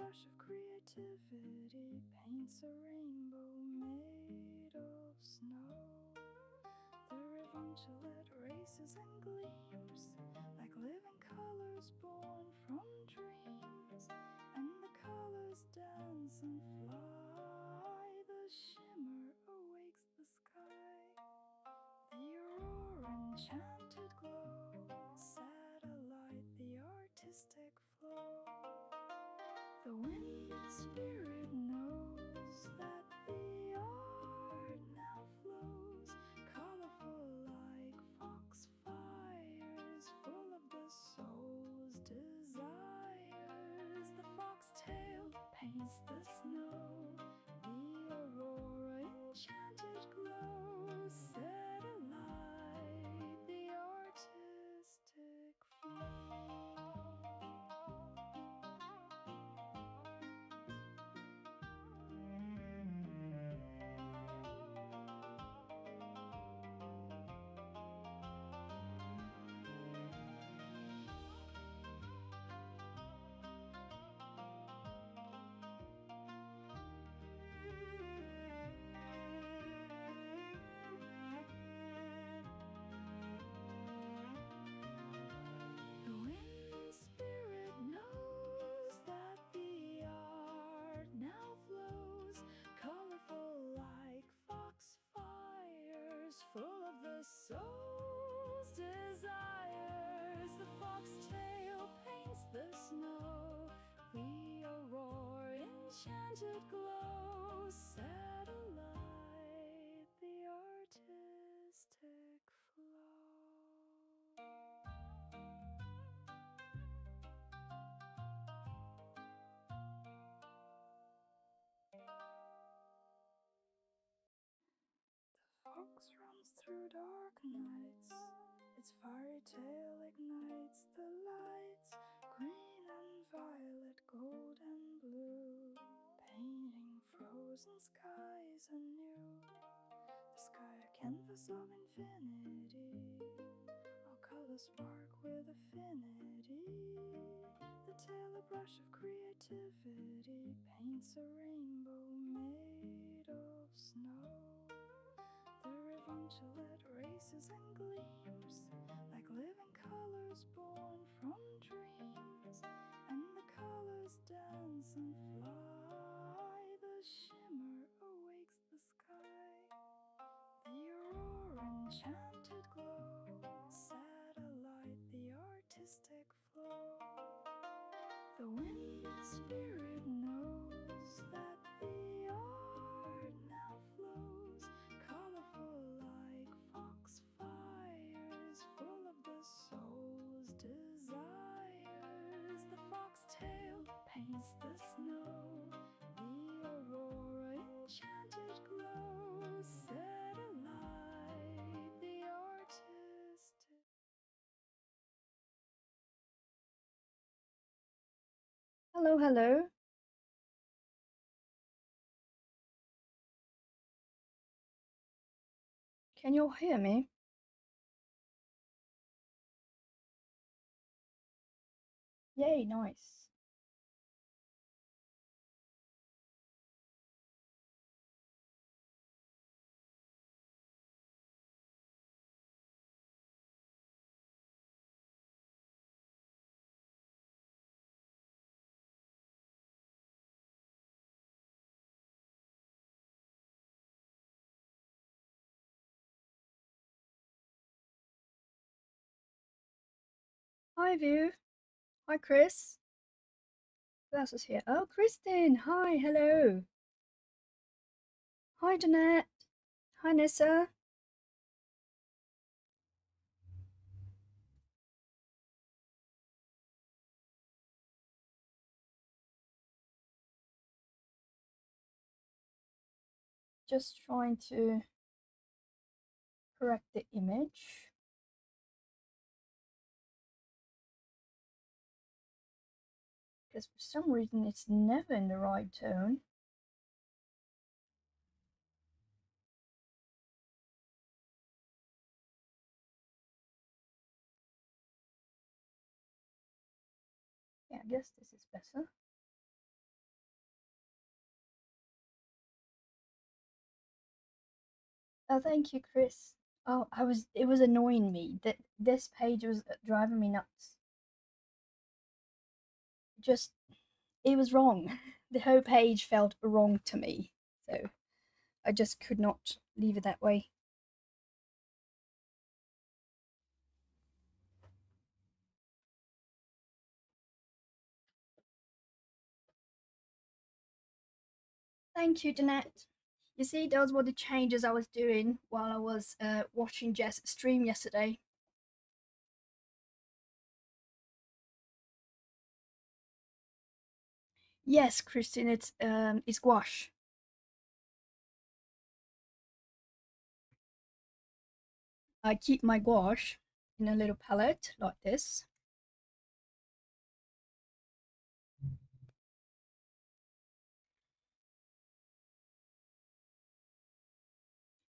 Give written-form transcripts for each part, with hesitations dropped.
brush of creativity paints a rainbow made of snow. The rivulet races and gleams like living colors born from dreams, and the colors dance and fly. The shimmer awakes the sky. The aurora enchanted glow, satellite, the artistic flow. The wind spirit knows that the art now flows, colorful like foxfires, full of the soul's desires. The foxtail paints the snow, the aurora enchanted glow, satellite, the artistic flow. The wind spirit knows that the art now flows, colorful like foxfires, full of the soul's desires. The foxtail paints the snow, the aurora enchanted glow, satellite, the artistic flow. Fox runs through dark nights, its fiery tail ignites the lights, green and violet, gold and blue, painting frozen skies anew. The sky a canvas of infinity, all colors spark with affinity. The tail a brush of creativity paints a rainbow made of snow. The rivulet races and gleams like living colors born from dreams, and the colors dance and fly. The shimmer awakes the sky. The aurora enchanted glow, satellite, the artistic flow. The wind spirit knows that the art now flows, colorful like foxfires, full of the soul's desires. The foxtail paints the snow, the aurora enchanted glow, satellite, the artistic. Hello, hello. Can you all hear me? Yay, nice. Hi, View. Hi, Chris. Who else is here? Oh, Kristen. Hi, hello. Hi, Jeanette. Hi, Nissa. Just trying to correct the image. Because for some reason it's never in the right tone. Yeah, I guess this is better. Oh, thank you, Chris. Oh, it was annoying me that this page was driving me nuts. Just, it was wrong. The whole page felt wrong to me. So I just could not leave it that way. Thank you, Jeanette. You see, those were the changes I was doing while I was watching Jess stream yesterday. Yes, Christine, it's gouache. I keep my gouache in a little palette like this.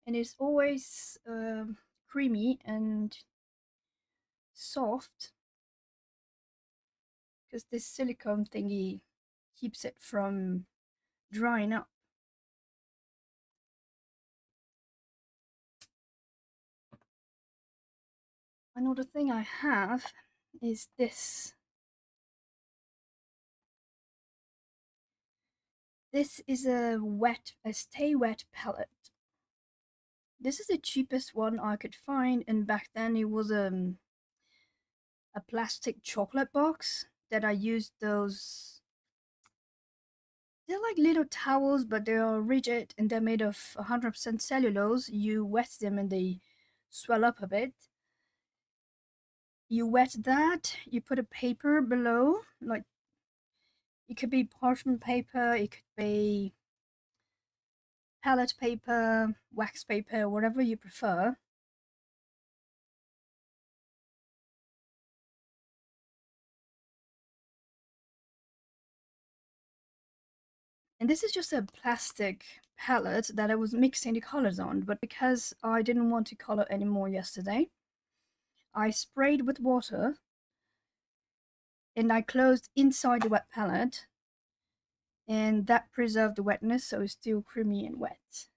And it's always creamy and soft because this silicone thingy keeps it from drying up. Another thing I have is this. This is a stay wet palette. This is the cheapest one I could find, and back then it was a plastic chocolate box that I used those. They're like little towels, but they are rigid and they're made of 100% cellulose. You wet them and they swell up a bit. You wet that, you put a paper below, like it could be parchment paper, it could be palette paper, wax paper, whatever you prefer. And this is just a plastic palette that I was mixing the colors on, but because I didn't want to color anymore yesterday, I sprayed with water and I closed inside the wet palette, and that preserved the wetness, so it's still creamy and wet.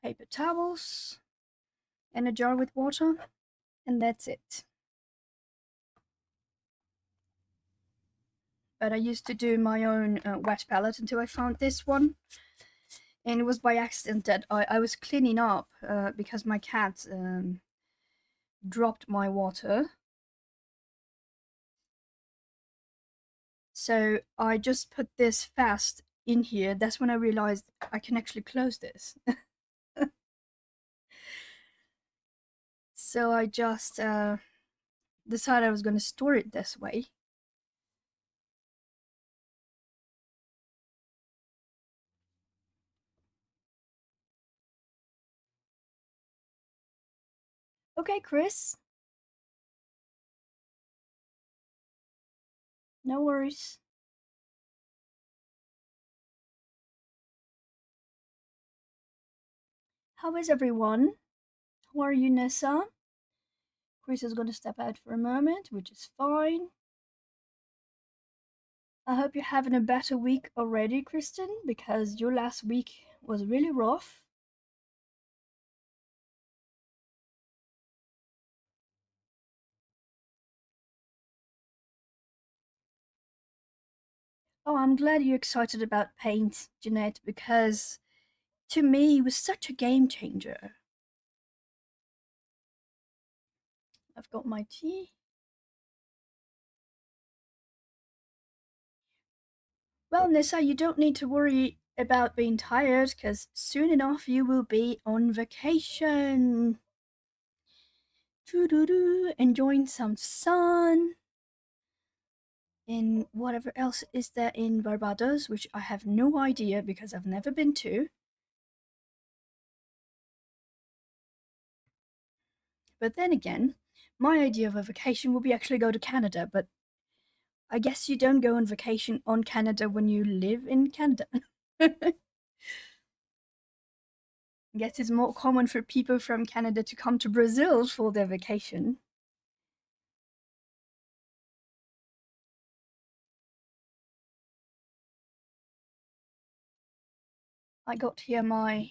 Paper towels and a jar with water, and that's it. But I used to do my own wet palette until I found this one, and it was by accident that I was cleaning up because my cat dropped my water. So I just put this fast in here. That's when I realized I can actually close this. So I just decided I was going to store it this way. Okay, Chris. No worries. How is everyone? How are you, Nessa? Chris is going to step out for a moment, which is fine. I hope you're having a better week already, Kristen, because your last week was really rough. Oh, I'm glad you're excited about paint, Jeanette, because to me it was such a game changer. I've got my tea. Well, Nissa, you don't need to worry about being tired because soon enough you will be on vacation. Doo-doo-doo, enjoying some sun. And whatever else is there in Barbados, which I have no idea because I've never been to. But then again, my idea of a vacation would be actually go to Canada, but I guess you don't go on vacation on Canada when you live in Canada. I guess it's more common for people from Canada to come to Brazil for their vacation. I got here my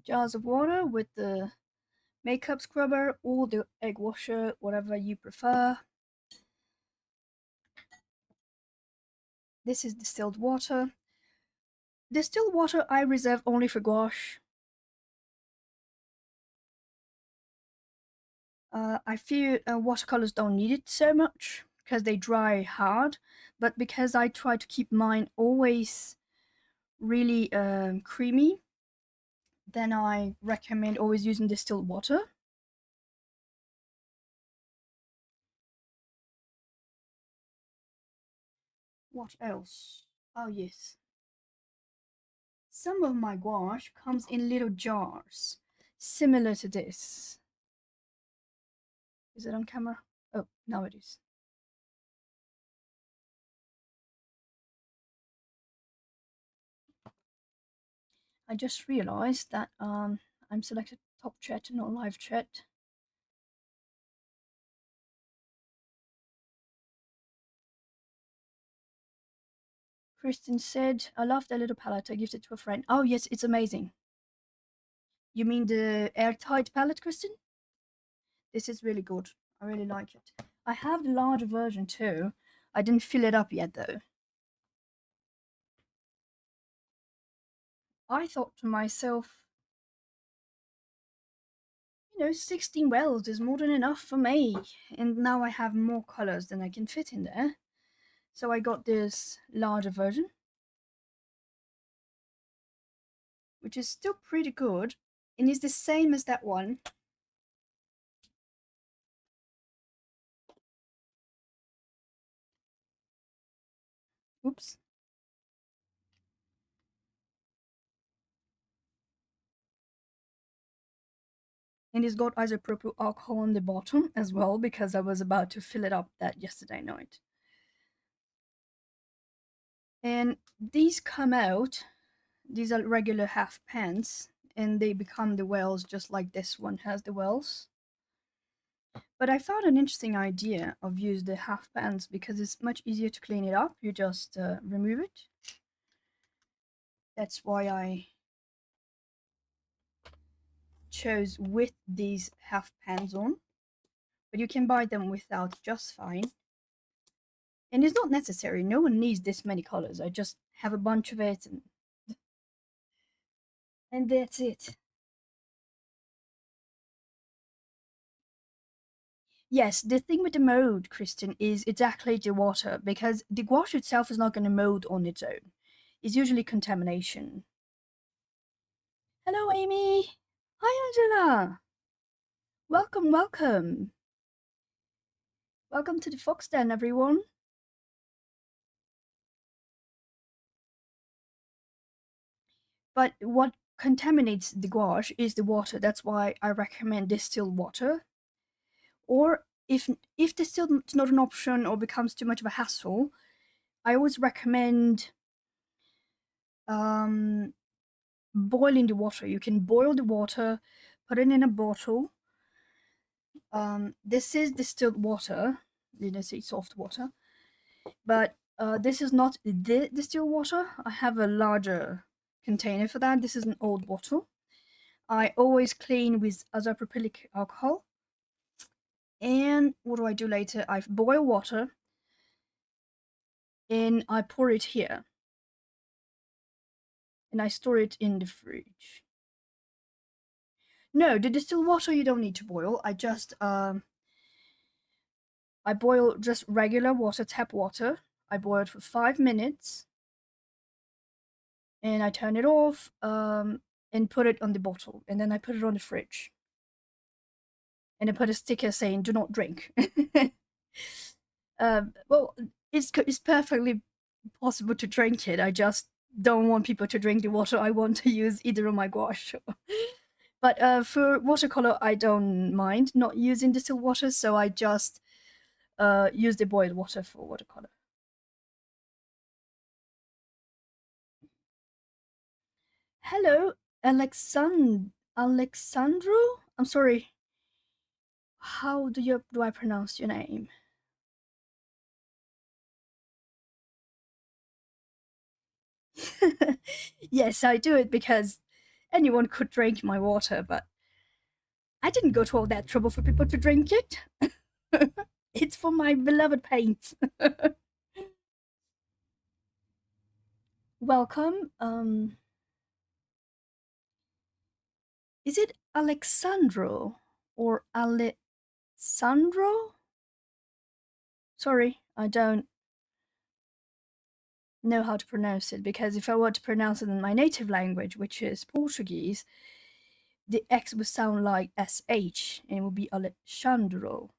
jars of water with the makeup scrubber or the egg washer, whatever you prefer. This is distilled water. Distilled water I reserve only for gouache. I feel watercolors don't need it so much because they dry hard, but because I try to keep mine always really creamy, then I recommend always using distilled water. What else? Oh yes. Some of my gouache comes in little jars, similar to this. Is it on camera? Oh, now it is. I just realized that I'm selected top chat, not live chat. Kristen said, I love the little palette. I gifted it to a friend. Oh, yes, it's amazing. You mean the airtight palette, Kristen? This is really good. I really like it. I have the larger version too. I didn't fill it up yet though. I thought to myself, 16 wells is more than enough for me. And now I have more colors than I can fit in there. So I got this larger version, which is still pretty good. And is the same as that one. Oops. And it's got isopropyl alcohol on the bottom as well because I was about to fill it up that yesterday night. And these come out, these are regular half pans, and they become the wells just like this one has the wells. But I found an interesting idea of use the half pans because it's much easier to clean it up. You just remove it. That's why I chose with these half pans on. But you can buy them without just fine. And it's not necessary. No one needs this many colors. I just have a bunch of it and that's it. Yes, the thing with the mold, Kristen, is exactly the water because the gouache itself is not going to mold on its own. It's usually contamination. Hello, Amy. Hi, Angela. Welcome, welcome. Welcome to the Fox Den, everyone. But what contaminates the gouache is the water. That's why I recommend distilled water. Or if distilled is not an option or becomes too much of a hassle, I always recommend boiling the water. You can boil the water, put it in a bottle. This is distilled water. Let's say soft water, but this is not the distilled water. I have a larger container for that. This is an old bottle. I always clean with isopropylic alcohol. And what do I do later? I boil water and I pour it here. And I store it in the fridge. No, the distilled water you don't need to boil. I boil just regular water, tap water. I boil it for 5 minutes. And I turn it off and put it on the bottle. And then I put it on the fridge. And I put a sticker saying, do not drink. Well, it's perfectly possible to drink it. I just don't want people to drink the water I want to use either on my gouache. But for watercolor, I don't mind not using distilled water, so I just use the boiled water for watercolor. Hello, Alexandro? I'm sorry. How do I pronounce your name? Yes, I do it because anyone could drink my water, but I didn't go to all that trouble for people to drink it. It's for my beloved paints. Welcome. Is it Alexandro or Alessandro? Sorry, I don't know how to pronounce it, because if I were to pronounce it in my native language, which is Portuguese, the X would sound like SH and it would be Alexandro.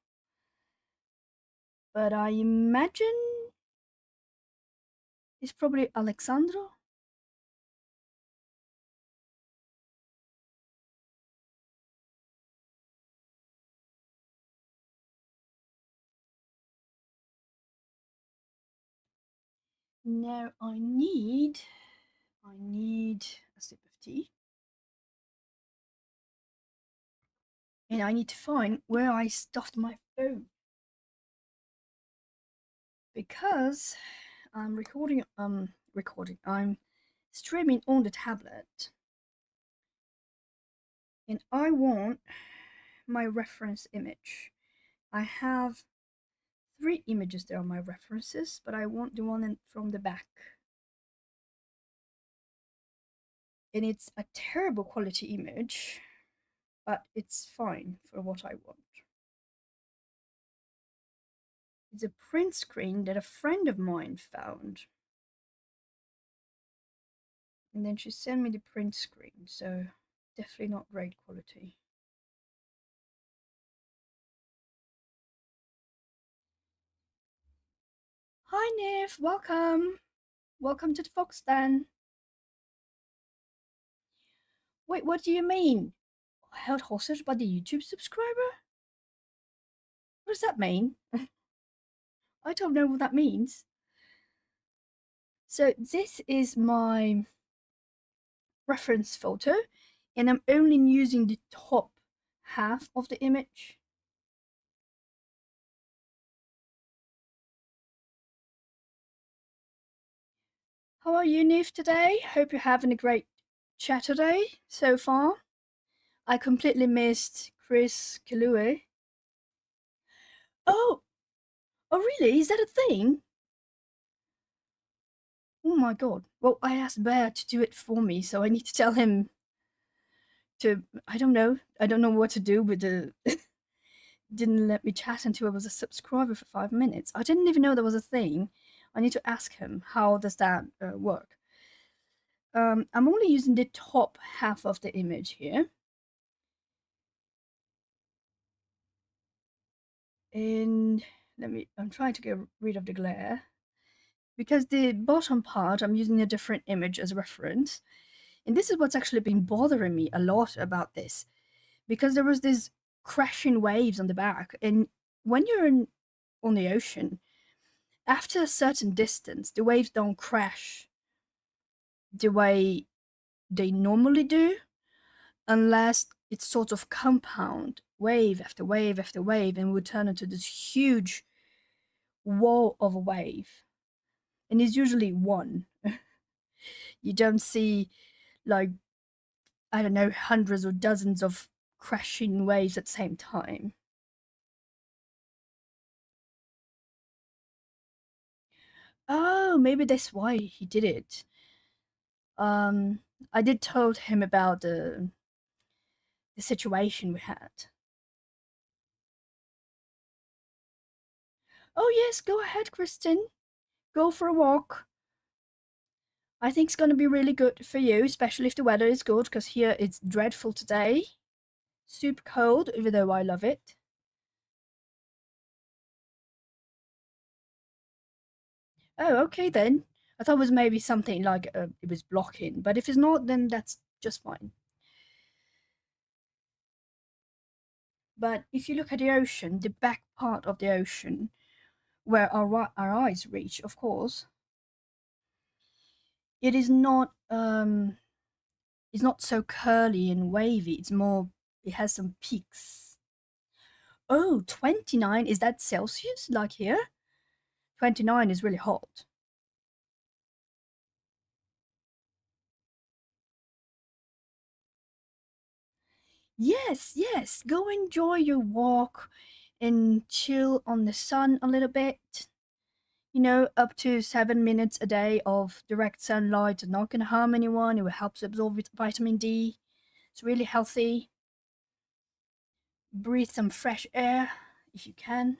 But I imagine it's probably Alexandro. Now I need a sip of tea. And I need to find where I stuffed my phone. Because I'm I'm streaming on the tablet. And I want my reference image. I have 3 images that are my references, but I want the one from the back. And it's a terrible quality image, but it's fine for what I want. It's a print screen that a friend of mine found. And then she sent me the print screen, so definitely not great quality. Hi Niv, welcome. Welcome to the Fox Den. Wait, what do you mean? Held hostage by the YouTube subscriber? What does that mean? I don't know what that means. So this is my reference photo, and I'm only using the top half of the image. How are you, Niv, today? Hope you're having a great Chaturday so far. I completely missed Chris Kalue. Oh, oh really? Is that a thing? Oh my god. Well, I asked Bear to do it for me, so I need to tell him to. I don't know. I don't know what to do with the. Didn't let me chat until I was a subscriber for 5 minutes. I didn't even know there was a thing. I need to ask him how does that work. I'm only using the top half of the image here. And I'm trying to get rid of the glare. Because the bottom part, I'm using a different image as a reference. And this is what's actually been bothering me a lot about this. Because there was this crashing waves on the back. And when you're on the ocean, after a certain distance, the waves don't crash the way they normally do, unless it's sort of compound wave after wave after wave and would turn into this huge wall of a wave. And it's usually one. You don't see, like, I don't know, hundreds or dozens of crashing waves at the same time. Oh, maybe that's why he did it. Um, I did told him about the situation we had. Oh yes, go ahead, Kristen. Go for a walk. I think it's going to be really good for you, especially if the weather is good, because here it's dreadful today. Super cold, even though I love it. Oh, okay then. I thought it was maybe something like it was blocking, but if it's not, then that's just fine. But if you look at the ocean, the back part of the ocean, where our eyes reach, of course, it is not it's not so curly and wavy. It's more, it has some peaks. Oh, 29, is that Celsius like here? 29 is really hot. Yes, yes. Go enjoy your walk and chill on the sun a little bit. You know, up to 7 minutes a day of direct sunlight is not going to harm anyone. It will help absorb vitamin D. It's really healthy. Breathe some fresh air if you can.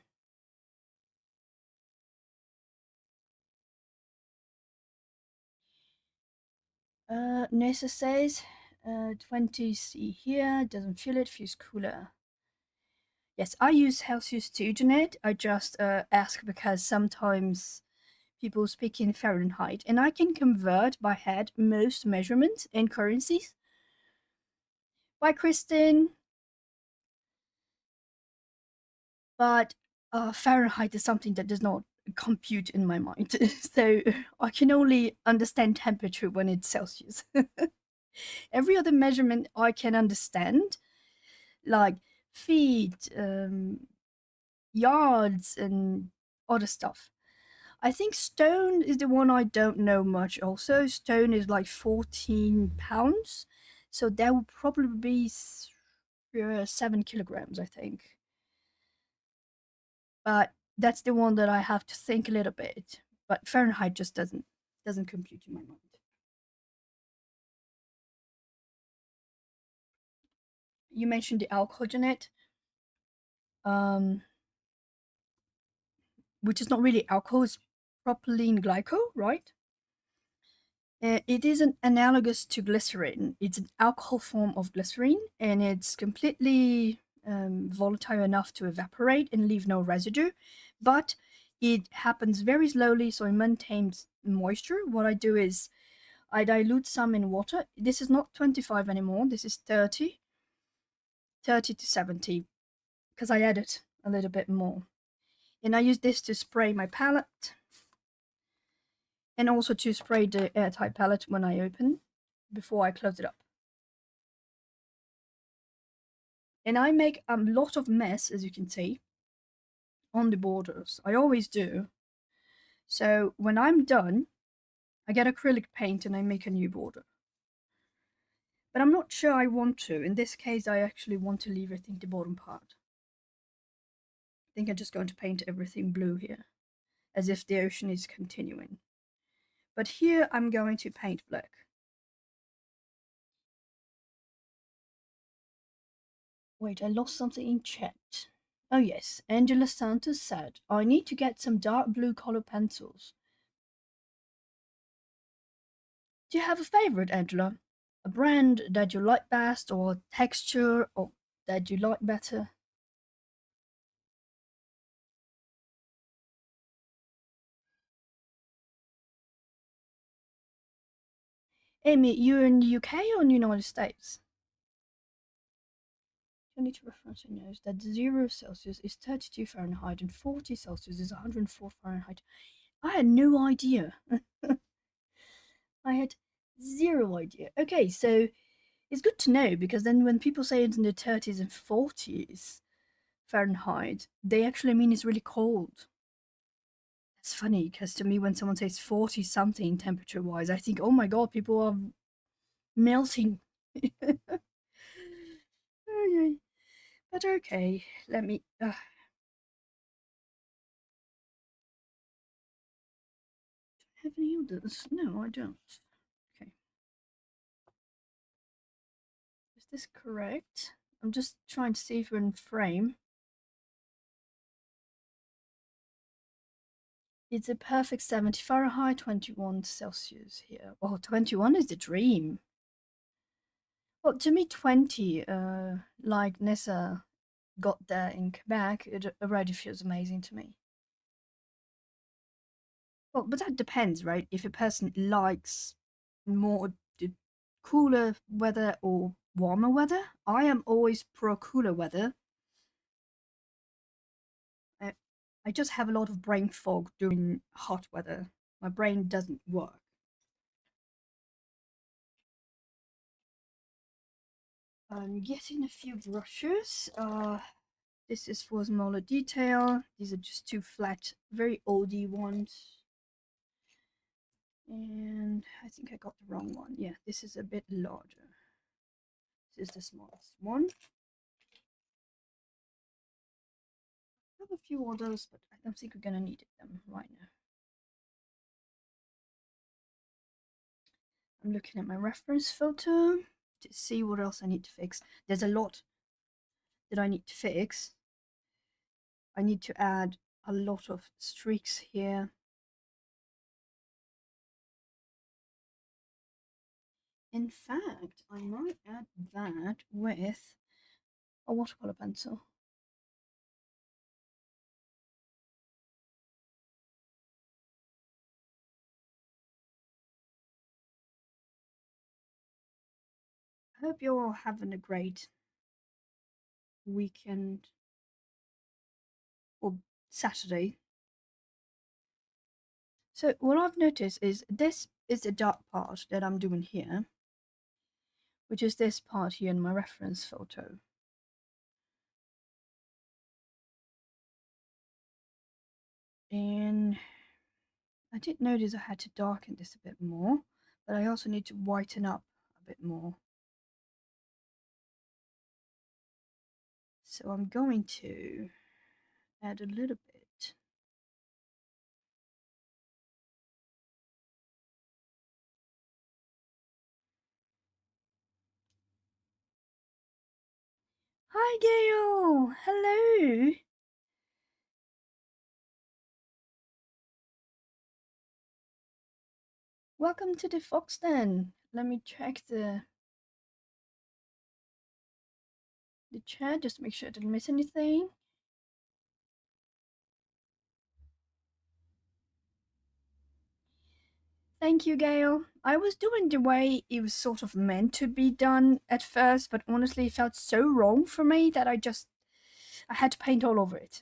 NASA says 20 C here. Doesn't feel it, feels cooler. Yes, I use Celsius too, Jeanette. I just ask because sometimes people speak in Fahrenheit, and I can convert by head most measurements in currencies. Bye, Kristen. But Fahrenheit is something that does not compute in my mind. So I can only understand temperature when it's Celsius. Every other measurement I can understand, like feet, yards, and other stuff. I think stone is the one I don't know much. Also, stone is like 14 pounds, so that would probably be 7 kilograms, I think. But that's the one that I have to think a little bit. But Fahrenheit just doesn't compute in my mind. You mentioned the alcohol in it, um, which is not really alcohol; it's propylene glycol, right? It is an analogous to glycerin. It's an alcohol form of glycerin, and it's completely volatile enough to evaporate and leave no residue. But it happens very slowly, so it maintains moisture. What I do is I dilute some in water. This is not 25 anymore. This is 30 to 70, because I added a little bit more. And I use this to spray my palette and also to spray the airtight palette when I open before I close it up. And I make a lot of mess, as you can see, on the borders. I always do. So when I'm done, I get acrylic paint and I make a new border. But I'm not sure I want to. In this case, I actually want to leave, I think, the bottom part. I think I'm just going to paint everything blue here, as if the ocean is continuing. But here I'm going to paint black. Wait, I lost something in chat. Oh yes, Angela Santos said, I need to get some dark blue color pencils. Do you have a favorite, Angela? A brand that you like best, or texture or that you like better? Amy, you're in the UK or in the United States? You need to reference your nose that 0 Celsius is 32 Fahrenheit and 40 Celsius is 104 Fahrenheit. I had no idea. I had zero idea. Okay, so it's good to know, because then when people say it's in the 30s and 40s Fahrenheit, they actually mean it's really cold. It's funny because to me, when someone says 40 something temperature wise, I think, oh my god, people are melting. But okay, let me. Have any others? No, I don't. Okay, is this correct? I'm just trying to see if we're in frame. It's a perfect 70 Fahrenheit, 21 Celsius here. Oh, 21 is the dream. Well, to me, 20, like Nessa got there in Quebec, it already feels amazing to me. Well, but that depends, right? If a person likes more the cooler weather or warmer weather, I am always pro cooler weather. I, I just have a lot of brain fog during hot weather. My brain doesn't work. I'm getting a few brushes. This is for smaller detail. These are just two flat, very oldie ones. And I think I got the wrong one. Yeah, this is a bit larger. This is the smallest one. I have a few others, but I don't think we're gonna need them right now. I'm looking at my reference photo to see what else I need to fix. There's a lot that I need to fix. I need to add a lot of streaks here. In fact, I might add that with a watercolor pencil. I hope you're all having a great weekend or Saturday. So what I've noticed is this is the dark part that I'm doing here, which is this part here in my reference photo. And I did notice I had to darken this a bit more, but I also need to whiten up a bit more. So I'm going to add a little bit. Hi Gail! Hello! Welcome to the Fox Den. Let me check the chat, just to make sure I didn't miss anything. Thank you, Gail. I was doing the way it was sort of meant to be done at first, but honestly, it felt so wrong for me that I had to paint all over it.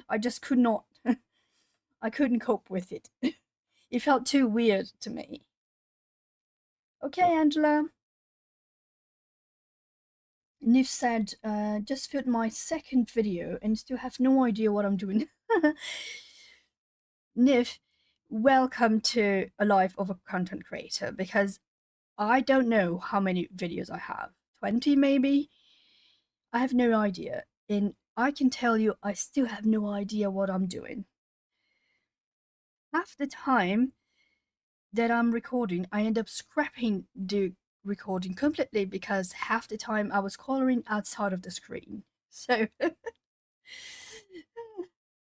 I just could not. I couldn't cope with it. It felt too weird to me. Okay, Angela. Nif said, just filmed my second video and still have no idea what I'm doing. Nif, welcome to a life of a content creator, because I don't know how many videos I have. 20 maybe? I have no idea. And I can tell you, I still have no idea what I'm doing. Half the time that I'm recording, I end up scrapping the recording completely because half the time I was coloring outside of the screen. So,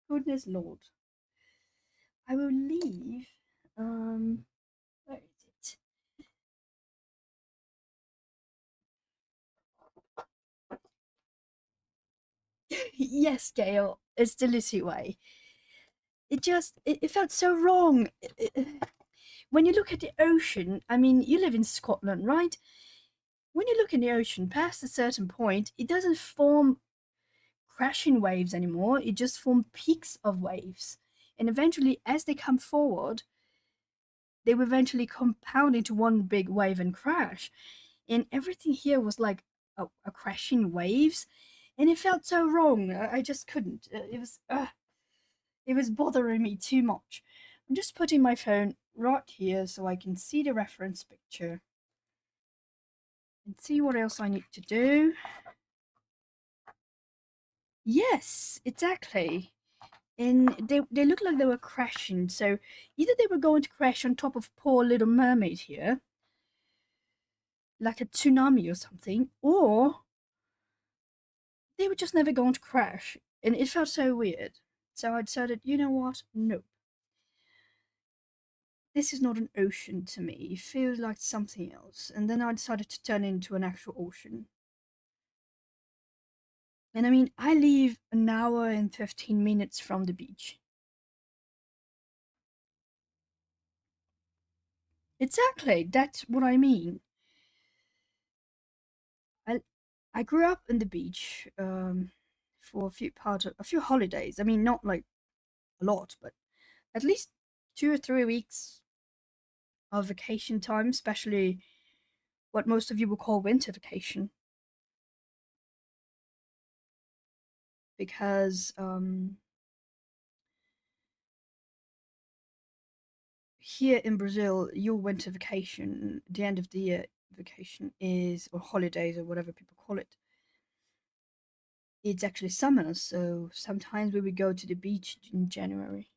goodness Lord. I will leave. Where is it? Yes, Gail, it's the Lucy way. It felt so wrong. When you look at the ocean, I mean, you live in Scotland, right? When you look in the ocean past a certain point, it doesn't form crashing waves anymore, it just forms peaks of waves. And eventually, as they come forward, they will eventually compound into one big wave and crash. And everything here was like a crashing waves, and it felt so wrong. I just couldn't. It was bothering me too much. I'm just putting my phone right here so I can see the reference picture and see what else I need to do. Yes, exactly. And they looked like they were crashing. So either they were going to crash on top of poor little mermaid here, like a tsunami or something, or they were just never going to crash. And it felt so weird. So I decided, you know what? Nope. This is not an ocean to me. It feels like something else. And then I decided to turn it into an actual ocean. And I mean, I live an hour and 15 minutes from the beach. Exactly, that's what I mean. I I grew up in the beach for a few holidays. I mean, not like a lot, but at least 2 or 3 weeks of vacation time, especially what most of you would call winter vacation. Because here in Brazil, your winter vacation, the end of the year vacation is, or holidays, or whatever people call it, it's actually summer. So sometimes we would go to the beach in January.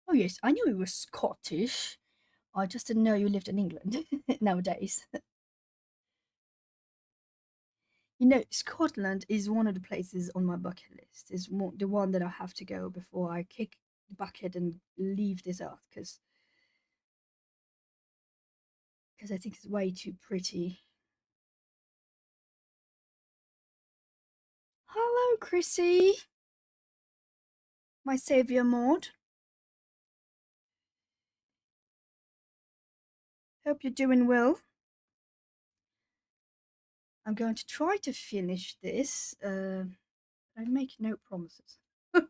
Oh, yes, I knew you were Scottish. I just didn't know you lived in England nowadays. Scotland is one of the places on my bucket list. Is the one that I have to go before I kick the bucket and leave this earth, because I think it's way too pretty. Hello, Chrissy, my savior Maud. Hope you're doing well. I'm going to try to finish this. I make no promises, but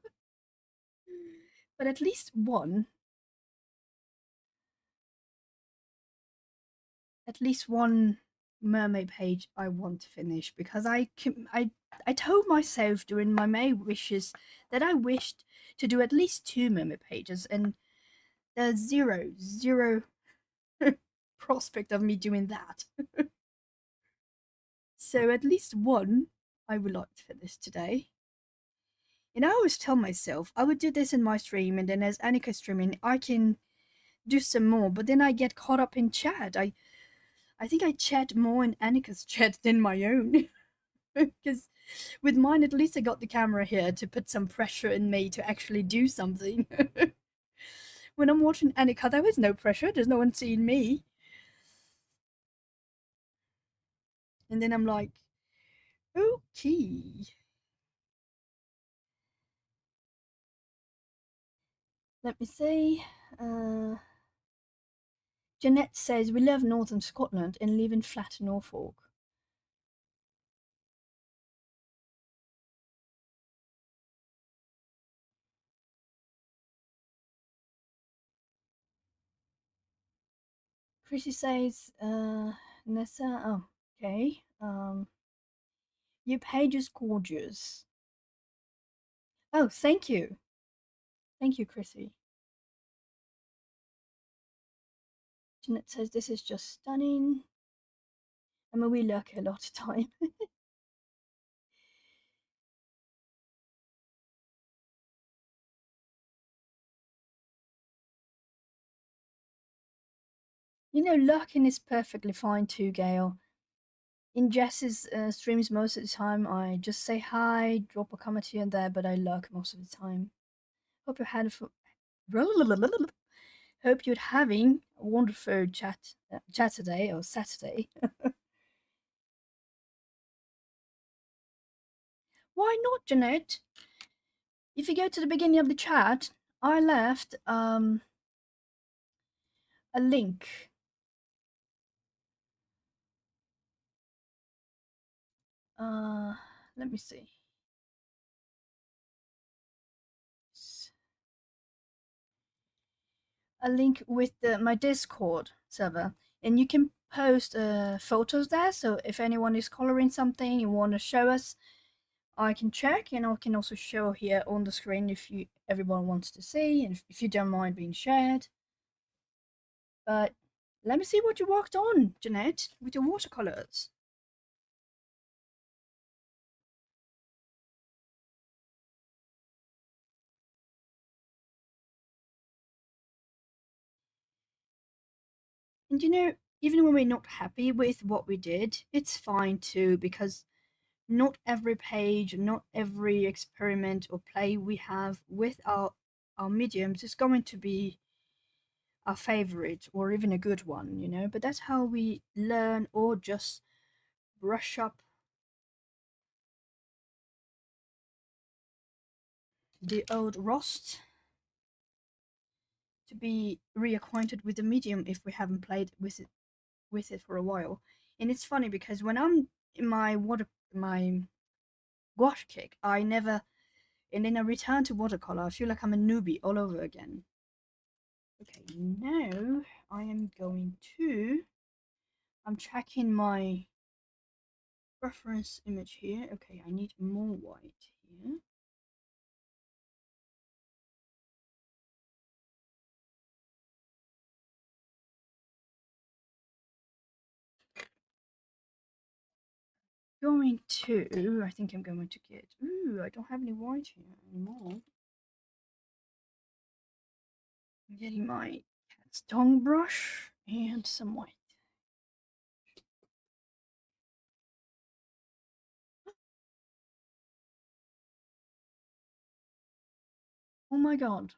at least one mermaid page I want to finish, because I told myself during my May wishes that I wished to do at least two mermaid pages, and there's zero prospect of me doing that. So at least one I would like to finish today. And I always tell myself I would do this in my stream, and then as Annika streaming, I can do some more. But then I get caught up in chat. I think I chat more in Annika's chat than my own. Because with mine, at least I got the camera here to put some pressure in me to actually do something. When I'm watching Annika, there is no pressure. There's no one seeing me. And then I'm like, okay. Let me see. Uh, Jeanette says, we love northern Scotland and live in flat Norfolk. Chrissy says, Nessa, oh, okay. Your page is gorgeous. Oh, thank you. Thank you, Chrissy. Jeanette says, this is just stunning. I mean, we lurk a lot of time. Lurking is perfectly fine too, Gail. In Jess's streams, most of the time, I just say hi, drop a comment here and there, but I lurk most of the time. Hope you had Hope you're having a wonderful chat today or Saturday. Why not, Jeanette? If you go to the beginning of the chat, I left a link. Let me see. A link with my Discord server, and you can post photos there. So if anyone is coloring something you want to show us, I can check, and I can also show here on the screen if everyone wants to see, and if you don't mind being shared. But let me see what you worked on, Jeanette, with your watercolors. And even when we're not happy with what we did, it's fine too, because not every page, not every experiment or play we have with our mediums is going to be our favorite or even a good one. But that's how we learn or just brush up the old rust to be reacquainted with the medium if we haven't played with it for a while. And it's funny because when I'm in my gouache kick, I never, and then I return to watercolor, I feel like I'm a newbie all over again. Okay, now I am going to, I'm checking my reference image here. Okay, I need more white here. going to. I think I'm going to get. Ooh, I don't have any white here anymore. I'm getting my cat's tongue brush and some white. Oh my god.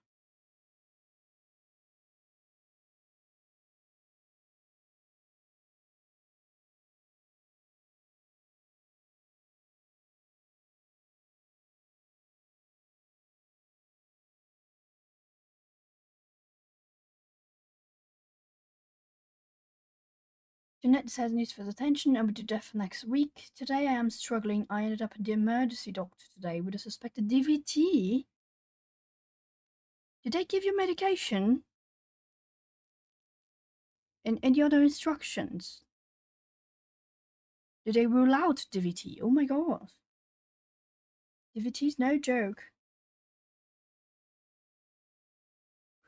Jeanette says needs for attention. I'll be to death next week. Today I am struggling. I ended up at the emergency doctor today with a suspected DVT. Did they give you medication? And any other instructions? Did they rule out DVT? Oh my god. DVT's no joke.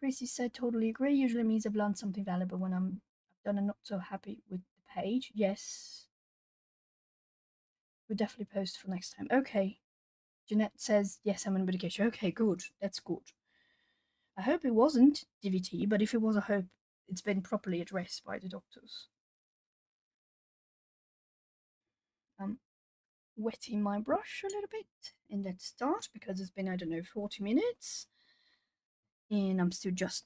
Chrissy said totally agree. Usually means I've learned something valuable when I've done and not so happy with the page. Yes. We'll definitely post for next time. Okay. Jeanette says, yes, I'm on medication. Okay, good. That's good. I hope it wasn't DVT, but if it was, I hope it's been properly addressed by the doctors. I'm wetting my brush a little bit, and let's start because it's been, I don't know, 40 minutes, and I'm still just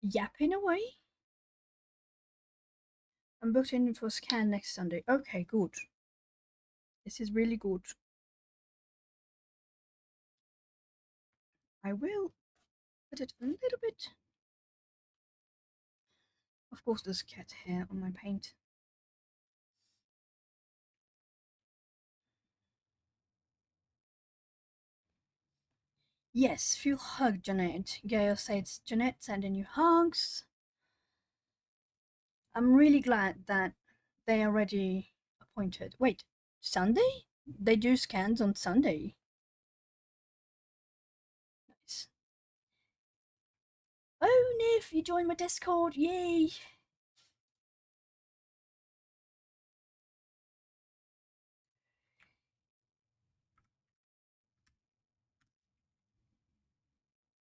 yapping away. I'm booked in for a scan next Sunday. Okay, good. This is really good. I will put it a little bit. Of course, there's cat hair on my paint. Yes, feel hugged, Jeanette. Gail says, Jeanette sending you hugs. I'm really glad that they are already appointed. Wait, Sunday? They do scans on Sunday. Nice. Oh, Nif, you joined my Discord. Yay.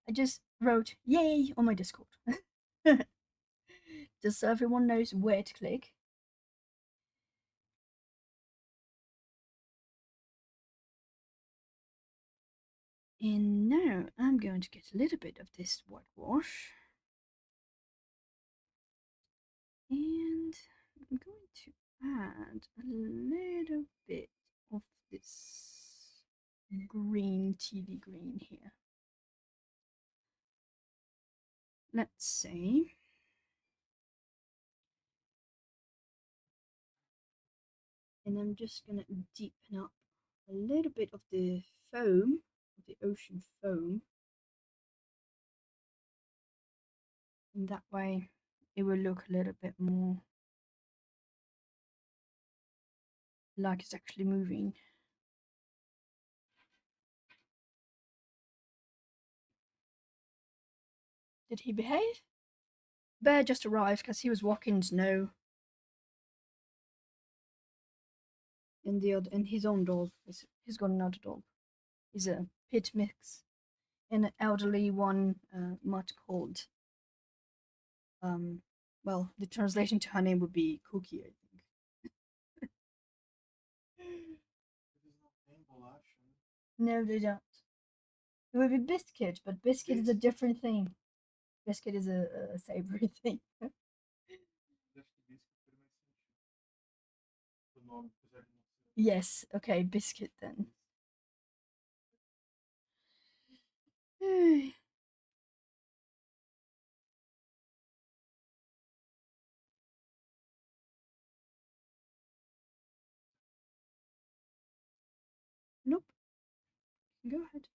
I just wrote yay on my Discord. Just so everyone knows where to click. And now I'm going to get a little bit of this whitewash. And I'm going to add a little bit of this green TV green here. Let's see. And I'm just going to deepen up a little bit of the foam, the ocean foam. And that way it will look a little bit more like it's actually moving. Did he behave? Bear just arrived because he was walking in snow. And his own dog. He's got another dog. He's a pit mix. And an elderly one, much called. Well, the translation to her name would be Cookie, I think. No, they don't. It would be Biscuit, but Biscuit is a different thing. Biscuit is a savory thing. Yes, okay, Biscuit then. Nope. Go ahead.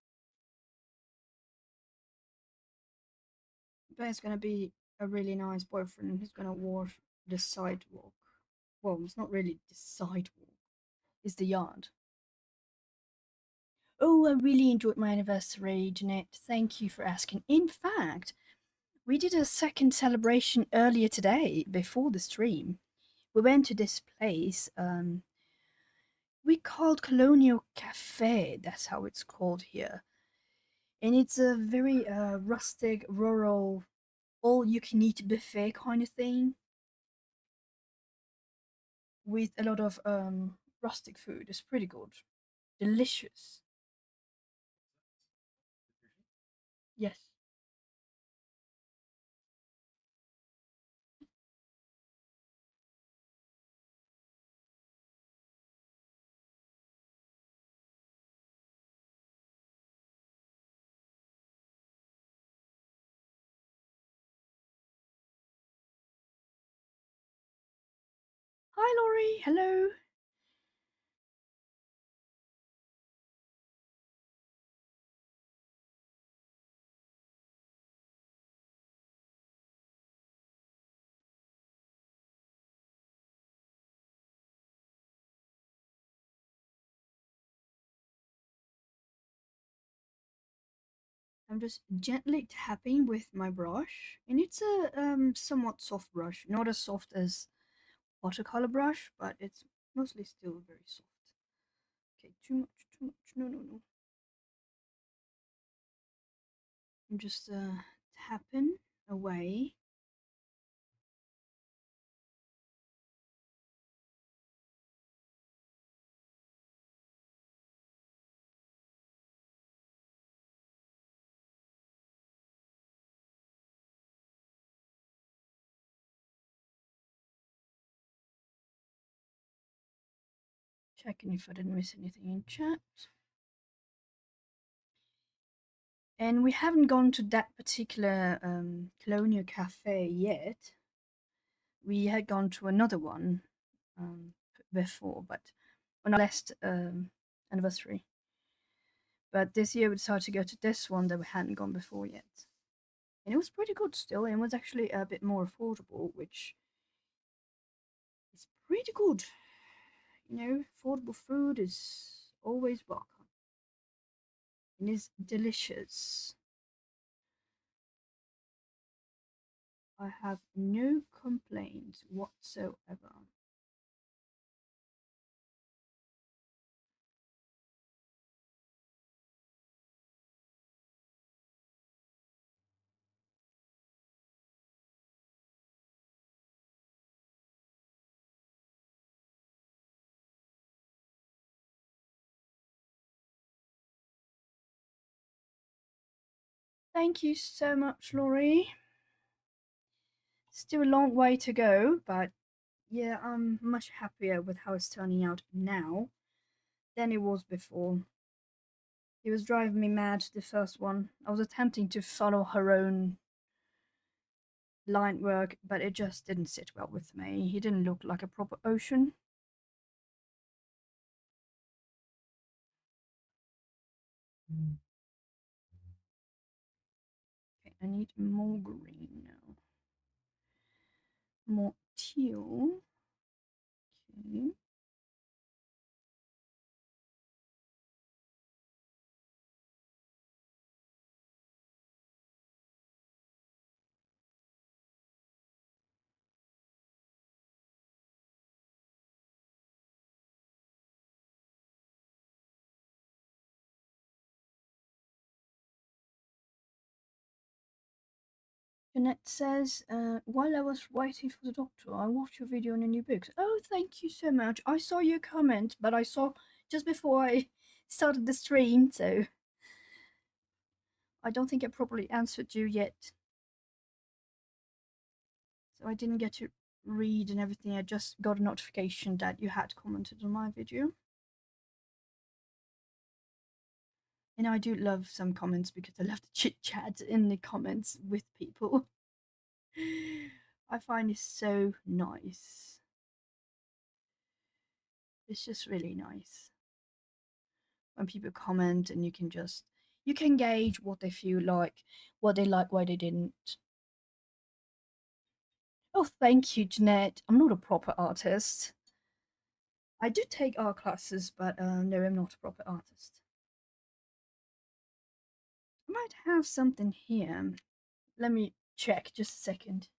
Bear's gonna be a really nice boyfriend. He's gonna walk the sidewalk. Well, it's not really the sidewalk. It's the yard. Oh, I really enjoyed my anniversary, Jeanette. Thank you for asking. In fact, we did a second celebration earlier today before the stream. We went to this place. We called Colonial Cafe. That's how it's called here, and it's a very rustic, rural, all-you-can-eat buffet kind of thing with a lot of rustic food. It's pretty good, delicious. Yes. Hi, Laurie. Hello. I'm just gently tapping with my brush, and it's a somewhat soft brush, not as soft as watercolor brush, but it's mostly still very soft. Okay, too much, too much. No, no, no. I'm just tapping away. Checking if I didn't miss anything in chat. And we haven't gone to that particular Colonial Cafe yet. We had gone to another one um, before, but on our last anniversary. But this year we decided to go to this one that we hadn't gone before yet. And it was pretty good still, and it was actually a bit more affordable, which is pretty good. You know, affordable food is always welcome and is delicious. I have no complaints whatsoever. Thank you so much, Laurie. Still a long way to go, but yeah, I'm much happier with how it's turning out now than it was before. It was driving me mad, the first one. I was attempting to follow her own line work, but it just didn't sit well with me. He didn't look like a proper ocean. Okay, I need more green now. More teal. Okay. Jeanette says, while I was waiting for the doctor, I watched your video on the new books. Oh, thank you so much. I saw your comment, but I saw just before I started the stream, so I don't think I properly answered you yet. So I didn't get to read and everything. I just got a notification that you had commented on my video. And I do love some comments because I love to chit chat in the comments with people. I find it so nice. It's just really nice when people comment and you can gauge what they feel like, why they didn't. Oh, thank you, Jeanette. I'm not a proper artist. I do take art classes, but no, I'm not a proper artist. I might have something here. Let me check just a second.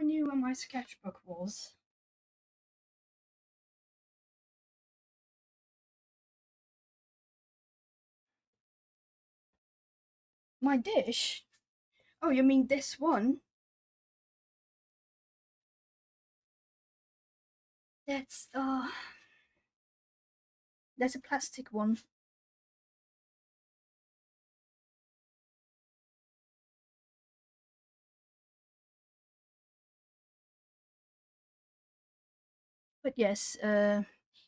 I knew where my sketchbook was. My dish? Oh, you mean this one? That's that's a plastic one. But yes, and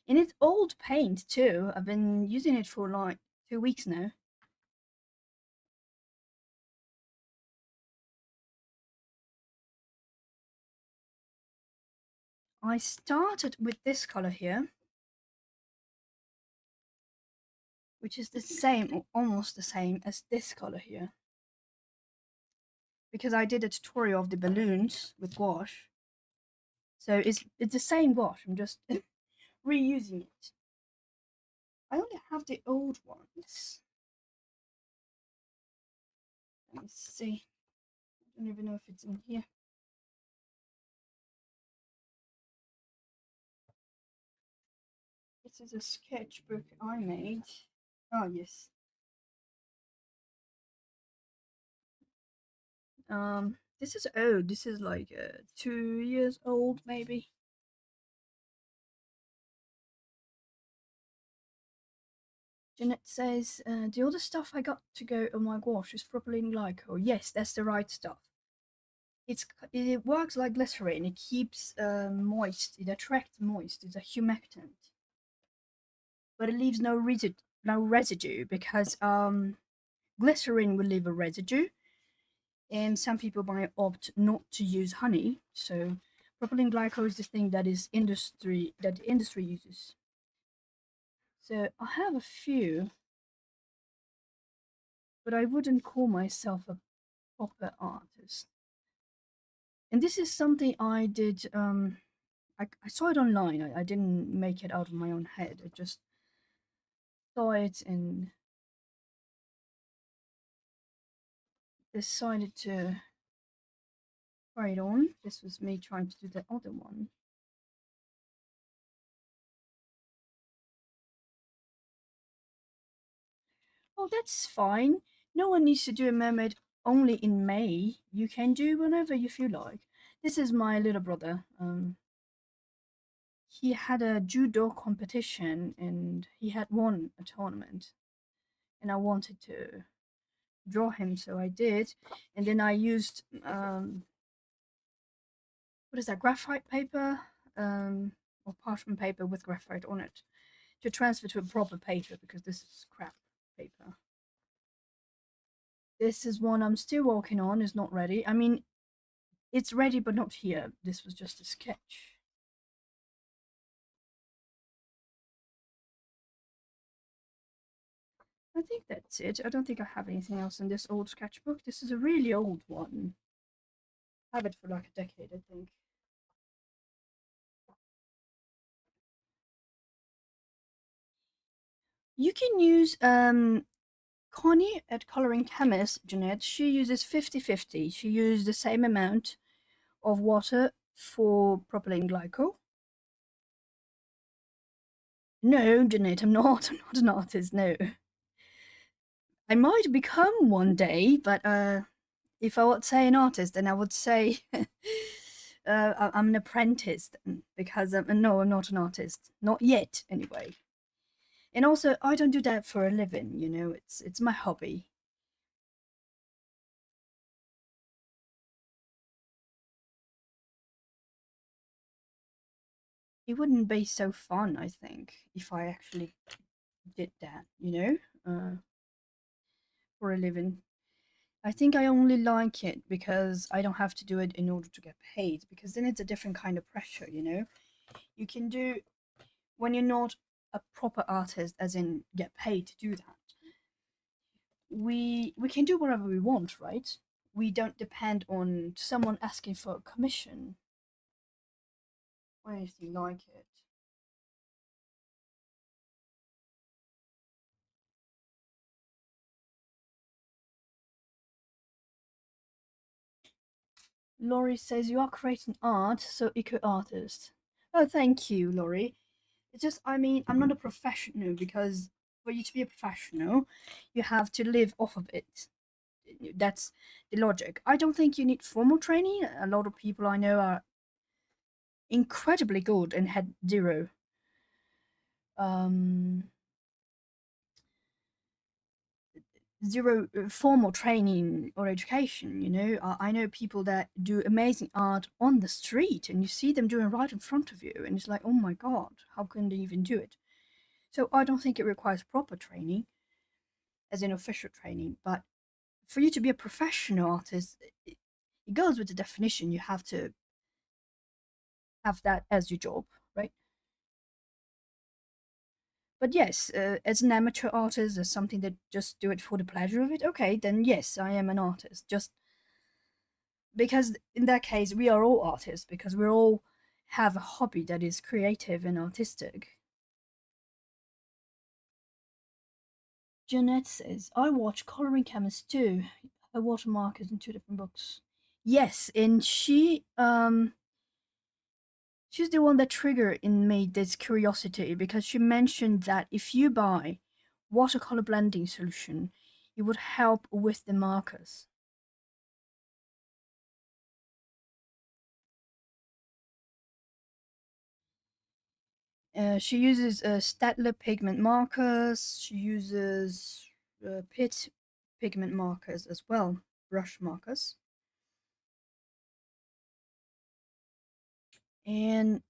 it's old paint too. I've been using it for like 2 weeks now. I started with this color here, which is the same, or almost the same as this color here, because I did a tutorial of the balloons with gouache. So it's the same gouache. I'm just reusing it. I only have the old ones. Let me see. I don't even know if it's in here. This is a sketchbook I made. Oh yes. This is old. This is like 2 years old, maybe. Jeanette says the other stuff I got to go on my gouache is propylene glycol. Yes, that's the right stuff. It works like glycerin. It keeps moist. It attracts moist. It's a humectant, but it leaves no residue because glycerin will leave a residue, and some people might opt not to use honey. So propylene glycol is the thing that the industry uses. So I have a few, but I wouldn't call myself a proper artist. And this is something I did. I saw it online. I didn't make it out of my own head. I just saw it and decided to try it on. This was me trying to do the other one. Oh, that's fine. No one needs to do a mermaid only in May. You can do whenever you feel like. This is my little brother. He had a judo competition and he had won a tournament. And I wanted to draw him, so I did. And then I used what is that, graphite paper, or parchment paper with graphite on it to transfer to a proper paper because this is crap paper. This is one I'm still working on. It's not ready. I mean, it's ready, but not here. This was just a sketch. I think that's it. I don't think I have anything else in this old sketchbook. This is a really old one. I have it for like a decade, I think. You can use Connie at Coloring Chemist, Jeanette. She uses 50/50. She used the same amount of water for propylene glycol. No, Jeanette, I'm not. I'm not an artist. No, I might become one day, but if I would say an artist, then I would say I'm an apprentice because no, I'm not an artist, not yet, anyway. And also, I don't do that for a living. It's my hobby. It wouldn't be so fun, I think, if I actually did that. For a living. I think I only like it because I don't have to do it in order to get paid. Because then it's a different kind of pressure. You can do when you're not a proper artist, as in get paid to do that. We can do whatever we want, right? We don't depend on someone asking for a commission or anything like it. Laurie says you are creating art, so eco artist. Oh, thank you, Laurie. It's just, I mean, I'm not a professional because for you to be a professional, you have to live off of it. That's the logic. I don't think you need formal training. A lot of people I know are incredibly good and had um, zero formal training or education. You know, I know people that do amazing art on the street, and you see them doing right in front of you, and it's like, oh my god, how can they even do it? So I don't think it requires proper training, as in official training. But for you to be a professional artist, it goes with the definition. You have to have that as your job, right? But yes, as an amateur artist, as something that just do it for the pleasure of it, okay, then yes, I am an artist. Just because in that case, we are all artists because we all have a hobby that is creative and artistic. Jeanette says, I watch Coloring Chemist too. Her watermark is in two different books. Yes, and she's the one that triggered in me this curiosity because she mentioned that if you buy watercolor blending solution, it would help with the markers. She uses Staedtler pigment markers. She uses Pitt pigment markers as well, brush markers. And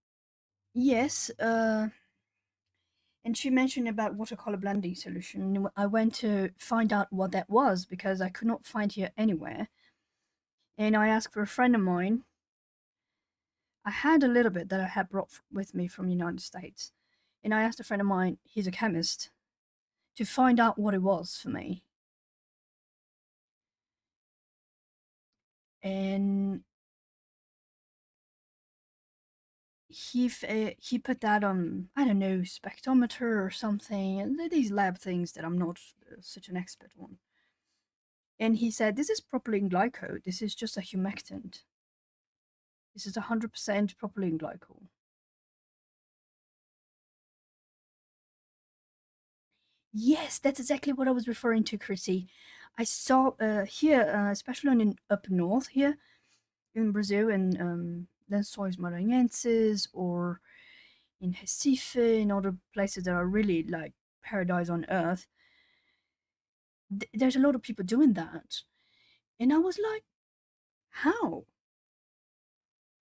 yes, and she mentioned about watercolor blending solution. I went to find out what that was because I could not find here anywhere. And I asked for a friend of mine. I had a little bit that I had brought with me from the United States. And I asked a friend of mine, he's a chemist, to find out what it was for me. And he put that on, I don't know, spectrometer or something, and these lab things that I'm not such an expert on. And he said, this is propylene glycol. This is just a humectant. This is 100% propylene glycol. Yes, that's exactly what I was referring to, Chrissy. I saw here, especially up north here in Brazil, in Lençóis Maranhenses or in Recife, in other places that are really like paradise on earth. There's a lot of people doing that, and I was like, how?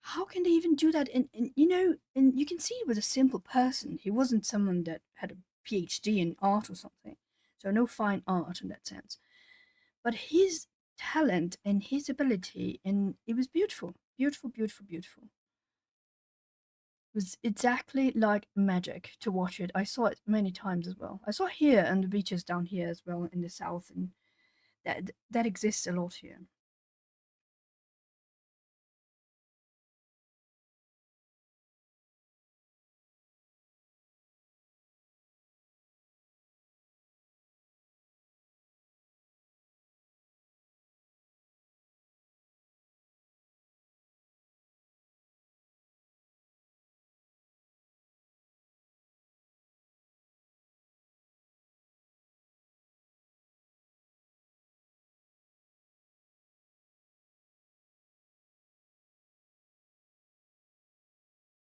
How can they even do that? And you know, and you can see it was a simple person. He wasn't someone that had a PhD in art or something, so no fine art in that sense. But his talent and his ability, and it was beautiful, beautiful, beautiful, beautiful. It was exactly like magic to watch it. I saw it many times as well. I saw it here and the beaches down here as well in the south, and that exists a lot here.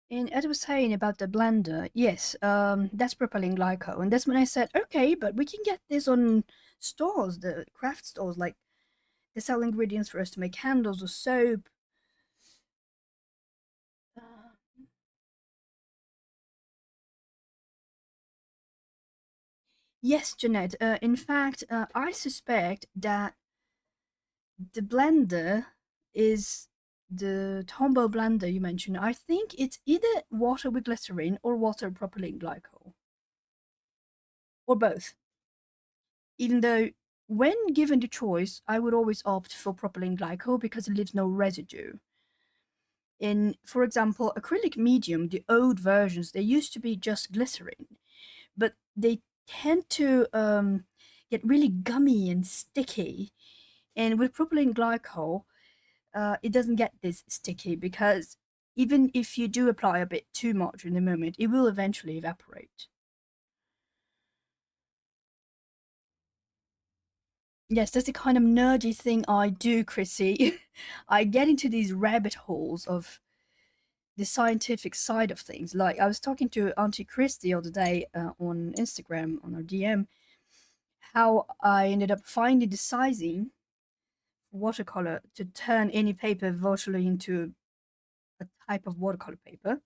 And as I was saying about the blender, yes, that's propylene glycol, and that's when I said, okay, but we can get this on stores, the craft stores, like they sell ingredients for us to make candles or soap. Uh, yes, Jeanette. In fact, I suspect that the blender is the Tombow blender you mentioned. I think it's either water with glycerin or water propylene glycol, or both. Even though, when given the choice, I would always opt for propylene glycol because it leaves no residue. In, for example, acrylic medium, the old versions, they used to be just glycerin, but they tend to get really gummy and sticky. And with propylene glycol, it doesn't get this sticky because even if you do apply a bit too much in the moment, it will eventually evaporate. Yes, that's the kind of nerdy thing I do, Chrissy. I get into these rabbit holes of the scientific side of things. Like I was talking to Auntie Chris the other day on Instagram on our DM, how I ended up finding the sizing watercolor to turn any paper virtually into a type of watercolor paper.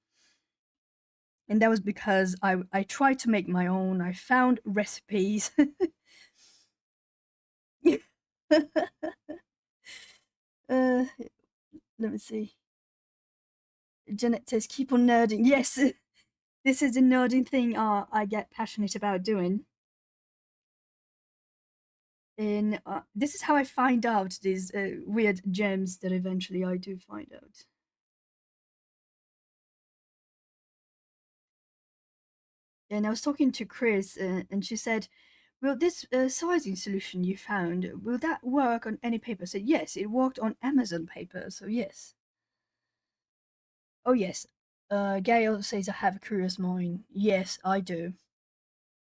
And that was because I tried to make my own. I found recipes. uh, let me see. Jeanette says, keep on nerding. Yes, this is a nerding thing I get passionate about doing. And this is how I find out these weird gems that eventually I do find out. And I was talking to Chris, and she said, "Will this sizing solution you found will that work on any paper?" I said, "Yes, it worked on Amazon paper, so yes." Oh yes. Gail says I have a curious mind. Yes, I do.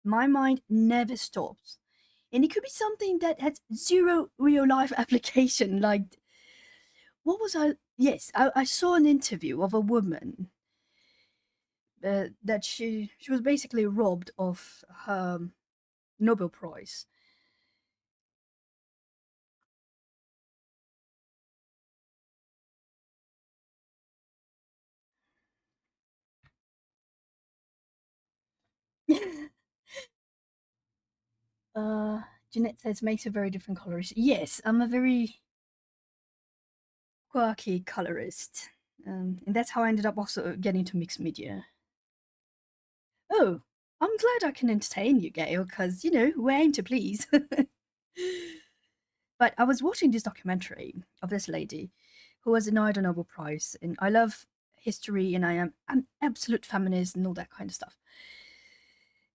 My mind never stops, and it could be something that has zero real life application. Like, what was I? Yes, I saw an interview of a woman that she was basically robbed of her Nobel Prize. uh, Jeanette says makes a very different colorist. Yes, I'm a very quirky colorist, and that's how I ended up also getting into mixed media. Oh, I'm glad I can entertain you, Gail, because we aim to please. But I was watching this documentary of this lady who was denied a Nobel Prize, and I love history, and I am an absolute feminist and all that kind of stuff.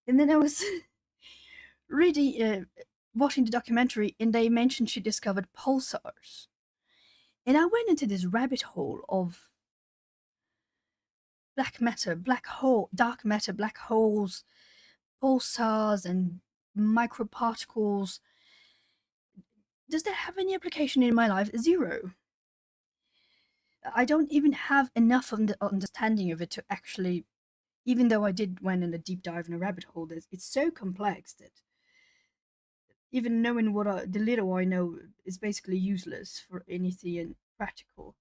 And then I was really watching the documentary, and they mentioned she discovered pulsars, and I went into this rabbit hole of black matter, black hole, dark matter, black holes, pulsars, and microparticles. Does that have any application in my life? Zero. I don't even have enough of the understanding of it to actually, even though I did went in a deep dive in a rabbit hole, it's so complex that even knowing the little I know is basically useless for anything practical.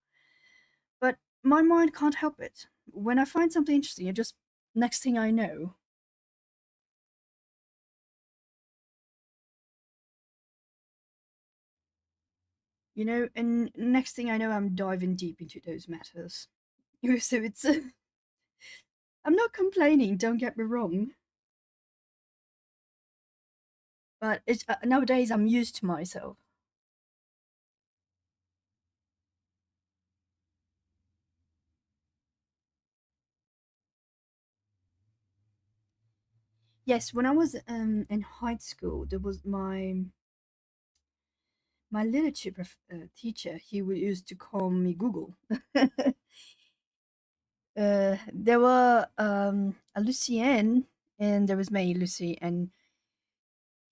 But my mind can't help it. When I find something interesting, it just next thing I know, and next thing I know, I'm diving deep into those matters. So it's, I'm not complaining. Don't get me wrong, but it's nowadays I'm used to myself. Yes, when I was in high school, there was my literature teacher. He used to call me Google. There were a Lucienne, and there was May Lucy, and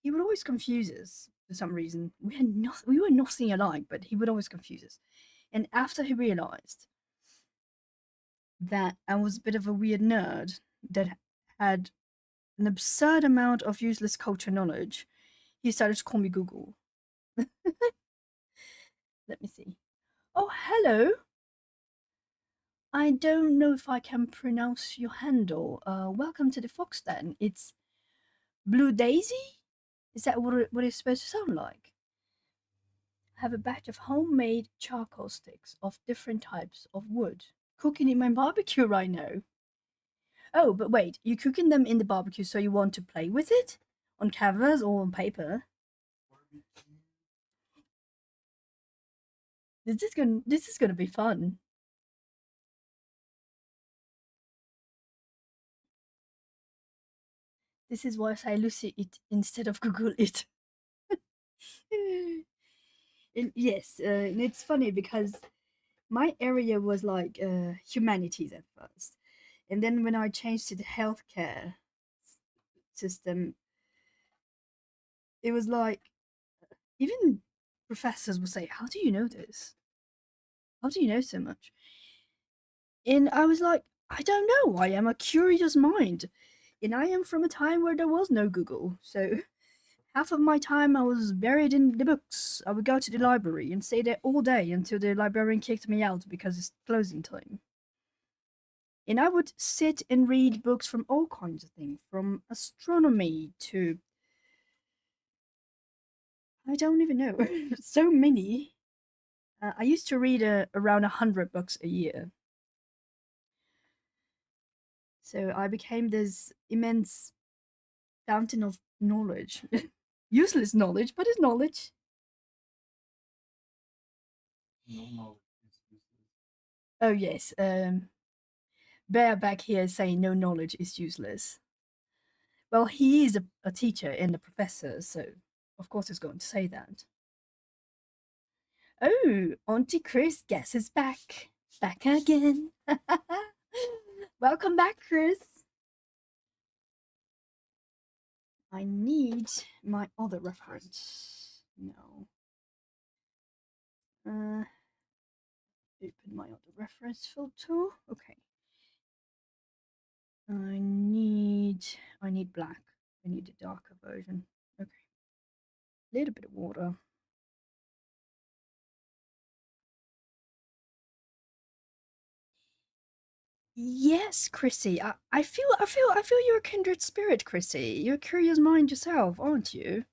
he would always confuse us for some reason. We were nothing alike, but he would always confuse us. And after he realized that I was a bit of a weird nerd that had an absurd amount of useless culture knowledge, he started to call me Google. Let me see. Oh, hello. I don't know if I can pronounce your handle. Welcome to the Fox Den. It's Blue Daisy? Is that what it's supposed to sound like? Have a batch of homemade charcoal sticks of different types of wood. Cooking in my barbecue right now. Oh, but wait, you're cooking them in the barbecue so you want to play with it? On canvas or on paper? This is gonna be fun. This is why I say Lucy it instead of Google it. And yes, and it's funny because my area was like humanities at first, and then when I changed to the healthcare system, it was like even professors would say, "How do you know this? How do you know so much?" And I was like, "I don't know. I am a curious mind, and I am from a time where there was no Google, so." Half of my time I was buried in the books. I would go to the library and stay there all day until the librarian kicked me out because it's closing time. And I would sit and read books from all kinds of things, from astronomy to I don't even know, so many. I used to read around 100 books a year, so I became this immense fountain of knowledge. Useless knowledge, but it's knowledge. Oh yes, Bear back here saying no knowledge is useless. Well, he is a teacher and a professor, so of course he's going to say that. Oh, Auntie Chris guess is back. Back again. Welcome back, Chris. I need my other reference. No. Open my other reference photo. Okay. I need I need black. I need a darker version. Okay. Little bit of water. Yes, Chrissy. I feel you're a kindred spirit, Chrissy. You're a curious mind yourself, aren't you?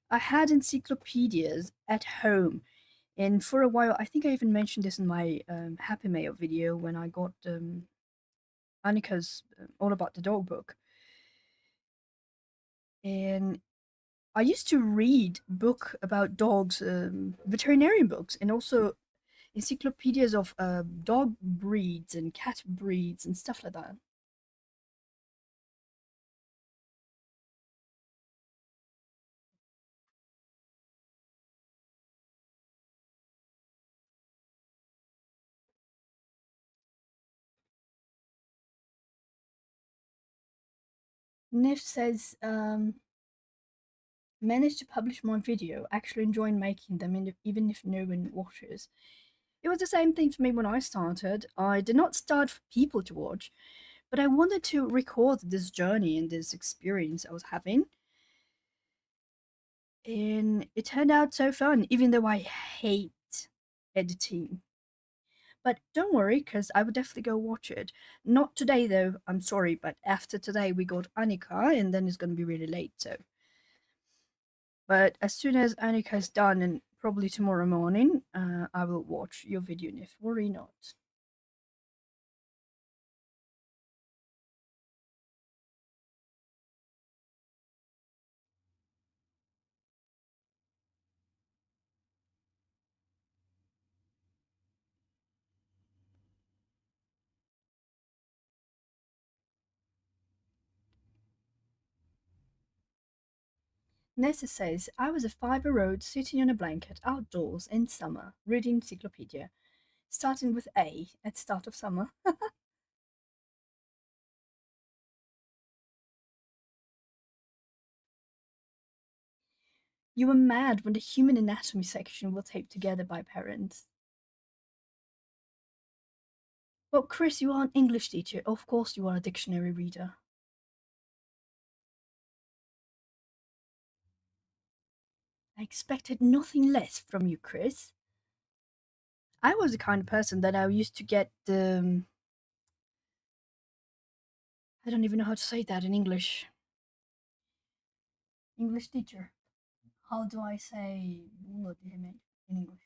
I had encyclopedias at home, and for a while, I think I even mentioned this in my Happy Mail video when I got Annika's All About the Dog book. And I used to read book about dogs, veterinarian books, and also encyclopedias of dog breeds and cat breeds and stuff like that. Nif says, managed to publish my video, actually enjoying making them, even if no one watches. It was the same thing for me when I started. I did not start for people to watch, but I wanted to record this journey and this experience I was having. And it turned out so fun, even though I hate editing. But don't worry, because I would definitely go watch it. Not today, though, I'm sorry, but after today, we got Annika, and then it's going to be really late, so. But as soon as Annika is done, and probably tomorrow morning, I will watch your video, Nif. Worry not. Nessa says, I was a 5-year-old sitting on a blanket outdoors in summer, reading encyclopedia, starting with A at start of summer. You were mad when the human anatomy section was taped together by parents. Well, Chris, you are an English teacher. Of course you are a dictionary reader. I expected nothing less from you, Chris. I was the kind of person that I used to get I don't even know how to say that in English. English teacher. How do I say what in English?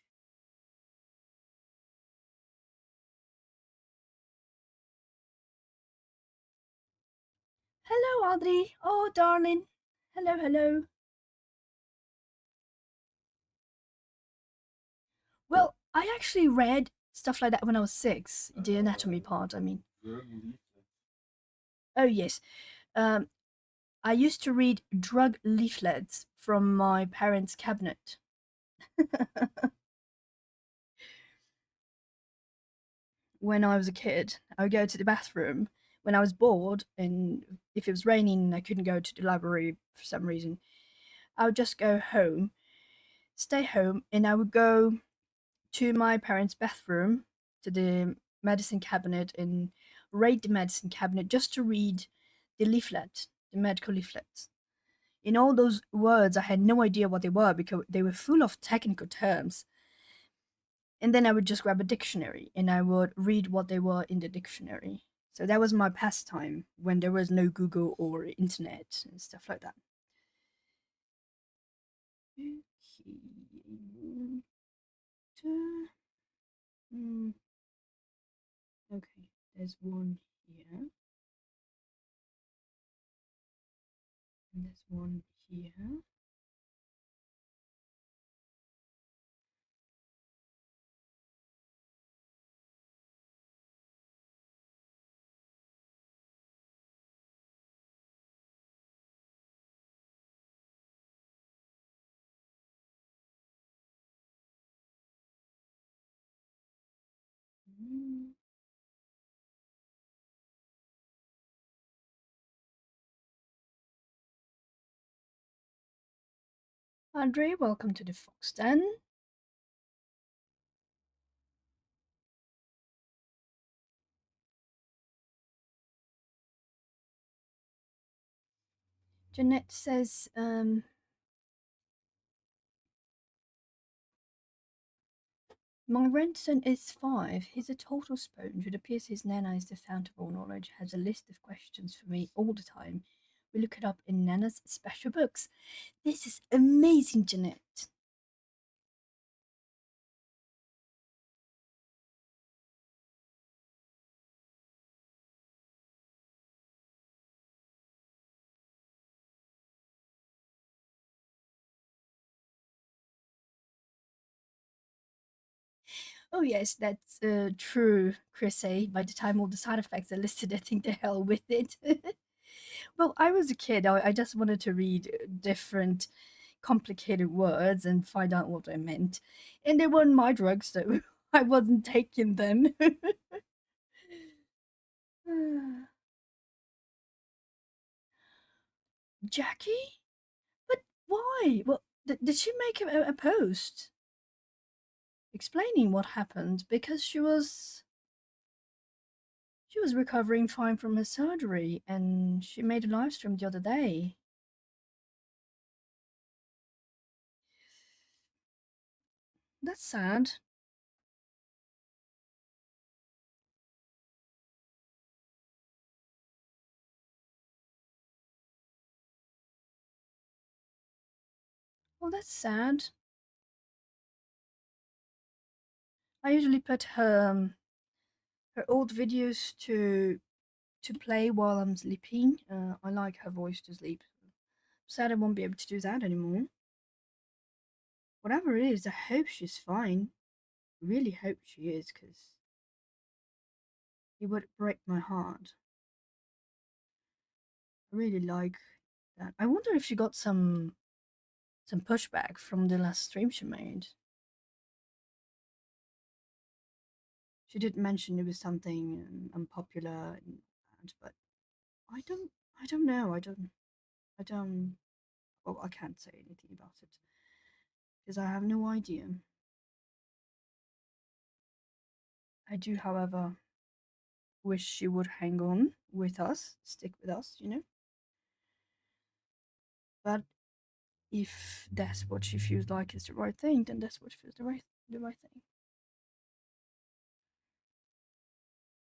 Hello, Audrey. Oh, darling. Hello, hello. Well, I actually read stuff like that when I was 6. The anatomy part, I mean. Oh, yes. Um, I used to read drug leaflets from my parents' cabinet. when I was a kid, I would go to the bathroom when I was bored, and if it was raining and I couldn't go to the library for some reason, I would just go home, stay home, and I would go to my parents' bathroom, to the medicine cabinet, and raid the medicine cabinet just to read the leaflet, the medical leaflets. In all those words, I had no idea what they were because they were full of technical terms. And then I would just grab a dictionary and I would read what they were in the dictionary. So that was my pastime when there was no Google or internet and stuff like that. Okay. Mm, okay, there's one here, and there's one here. Mm. Andre, welcome to the Fox Den. Jeanette says, my grandson is 5. He's a total sponge. It appears his Nana is the fount of all knowledge, has a list of questions for me all the time. We look it up in Nana's special books. This is amazing, Jeanette. Oh, yes, that's true, Chris A. By the time all the side effects are listed, I think the hell with it. Well, I was a kid. I just wanted to read different complicated words and find out what they meant. And they weren't my drugs, so I wasn't taking them. Jackie? But why? Well, did she make a post explaining what happened? Because she was recovering fine from her surgery, and she made a live stream the other day. That's sad. Well, that's sad. I usually put her old videos to play while I'm sleeping. I like her voice to sleep. Sad I won't be able to do that anymore. Whatever it is, I hope she's fine. Really hope she is, because it would break my heart. I really like that. I wonder if she got some pushback from the last stream she made. She did mention it was something unpopular and bad, but I don't I don't know. I don't well I can't say anything about it because I have no idea. I do, however, wish she would hang on with us, stick with us, you know. But if that's what she feels like is the right thing, then that's what feels the right thing.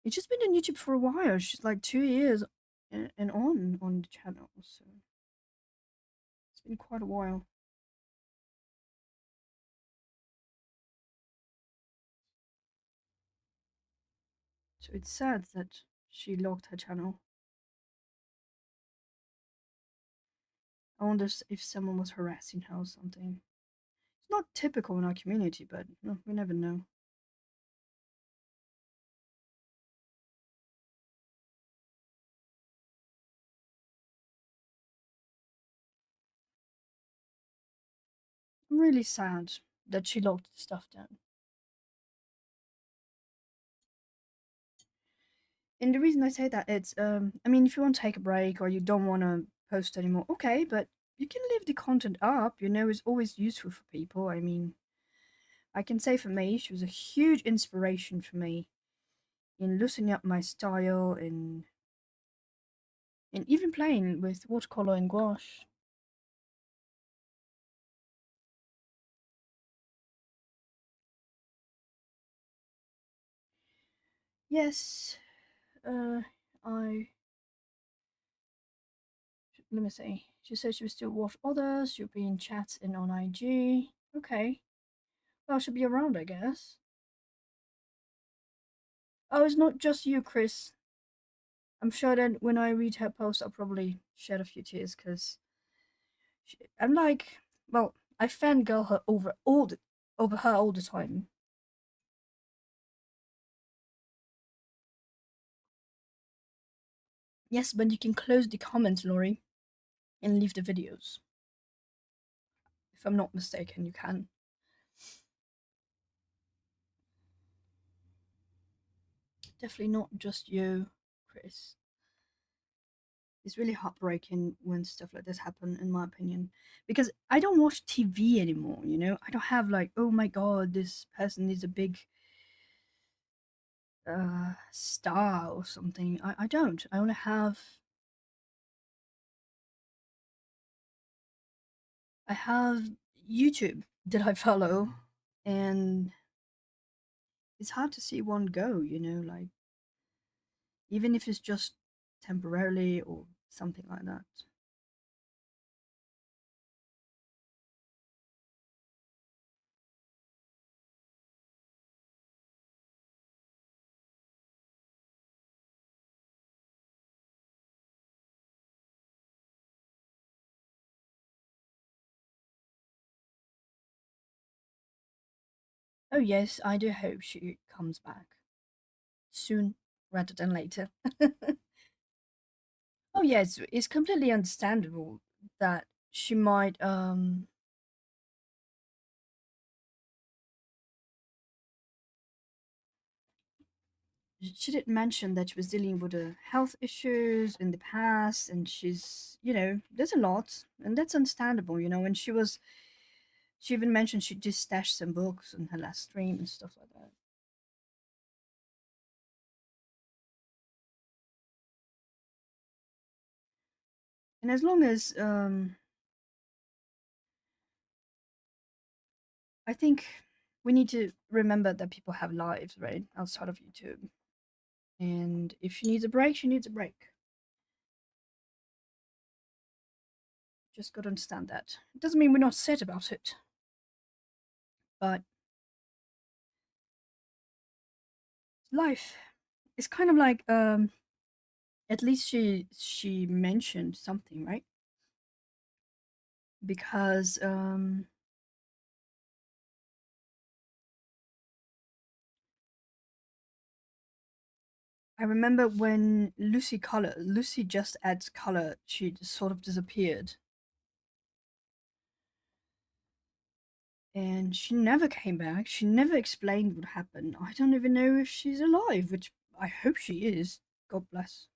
It's just been on YouTube for a while. She's like 2 years and on the channel, so it's been quite a while. So it's sad that she locked her channel. I wonder if someone was harassing her or something. It's not typical in our community, but no, we never know. I'm really sad that she locked the stuff down. And the reason I say that it's I mean, if you want to take a break or you don't want to post anymore, okay, but you can leave the content up. You know, it's always useful for people. I mean, I can say for me, she was a huge inspiration for me in loosening up my style and even playing with watercolor and gouache. Yes, uh, I let me see. She said she would still watch others. She'll be in chats and on IG. Okay, well, she'll be around, I guess. Oh, it's not just you, Chris. I'm sure that when I read her post, I'll probably shed a few tears because I'm like, well, I fangirl her over her all the time. Yes, but you can close the comments, Laurie, and leave the videos. If I'm not mistaken, you can. Definitely not just you, Chris. It's really heartbreaking when stuff like this happen, in my opinion, because I don't watch TV anymore. You know, I don't have like, oh my god, this person is a big star or something. I don't. I only have I have YouTube that I follow, and it's hard to see one go. You know, like even if it's just temporarily or something like that. Oh yes, I do hope she comes back soon rather than later. Oh yes, it's completely understandable that she might she did mention that she was dealing with health issues in the past and she's there's a lot and that's understandable, and she even mentioned she just stashed some books on her last stream and stuff like that. And as long as I think we need to remember that people have lives, right, outside of YouTube. And if she needs a break, she needs a break. Just got to understand that. It doesn't mean we're not sad about it, but life is kind of like at least she mentioned something, right? Because I remember when Lucy just adds color, she just sort of disappeared. And she never came back. She never explained what happened. I don't even know if she's alive, which I hope she is. God bless.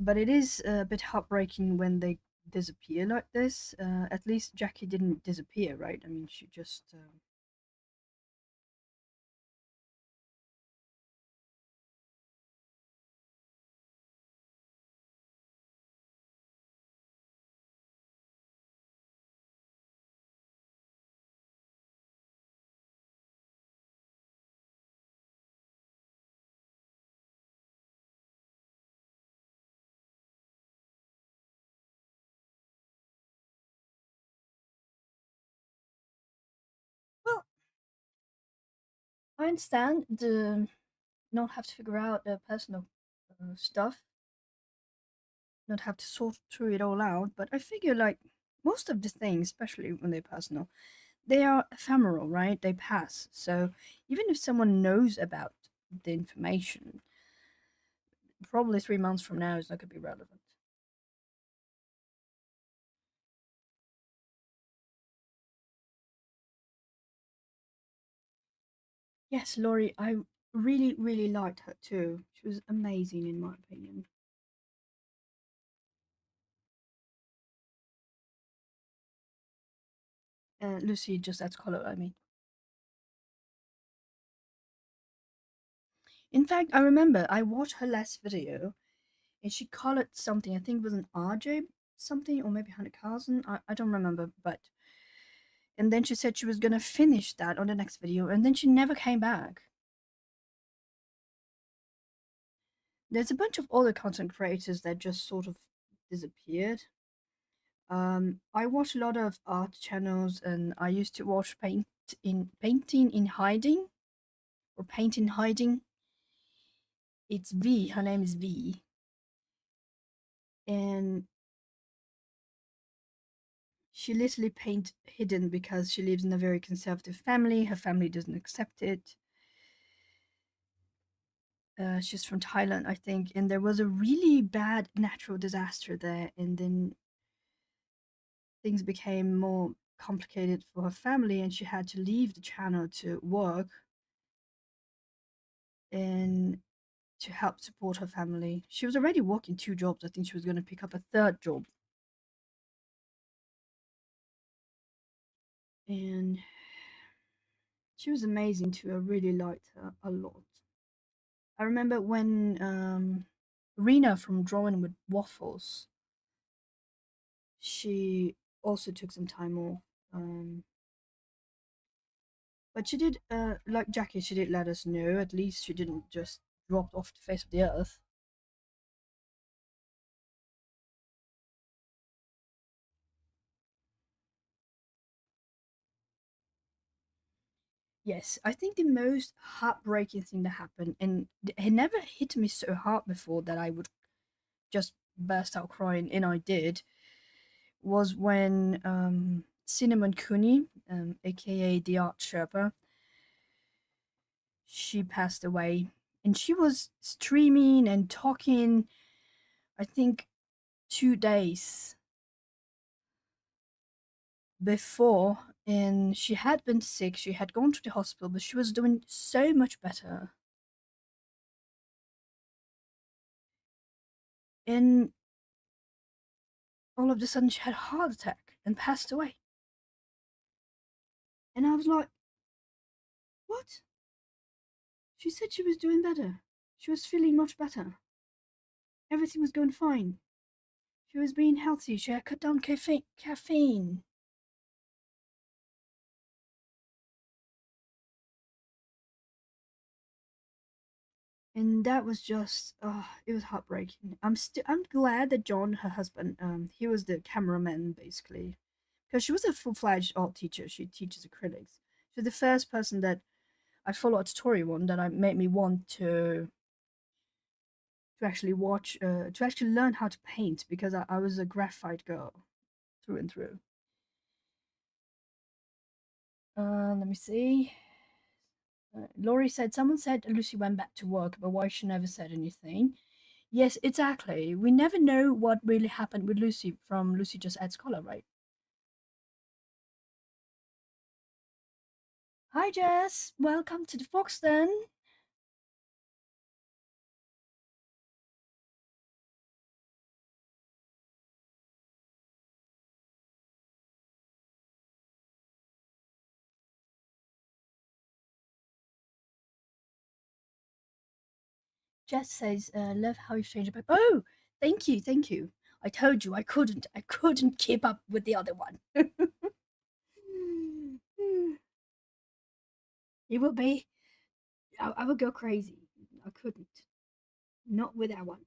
But it is a bit heartbreaking when they disappear like this. At least Jackie didn't disappear, right? I mean, she just. Well, I understand the not have to figure out the personal stuff, not have to sort through it all out. But I figure like most of the things, especially when they're personal, they are ephemeral, right? They pass. So even if someone knows about the information, probably 3 months from now it's not going to be relevant. Yes, Laurie, I really, really liked her too. She was amazing in my opinion. Lucy just adds color, I mean. In fact, I remember I watched her last video and she colored something. I think it was an RJ something or maybe 100,000. I don't remember, but and then she said she was gonna finish that on the next video, and then she never came back. There's a bunch of other content creators that just sort of disappeared. I watch a lot of art channels, and I used to watch painting in hiding or paint in hiding. It's V. Her name is V, and she literally paint hidden because she lives in a very conservative family. Her family doesn't accept it. She's from Thailand, I think, and there was a really bad natural disaster there, and then things became more complicated for her family, and she had to leave the channel to work and to help support her family. She was already working two jobs. I think she was going to pick up a third job, and she was amazing too. I really liked her a lot. I remember when Rena from Drawing with Waffles, she also took some time off. But she did, like Jackie, she did let us know. At least she didn't just drop off the face of the earth. Yes, I think the most heartbreaking thing that happened, and it never hit me so hard before that I would just burst out crying, and I did, was when Cinnamon Cooney, aka the Art Sherpa, she passed away. And she was streaming and talking, I think, 2 days before, and she had been sick. She had gone to the hospital, but she was doing so much better. And all of a sudden, she had a heart attack and passed away. And I was like, what? She said she was doing better. She was feeling much better. Everything was going fine. She was being healthy. She had cut down caffeine. And that was just, it was heartbreaking. I'm glad that John, her husband, he was the cameraman basically, because she was a full-fledged art teacher. She teaches acrylics. She's the first person that I followed a tutorial on that I made me want to actually watch, to actually learn how to paint, because I was a graphite girl through and through. Let me see. Laurie said someone said Lucy went back to work, but why she never said anything. Yes, exactly. We never know what really happened with Lucy from Lucy Just Adds Color, right? Hi, Jess. Welcome to the Foxton. Jess says, "Love how you changed it." Oh, thank you, thank you. I told you I couldn't keep up with the other one. It will be. I would go crazy. I couldn't. Not with that one.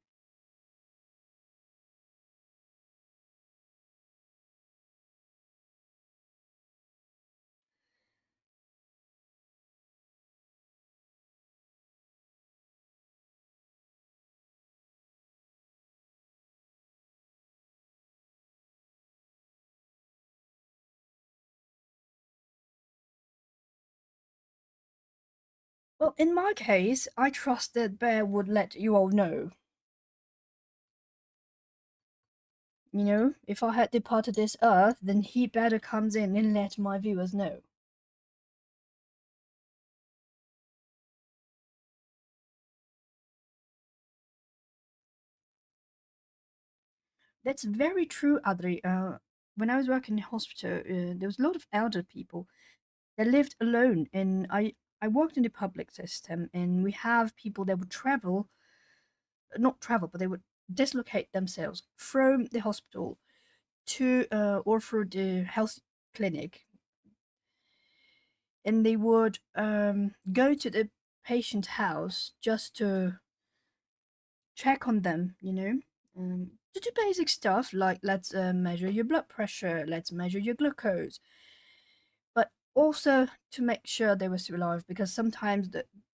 Well, in my case, I trust that Bear would let you all know. You know, if I had departed this earth, then he better comes in and let my viewers know. That's very true, Adri. When I was working in hospital, there was a lot of elder people that lived alone, and I worked in the public system, and we have people that would travel, not travel, but they would dislocate themselves from the hospital to or through the health clinic, and they would go to the patient's house just to check on them, to do basic stuff like let's measure your blood pressure, let's measure your glucose, but also to make sure they were still alive because sometimes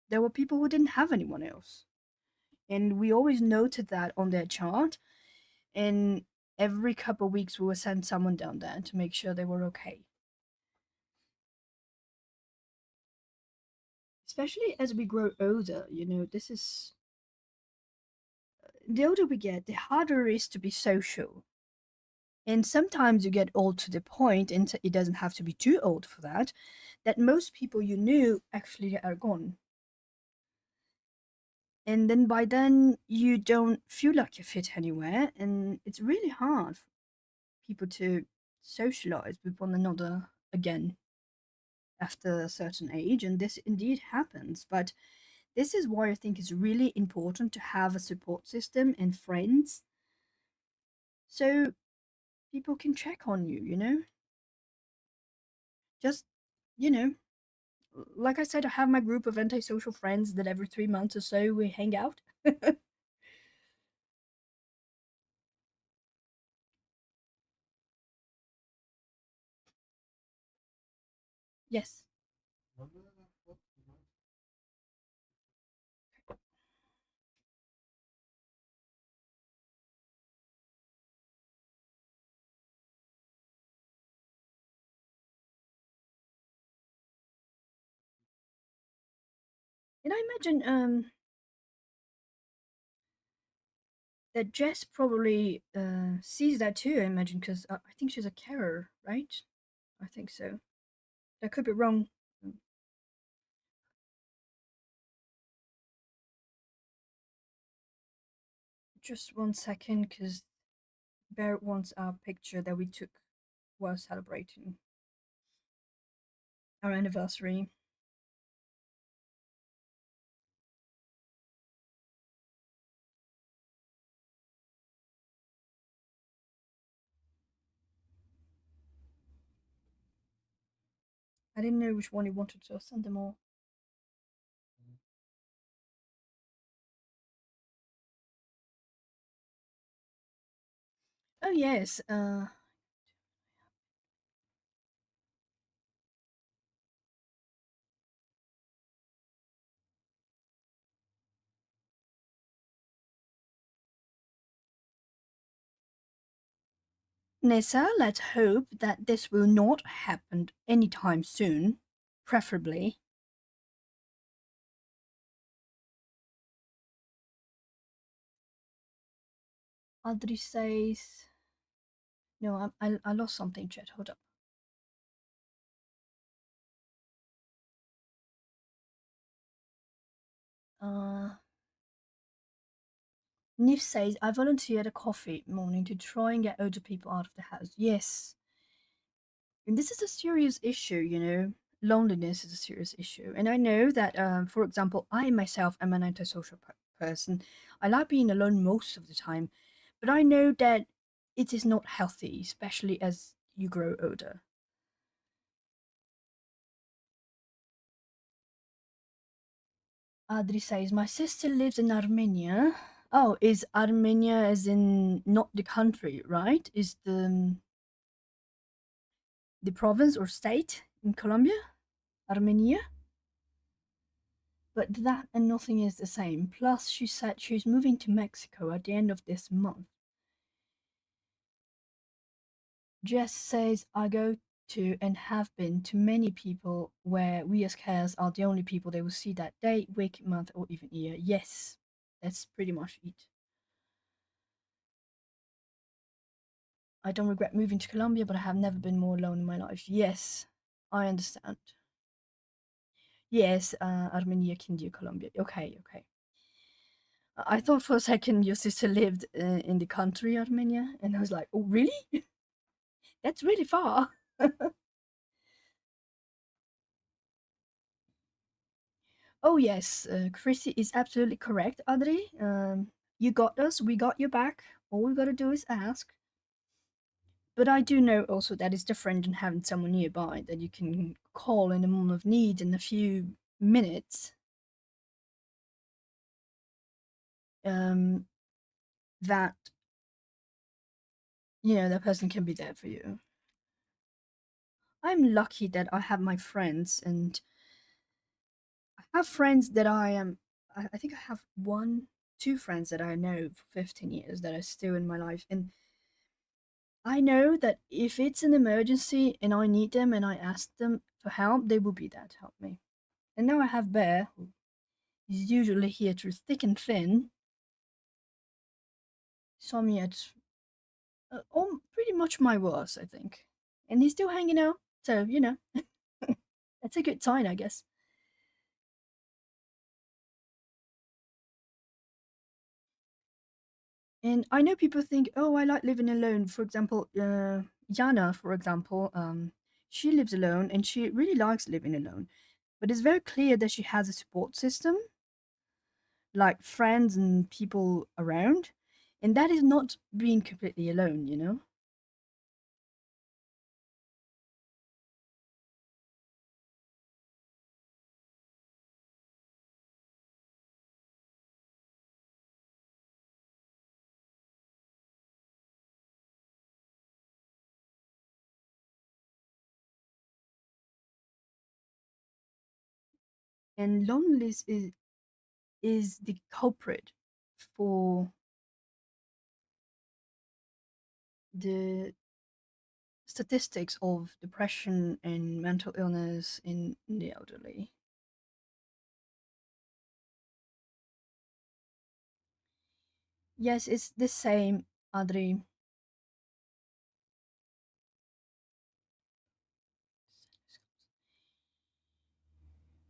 there were people who didn't have anyone else. And we always noted that on their chart. And every couple of weeks, we would send someone down there to make sure they were okay. Especially as we grow older, this is the older we get, the harder it is to be social. And sometimes you get old to the point, and it doesn't have to be too old for that, that most people you knew actually are gone. And then by then, you don't feel like you fit anywhere, and it's really hard for people to socialize with one another again after a certain age. And this indeed happens. But this is why I think it's really important to have a support system and friends so people can check on you, Just, you know, like I said, I have my group of antisocial friends that every 3 months or so we hang out. Yes. And I imagine that Jess probably sees that too, I imagine, because I think she's a carer, right? I think so. I could be wrong. Mm, Just 1 second, because Bear wants our picture that we took while celebrating our anniversary. I didn't know which one he wanted, so I sent them all. Oh, yes. Nessa, let's hope that this will not happen anytime soon, preferably. Adri says, no, I lost something, chat. Hold up. Uh, Nif says, I volunteered a coffee morning to try and get older people out of the house. Yes. And this is a serious issue, Loneliness is a serious issue. And I know that, for example, I myself am an antisocial person. I like being alone most of the time. But I know that it is not healthy, especially as you grow older. Adri says, my sister lives in Armenia. Oh, is Armenia as in not the country, right? Is the province or state in Colombia? Armenia? But that and nothing is the same. Plus, she said she's moving to Mexico at the end of this month. Jess says, I go to and have been to many people where we as carers are the only people they will see that day, week, month, or even year. Yes, that's pretty much it. I don't regret moving to Colombia, but I have never been more alone in my life. Yes, I understand. Yes, Armenia, India, Colombia. Okay, okay. I thought for a second your sister lived in the country, Armenia, and I was like, oh, really? That's really far. Oh, yes, Chrissy is absolutely correct, Adri. You got us, we got your back. All we gotta do is ask. But I do know also that it's different than having someone nearby that you can call in a moment of need in a few minutes. Um, that that person can be there for you. I'm lucky that I have my friends, and I have friends that I am. I think I have one, two friends that I know for 15 years that are still in my life, and I know that if it's an emergency and I need them and I ask them for help, they will be there to help me. And now I have Bear, who is usually here through thick and thin, saw me at pretty much my worst, I think. And he's still hanging out, so, that's a good sign, I guess. And I know people think, oh, I like living alone. For example, Yana, for example, she lives alone and she really likes living alone. But it's very clear that she has a support system, like friends and people around. And that is not being completely alone. And loneliness is the culprit for the statistics of depression and mental illness in the elderly. Yes, it's the same, Adri.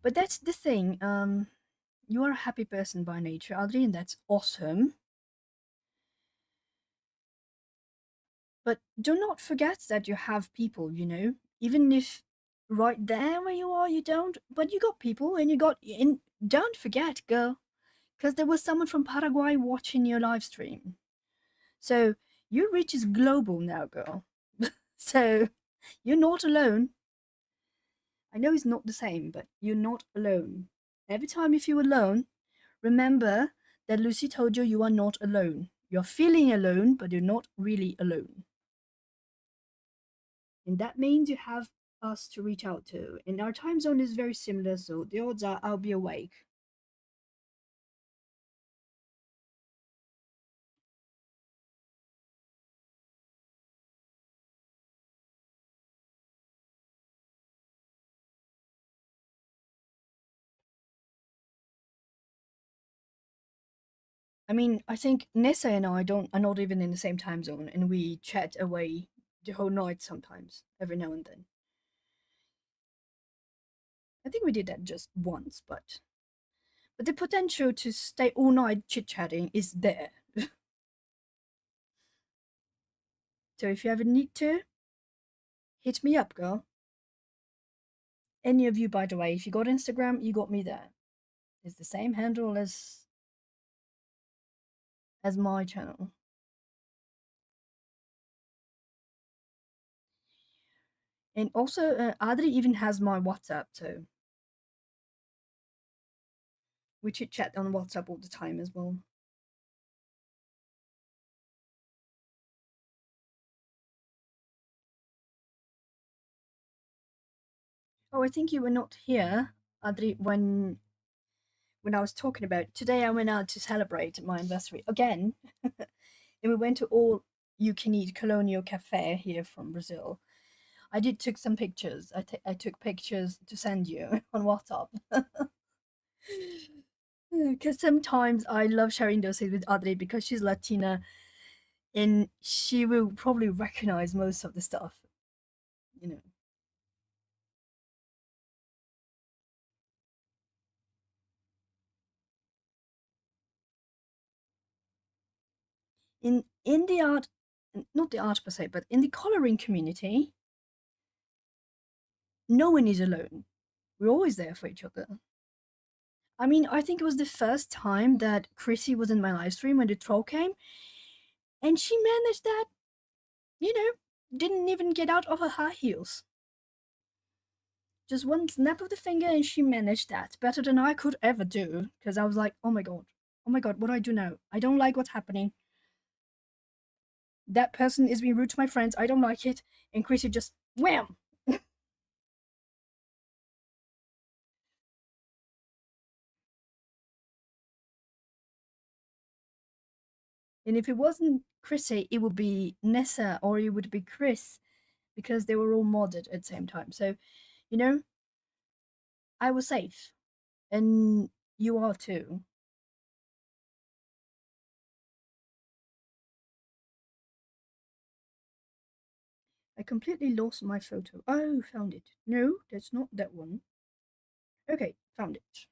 But that's the thing. You are a happy person by nature, Adri, and that's awesome. But do not forget that you have people. Even if right there where you are, you don't. But you got people, and don't forget, girl, because there was someone from Paraguay watching your live stream. So your reach is global now, girl. So you're not alone. I know it's not the same, but you're not alone. Every time you feel alone, remember that Lucy told you you are not alone. You're feeling alone, but you're not really alone. And that means you have us to reach out to. And our time zone is very similar, so the odds are I'll be awake. I mean, I think Nessa and I don't are not even in the same time zone, and we chat away the whole night sometimes, every now and then. I think we did that just once, but the potential to stay all night chit chatting is there. So if you ever need to, hit me up, girl. Any of you, by the way, if you got Instagram, you got me there. It's the same handle as my channel. And also, Adri even has my WhatsApp, so we chit chat on WhatsApp all the time as well. Oh, I think you were not here, Adri, when I was talking about today. I went out to celebrate my anniversary again, and we went to all you can eat colonial cafe here from Brazil. I did took some pictures. I took pictures to send you on WhatsApp. Because sometimes I love sharing those things with Adri because she's Latina and she will probably recognize most of the stuff, you know. in the art, not the art per se, but in the coloring community, no one is alone. We're always there for each other. I mean, I think it was the first time that Chrissy was in my live stream when the troll came, and she managed that, you know, didn't even get out of her high heels. Just one snap of the finger, and she managed that better than I could ever do. Because I was like, oh my god, what do I do now? I don't like what's happening. That person is being rude to my friends. I don't like it. And Chrissy just wham. And if it wasn't Chrissy, it would be Nessa or it would be Chris because they were all modded at the same time. So, you know, I was safe. And you are too. I completely lost my photo. Oh, found it. No, that's not that one. Okay, found it.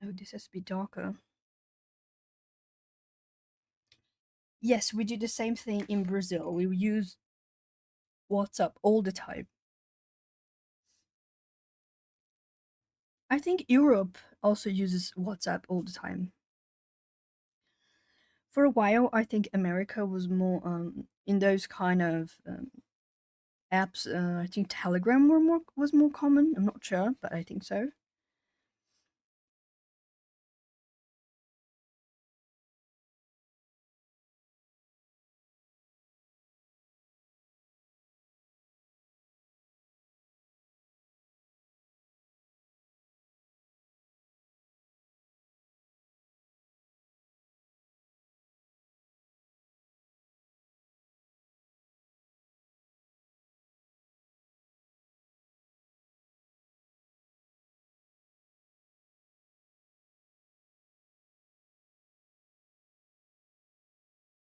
Oh, this has to be darker. Yes, we do the same thing in Brazil. We use WhatsApp all the time. I think Europe also uses WhatsApp all the time. For a while, I think America was more in those kind of apps. I think Telegram was more common. I'm not sure, but I think so.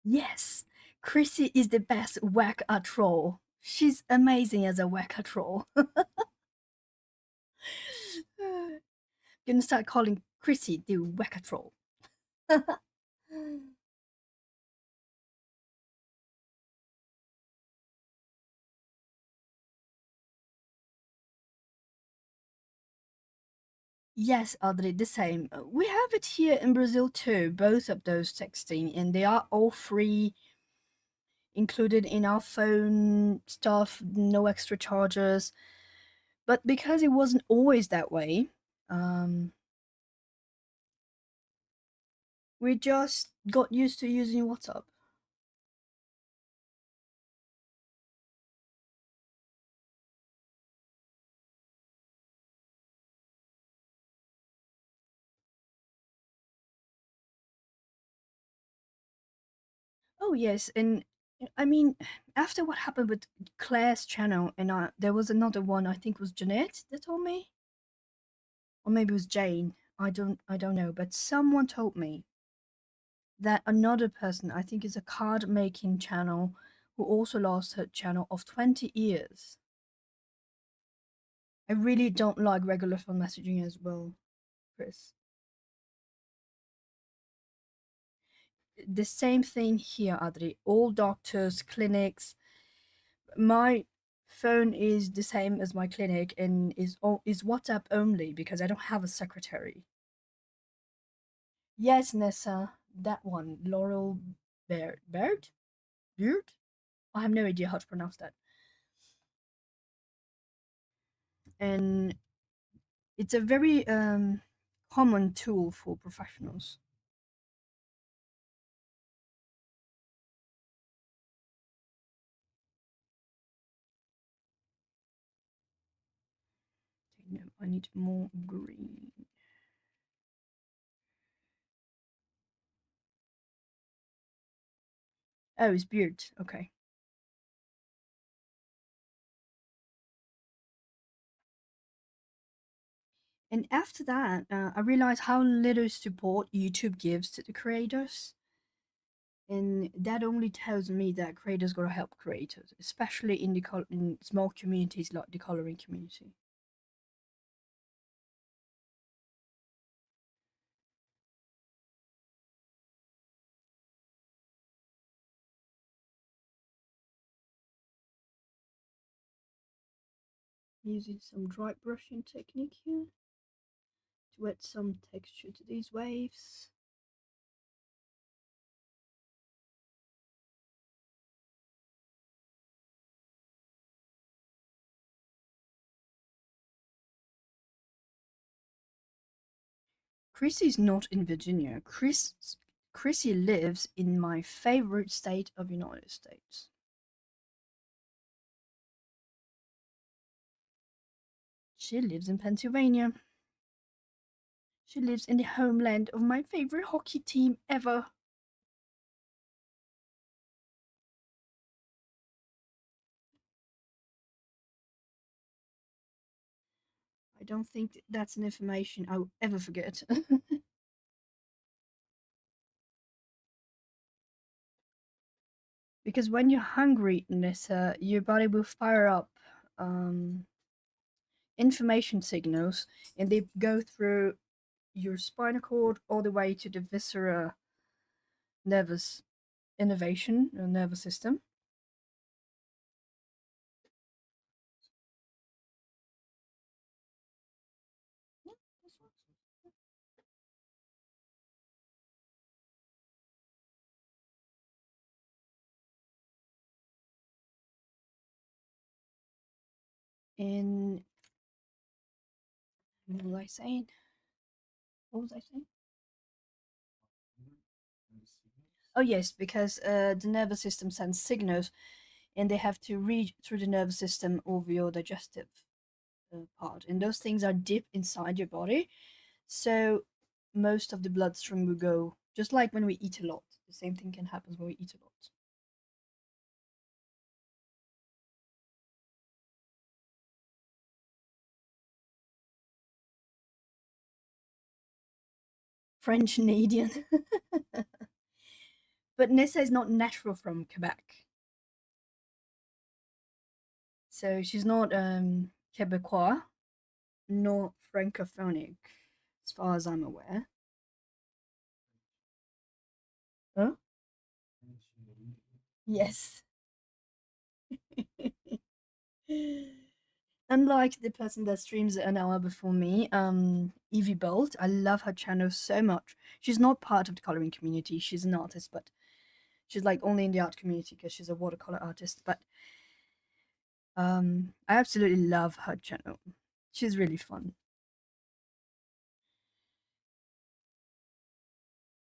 Yes, Chrissy is the best whack-a troll. She's amazing as a whack-a troll. Gonna start calling Chrissy the whack-a troll. Yes, Audrey, the same. We have it here in Brazil too, both of those texting, and they are all free, included in our phone stuff, no extra charges. But because it wasn't always that way, um, we just got used to using WhatsApp. Oh yes, and I mean, after what happened with Claire's channel, and there was another one. I think it was Jeanette that told me, or maybe it was Jane. I don't know, but someone told me that another person, I think, is a card making channel, who also lost her channel of 20 years. I really don't like regular phone messaging as well, Chris. The same thing here, Adri. All doctors, clinics. My phone is the same as my clinic and is WhatsApp only because I don't have a secretary. Yes, Nessa, that one, Laurel Beard. I have no idea how to pronounce that. And it's a very common tool for professionals. Okay, no, I need more green. Oh, it's beard. Okay. And after that, I realized how little support YouTube gives to the creators. And that only tells me that creators gotta help creators, especially in in small communities like the coloring community. Using some dry brushing technique here to add some texture to these waves. Chrissy's not in Virginia. Chrissy lives in my favorite state of United States. She lives in Pennsylvania. She lives in the homeland of my favorite hockey team ever. I don't think that's an information I'll ever forget. Because when you're hungry, Nissa, your body will fire up um, information signals, and they go through your spinal cord all the way to the viscera nervous innervation or nervous system. And what was I saying? What was I saying? Oh yes, because the nervous system sends signals, and they have to read through the nervous system over your digestive part, and those things are deep inside your body. So most of the bloodstream will go just like when we eat a lot. The same thing can happen when we eat a lot. French Canadian. But Nessa is not natural from Quebec. So she's not Quebecois, nor Francophonic, as far as I'm aware. Huh? Yes. Unlike the person that streams an hour before me, Evie Bolt, I love her channel so much. She's not part of the coloring community. She's an artist, but she's like only in the art community because she's a watercolor artist. But I absolutely love her channel. She's really fun.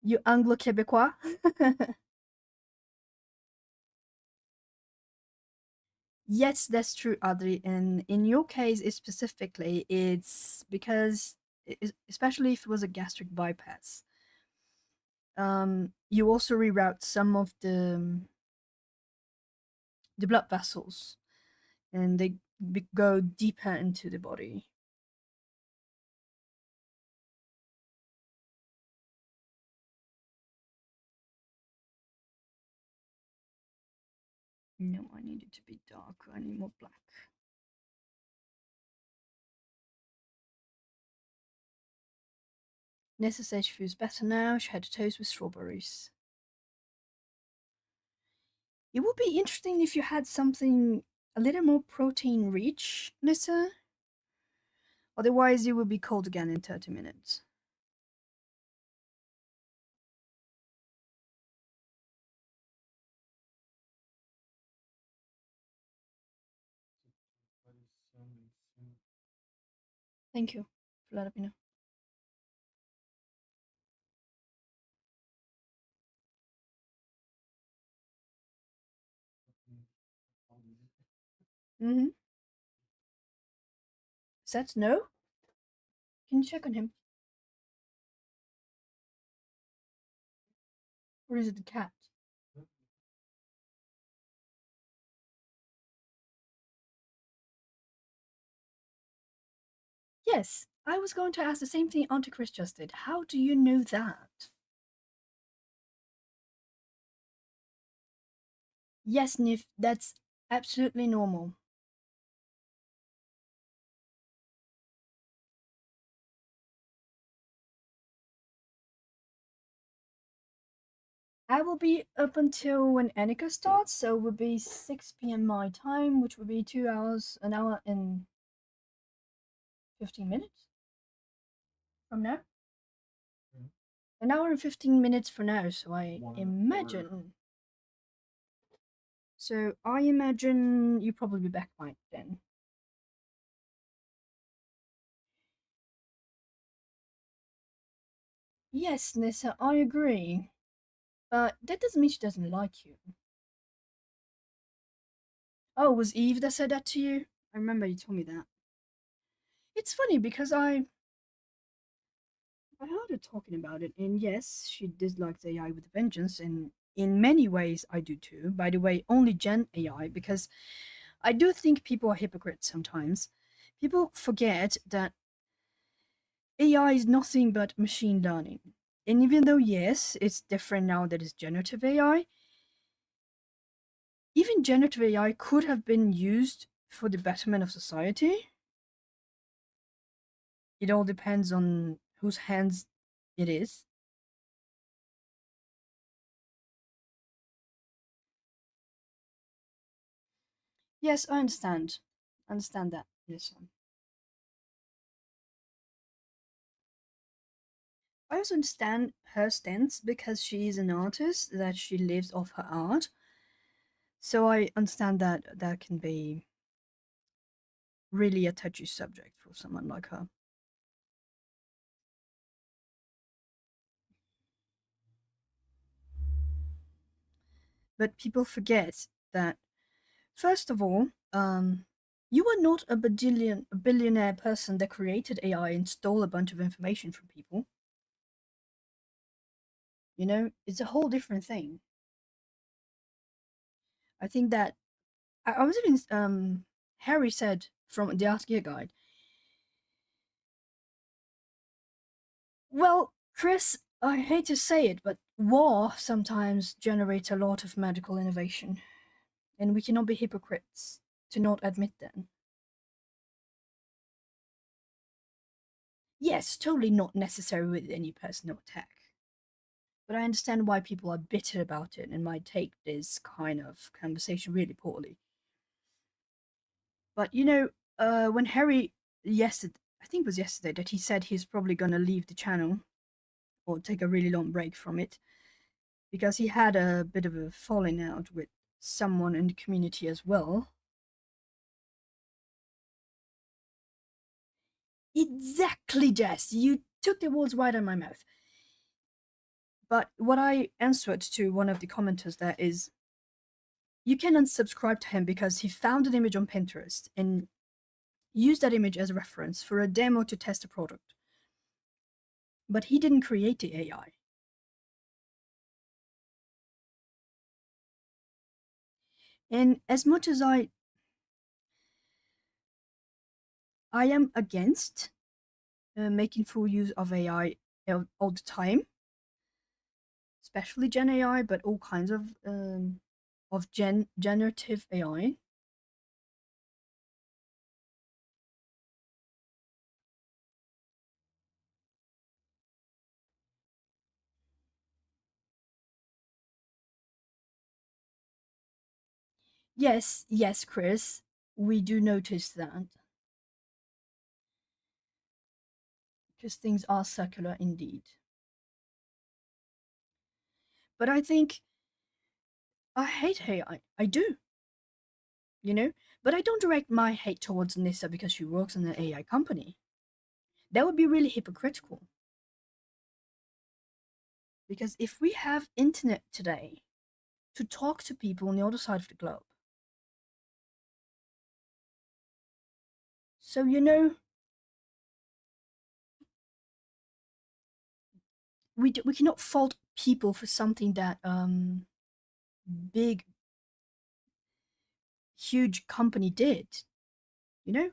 You Anglo-Quebecois? Yes, that's true, Adri. And in your case, specifically, it's because, especially if it was a gastric bypass, you also reroute some of the blood vessels, and they go deeper into the body. No, I need it to be dark. I need more black. Nessa says she feels better now. She had a toast with strawberries. It would be interesting if you had something a little more protein rich, Nissa. Otherwise, you will be cold again in 30 minutes. Thank you for letting me know. Mm-hmm. That's no? Can you check on him? Or is it the cat? Yes, I was going to ask the same thing Auntie Chris just did. How do you know that? Yes, Nif, that's absolutely normal. I will be up until when Annika starts, so it will be 6 p.m. my time, which will be 2 hours, an hour and 15 minutes from now? An hour and 15 minutes for now, so I imagine. So I imagine you probably be back by then. Yes, Nissa, I agree. But that doesn't mean she doesn't like you. Oh, was Eve that said that to you? I remember you told me that. It's funny because I heard her talking about it, and yes, she dislikes AI with a vengeance, and in many ways I do too. By the way, only Gen AI, because I do think people are hypocrites sometimes. People forget that AI is nothing but machine learning. And even though, yes, it's different now that it's generative AI, even generative AI could have been used for the betterment of society. It all depends on whose hands it is. Yes, I understand. I understand that. Yes. I also understand her stance because she is an artist, that she lives off her art. So I understand that that can be really a touchy subject for someone like her. But people forget that, first of all, you are not a billionaire person that created AI and stole a bunch of information from people. You know, it's a whole different thing. I think that I was even Harry said from the Ask Gear Guide. Well, Chris, I hate to say it, but war sometimes generates a lot of medical innovation, and we cannot be hypocrites to not admit that. Yes, totally not necessary with any personal attack. But I understand why people are bitter about it and might take this kind of conversation really poorly. But when Harry yesterday, I think it was yesterday, that he said he's probably gonna leave the channel or take a really long break from it because he had a bit of a falling out with someone in the community as well. Exactly, Jess. You took the words right out of my mouth. But what I answered to one of the commenters there is, you can unsubscribe to him because he found an image on Pinterest and used that image as a reference for a demo to test a product. But he didn't create the AI. And as much as I am against making full use of AI all the time, especially Gen AI, but all kinds of generative AI. Yes, yes, Chris, we do notice that because things are circular indeed. But I think I hate AI. I do, you know. But I don't direct my hate towards Nissa because she works in an AI company. That would be really hypocritical. Because if we have internet today to talk to people on the other side of the globe, so we cannot fault people for something that big huge company did. You know,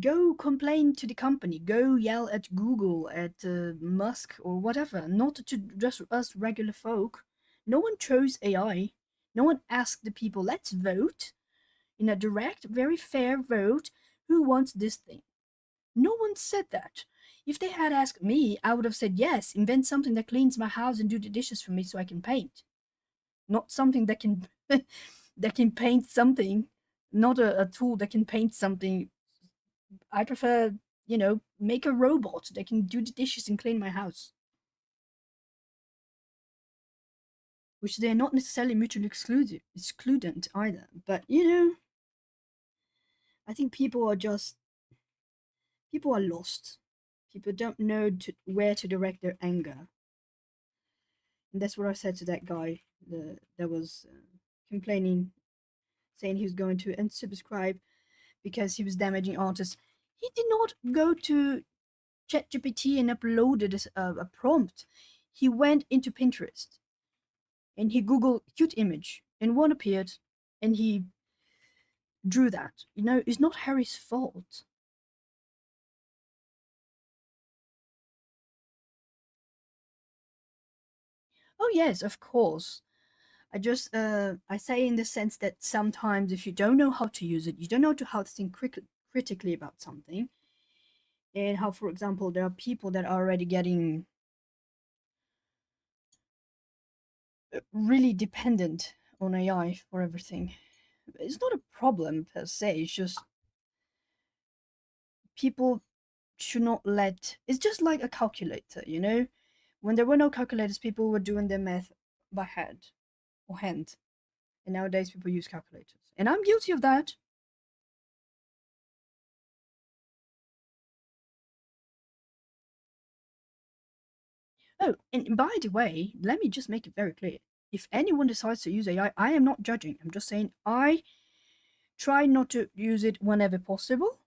go complain to the company, go yell at Google, at Musk or whatever, not to just us regular folk. No one chose AI. No one asked the people, let's vote in a direct, very fair vote who wants this thing. No one said that. If they had asked me, I would have said yes, invent something that cleans my house and do the dishes for me so I can paint. Not something that can that can paint something, not a tool that can paint something I prefer, make a robot that can do the dishes and clean my house, which they're not necessarily mutually excludent either. But I think people are lost. People don't know where to direct their anger, and that's what I said to that guy that was complaining, saying he was going to unsubscribe because he was damaging artists. He did not go to ChatGPT and uploaded a prompt. He went into Pinterest and he Googled cute image, and one appeared, and he drew that. It's not Harry's fault. Oh yes, of course. I say in the sense that sometimes if you don't know how to use it, you don't know how to think critically about something, and how, for example, there are people that are already getting really dependent on AI for everything. It's not a problem per se. It's just people should not let. It's just like a calculator, When there were no calculators, people were doing their math by head or hand, and nowadays people use calculators, and I'm guilty of that. Oh, and by the way, let me just make it very clear. If anyone decides to use AI, I am not judging. I'm just saying I try not to use it whenever possible,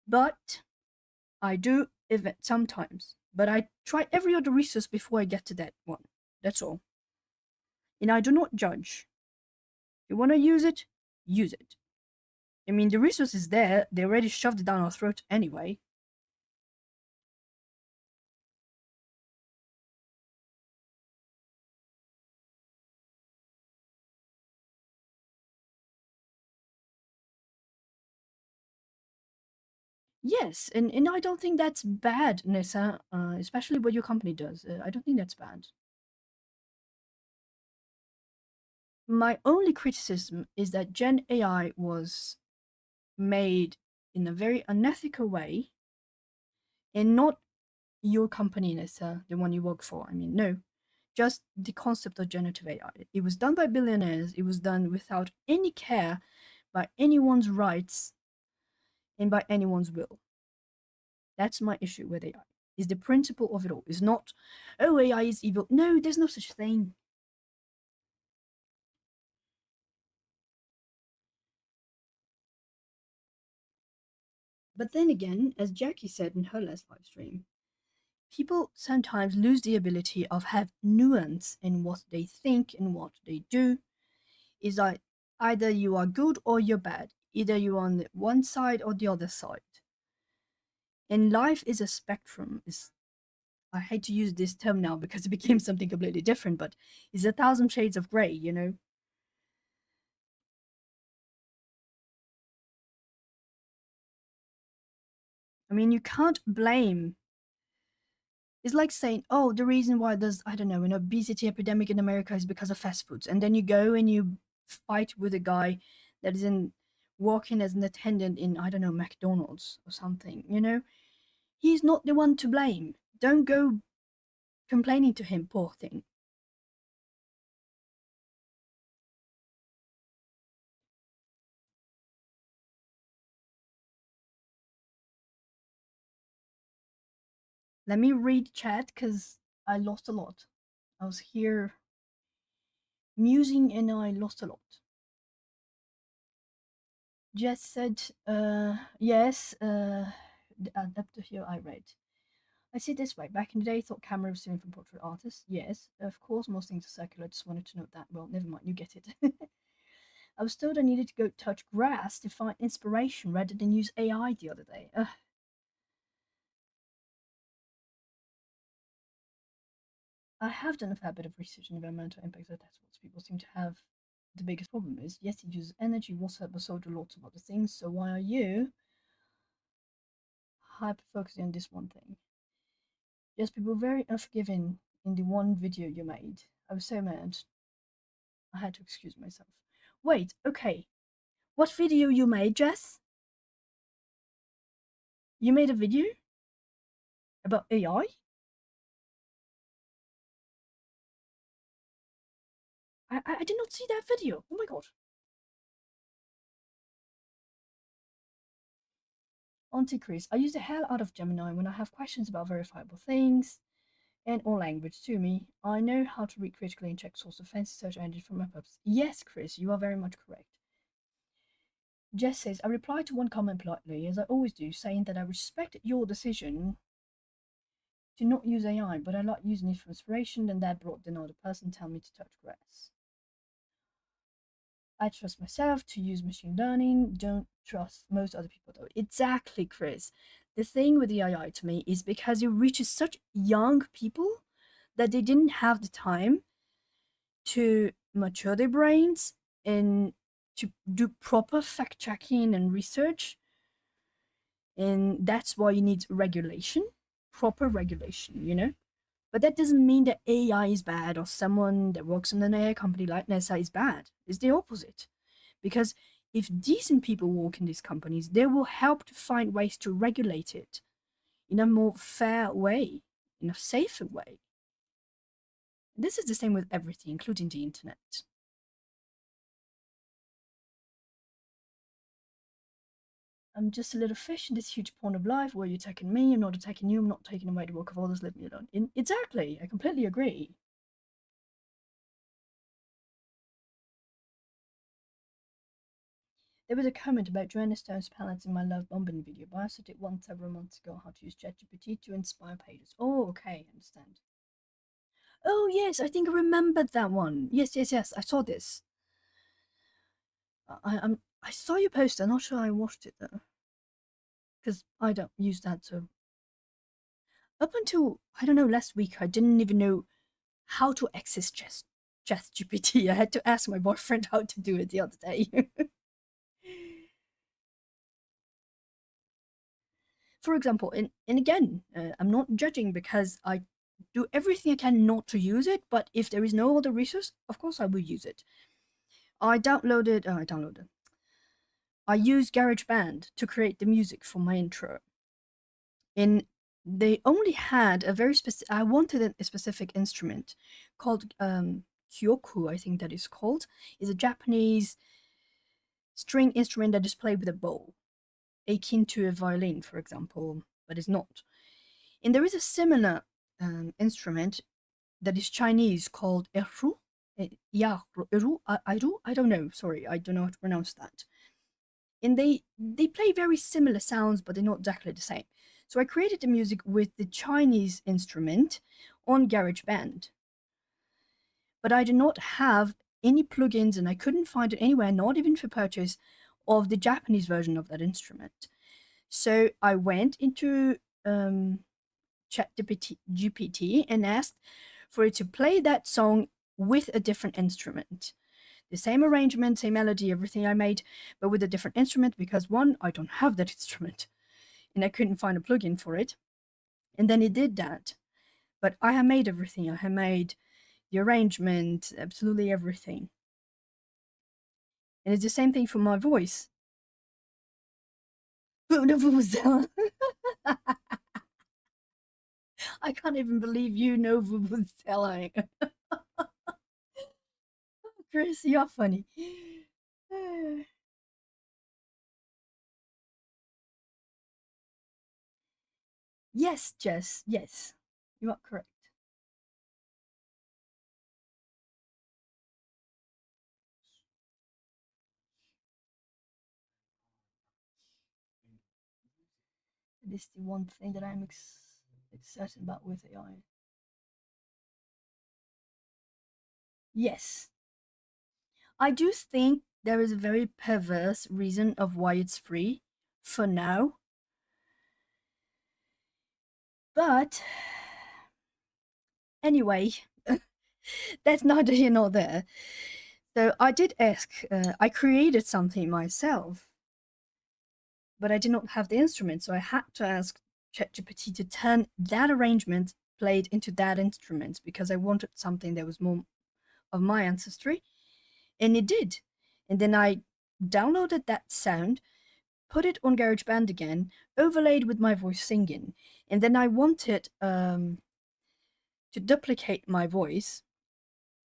but I do sometimes. But I try every other resource before I get to that one. That's all. And I do not judge. You want to use it, use it. I mean, the resource is there. They already shoved it down our throat anyway. Yes, and I don't think that's bad, Nessa, especially what your company does. I don't think that's bad. My only criticism is that Gen AI was made in a very unethical way, and not your company, Nessa, the one you work for. I mean, no, just the concept of generative AI. It was done by billionaires, it was done without any care by anyone's rights and by anyone's will. That's my issue with AI. Is the principle of it all. Is not, oh, AI is evil. No, there's no such thing. But then again, as Jackie said in her last live stream, people sometimes lose the ability of have nuance in what they think and what they do. Is like either you are good or you're bad. Either you're on the one side or the other side. And life is a spectrum. Is I hate to use this term now because it became something completely different, but it's a thousand shades of gray. I mean, you can't blame. It's like saying, oh, the reason why there's, I don't know, an obesity epidemic in America is because of fast foods. And then you go and you fight with a guy that is in working as an attendant in, I don't know, McDonald's or something. He's not the one to blame. Don't go complaining to him, poor thing. Let me read chat because I lost a lot. I was here musing and I lost a lot. Jess said, yes, the adapter here I read. I see it this way. Back in the day, thought camera was doing for portrait artists. Yes, of course, most things are circular. Just wanted to note that. Well, never mind, you get it. I was told I needed to go touch grass to find inspiration rather than use AI the other day. I have done a fair bit of research on environmental impacts, so that's what people seem to have. The biggest problem is yes, it uses energy, water, but so do lots of other things. So why are you hyper focusing on this one thing? Yes, people were very unforgiving in the one video you made. I was so mad. I had to excuse myself. Wait, okay. What video you made, Jess? You made a video about AI? I did not see that video. Oh my god. Auntie Chris, I use the hell out of Gemini when I have questions about verifiable things and all language to me. I know how to read critically and check source of fancy search engine for my purpose. Yes, Chris, you are very much correct. Jess says, I replied to one comment politely, as I always do, saying that I respect your decision to not use AI, but I like using it for inspiration, and that brought another person tell me to touch grass. I trust myself to use machine learning, don't trust most other people though. Exactly, Chris. The thing with the AI to me is because it reaches such young people that they didn't have the time to mature their brains and to do proper fact checking and research. And that's why you need regulation, proper regulation, you know? But that doesn't mean that AI is bad or someone that works in an AI company like NASA is bad. It's the opposite. Because if decent people work in these companies, they will help to find ways to regulate it in a more fair way, in a safer way. This is the same with everything, including the internet. I'm just a little fish in this huge pond of life where you're attacking me, I'm not attacking you, I'm not taking away the work of others, leave me alone. Exactly, I completely agree. There was a comment about Joanna Stone's palettes in my Love Bombing video, but I said it once several months ago how to use ChatGPT to inspire pages. Oh, okay, I understand. Oh, yes, I think I remembered that one. Yes, yes, yes, I saw this. I saw you post. I'm not sure I watched it though, because I don't use that. So up until I don't know last week, I didn't even know how to access ChatGPT. I had to ask my boyfriend how to do it the other day. For example, and again, I'm not judging because I do everything I can not to use it. But if there is no other resource, of course I will use it. I downloaded. I downloaded. I used GarageBand to create the music for my intro. And they only had a very specific. I wanted a specific instrument called kyoku, I think that is called. Is a Japanese string instrument that is played with a bow, akin to a violin, for example, but it's not. And there is a similar instrument that is Chinese called eru. Yeah, eru, I don't know. Sorry, I don't know how to pronounce that. And they play very similar sounds, but they're not exactly the same. So I created the music with the Chinese instrument on GarageBand, but I did not have any plugins, and I couldn't find it anywhere, not even for purchase, of the Japanese version of that instrument. So I went into ChatGPT and asked for it to play that song with a different instrument. The same arrangement, same melody, everything I made, but with a different instrument because one, I don't have that instrument and I couldn't find a plugin for it. And then it did that. But I have made everything. I have made the arrangement, absolutely everything. And it's the same thing for my voice. I can't even believe you know Vuvuzela. Chris, you're funny. Yes, Jess, yes. You are correct. This is the one thing that I'm excited about with AI. Yes, I do think there is a very perverse reason of why it's free for now. But anyway, that's neither here nor there. So I did ask, I created something myself, but I did not have the instrument. So I had to ask ChatGPT to turn that arrangement played into that instrument because I wanted something that was more of my ancestry. And it did. And then I downloaded that sound, put it on GarageBand again, overlaid with my voice singing, and then I wanted to duplicate my voice.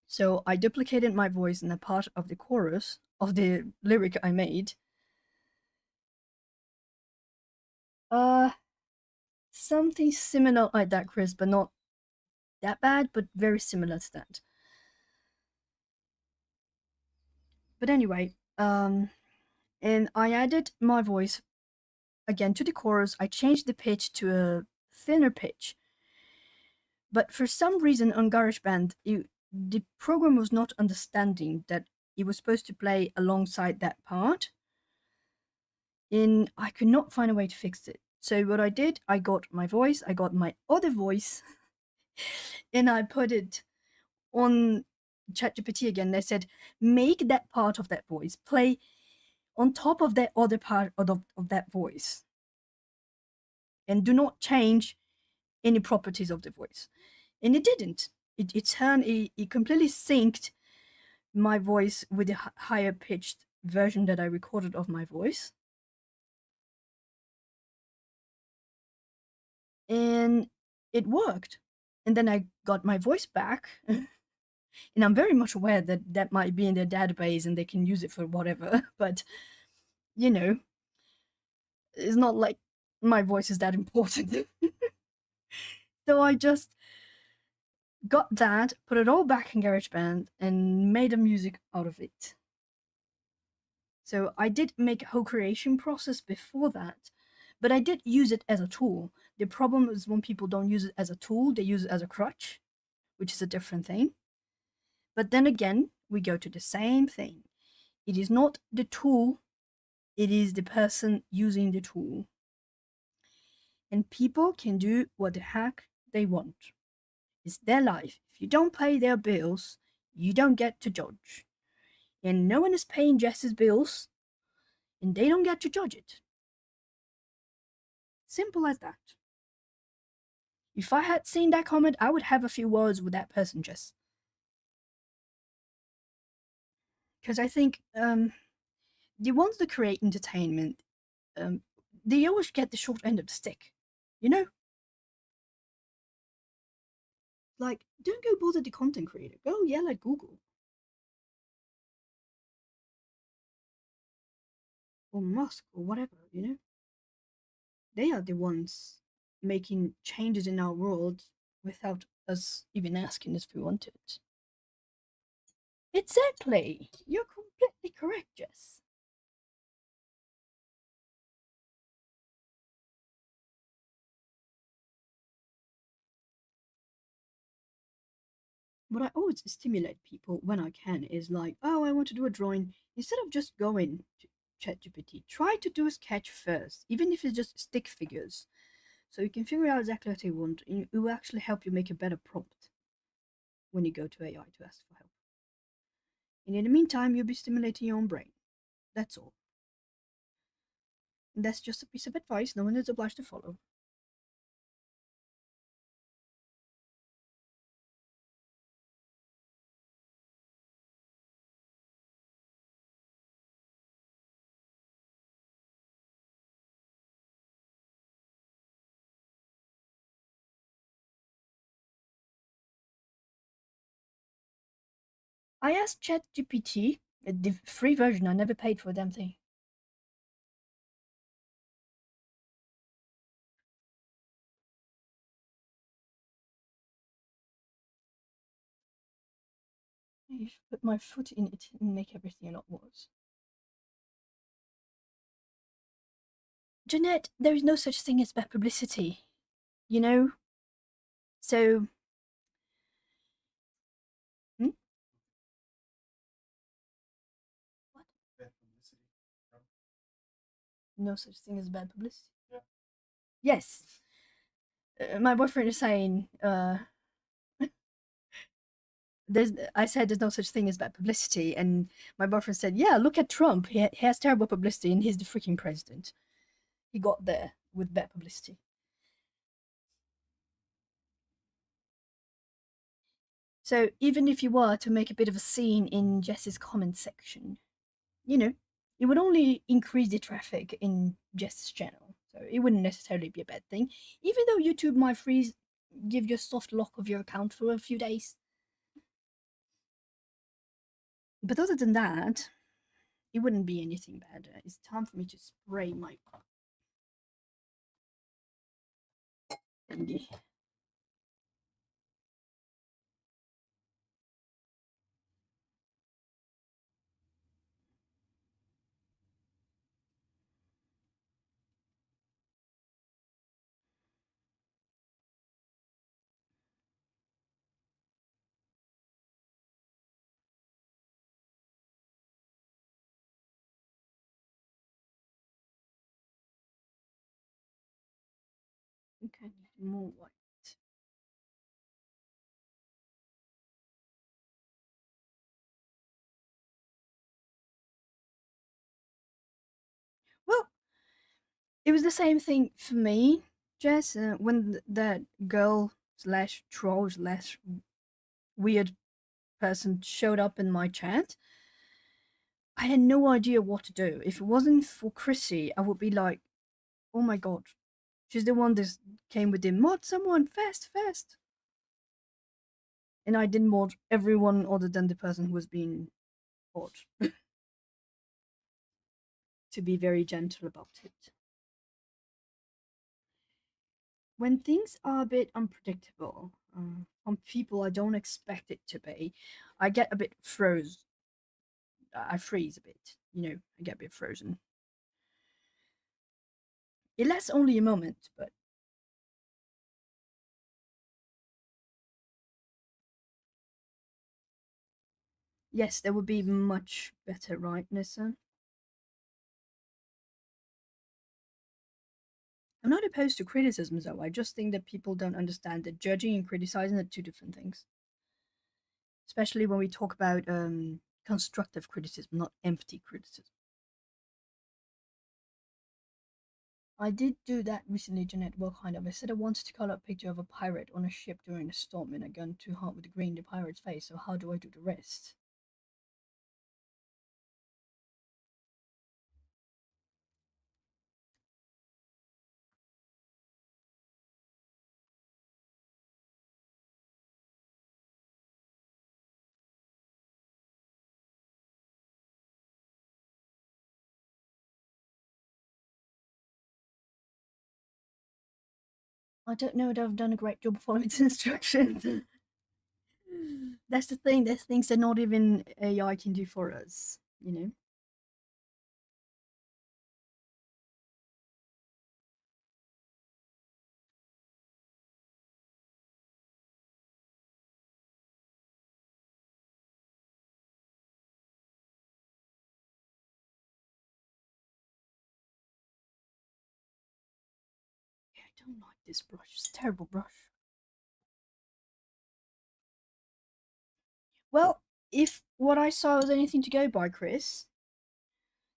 So I duplicated my voice in a part of the chorus of the lyric I made. Uh, Something similar like that, Chris, but not that bad, but very similar to that. But anyway, and I added my voice again to the chorus. I changed the pitch to a thinner pitch. But for some reason on GarageBand, the program was not understanding that it was supposed to play alongside that part. And I could not find a way to fix it. So what I did, I got my voice, I got my other voice, and I put it on ChatGPT again. They said, make that part of that voice play on top of that other part of that voice. And do not change any properties of the voice. And it didn't. It completely synced my voice with the higher pitched version that I recorded of my voice. And it worked. And then I got my voice back. And I'm very much aware that that might be in their database and they can use it for whatever. But, you know, it's not like my voice is that important. So I just got that, put it all back in GarageBand, and made a music out of it. So I did make a whole creation process before that, but I did use it as a tool. The problem is when people don't use it as a tool, they use it as a crutch, which is a different thing. But then again, we go to the same thing. It is not the tool, it is the person using the tool. And people can do what the heck they want. It's their life. If you don't pay their bills, you don't get to judge. And no one is paying Jess's bills, and they don't get to judge it. Simple as that. If I had seen that comment, I would have a few words with that person, Jess. Because I think the ones that create entertainment, they always get the short end of the stick. You know? Like, don't go bother the content creator. Go yell at Google. Or Musk or whatever, you know? They are the ones making changes in our world without us even asking if we want it. Exactly. You're completely correct, Jess. What I always stimulate people when I can is like, oh, I want to do a drawing. Instead of just going to ChatGPT, try to do a sketch first, even if it's just stick figures. So you can figure out exactly what you want, and it will actually help you make a better prompt when you go to AI to ask for help. And in the meantime, you'll be stimulating your own brain. That's all. And that's just a piece of advice no one is obliged to follow. I asked ChatGPT, the free version, I never paid for a damn thing. I should put my foot in it and make everything a lot worse. Jeanette, there is no such thing as bad publicity, you know? So, hmm? What? No such thing as bad publicity. Yes. My boyfriend is saying, I said there's no such thing as bad publicity, and my boyfriend said, yeah, look at Trump. He has terrible publicity, and he's the freaking president. He got there with bad publicity. So even if you were to make a bit of a scene in Jess's comment section, you know, it would only increase the traffic in Jess's channel. So it wouldn't necessarily be a bad thing. Even though YouTube might freeze, give you a soft lock of your account for a few days. But other than that, it wouldn't be anything bad. It's time for me to spray my thingy. Okay, more white. Well, it was the same thing for me, Jess. When that girl slash troll slash weird person showed up in my chat, I had no idea what to do. If it wasn't for Chrissy, I would be like, "Oh my god, she's the one that came with the mod someone fast, fast." And I didn't mod everyone other than the person who was being mod. To be very gentle about it. When things are a bit unpredictable from people I don't expect it to be, I get a bit froze. I freeze a bit. I get a bit frozen. It lasts only a moment, but yes, that would be much better, right, Nissa? I'm not opposed to criticism, though. I just think that people don't understand that judging and criticizing are two different things. Especially when we talk about constructive criticism, not empty criticism. I did do that recently, Jeanette. Well, kind of. I said I wanted to color a picture of a pirate on a ship during a storm, and I gone too hard with the green the pirate's face. So how do I do the rest? I don't know that I've done a great job following its instructions. That's the thing. There's things that not even AI can do for us. Yeah, I don't like this brush. It's a terrible brush. Well, if what I saw was anything to go by, Chris,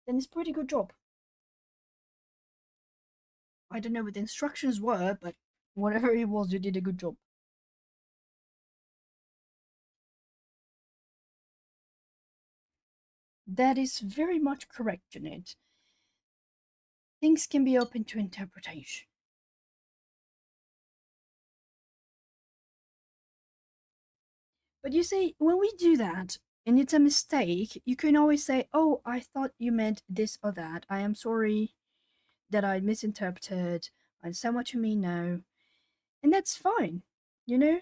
then it's a pretty good job. I don't know what the instructions were, but whatever it was, you did a good job. That is very much correct, Jeanette. Things can be open to interpretation. But you see, when we do that, and it's a mistake, you can always say, "Oh, I thought you meant this or that. I am sorry that I misinterpreted. I understand what you mean now." And that's fine, you know?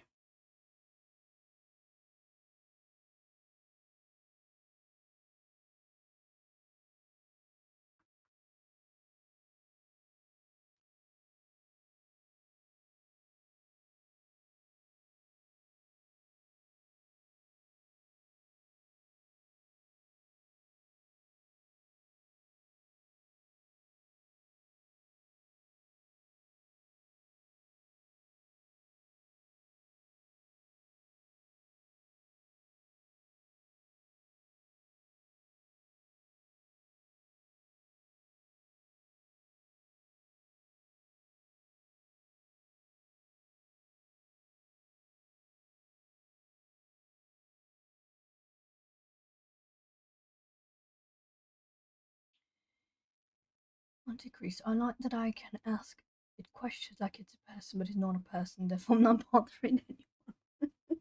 Auntie Chris, I like that I can ask it questions like it's a person, but it's not a person, therefore I'm not bothering anyone.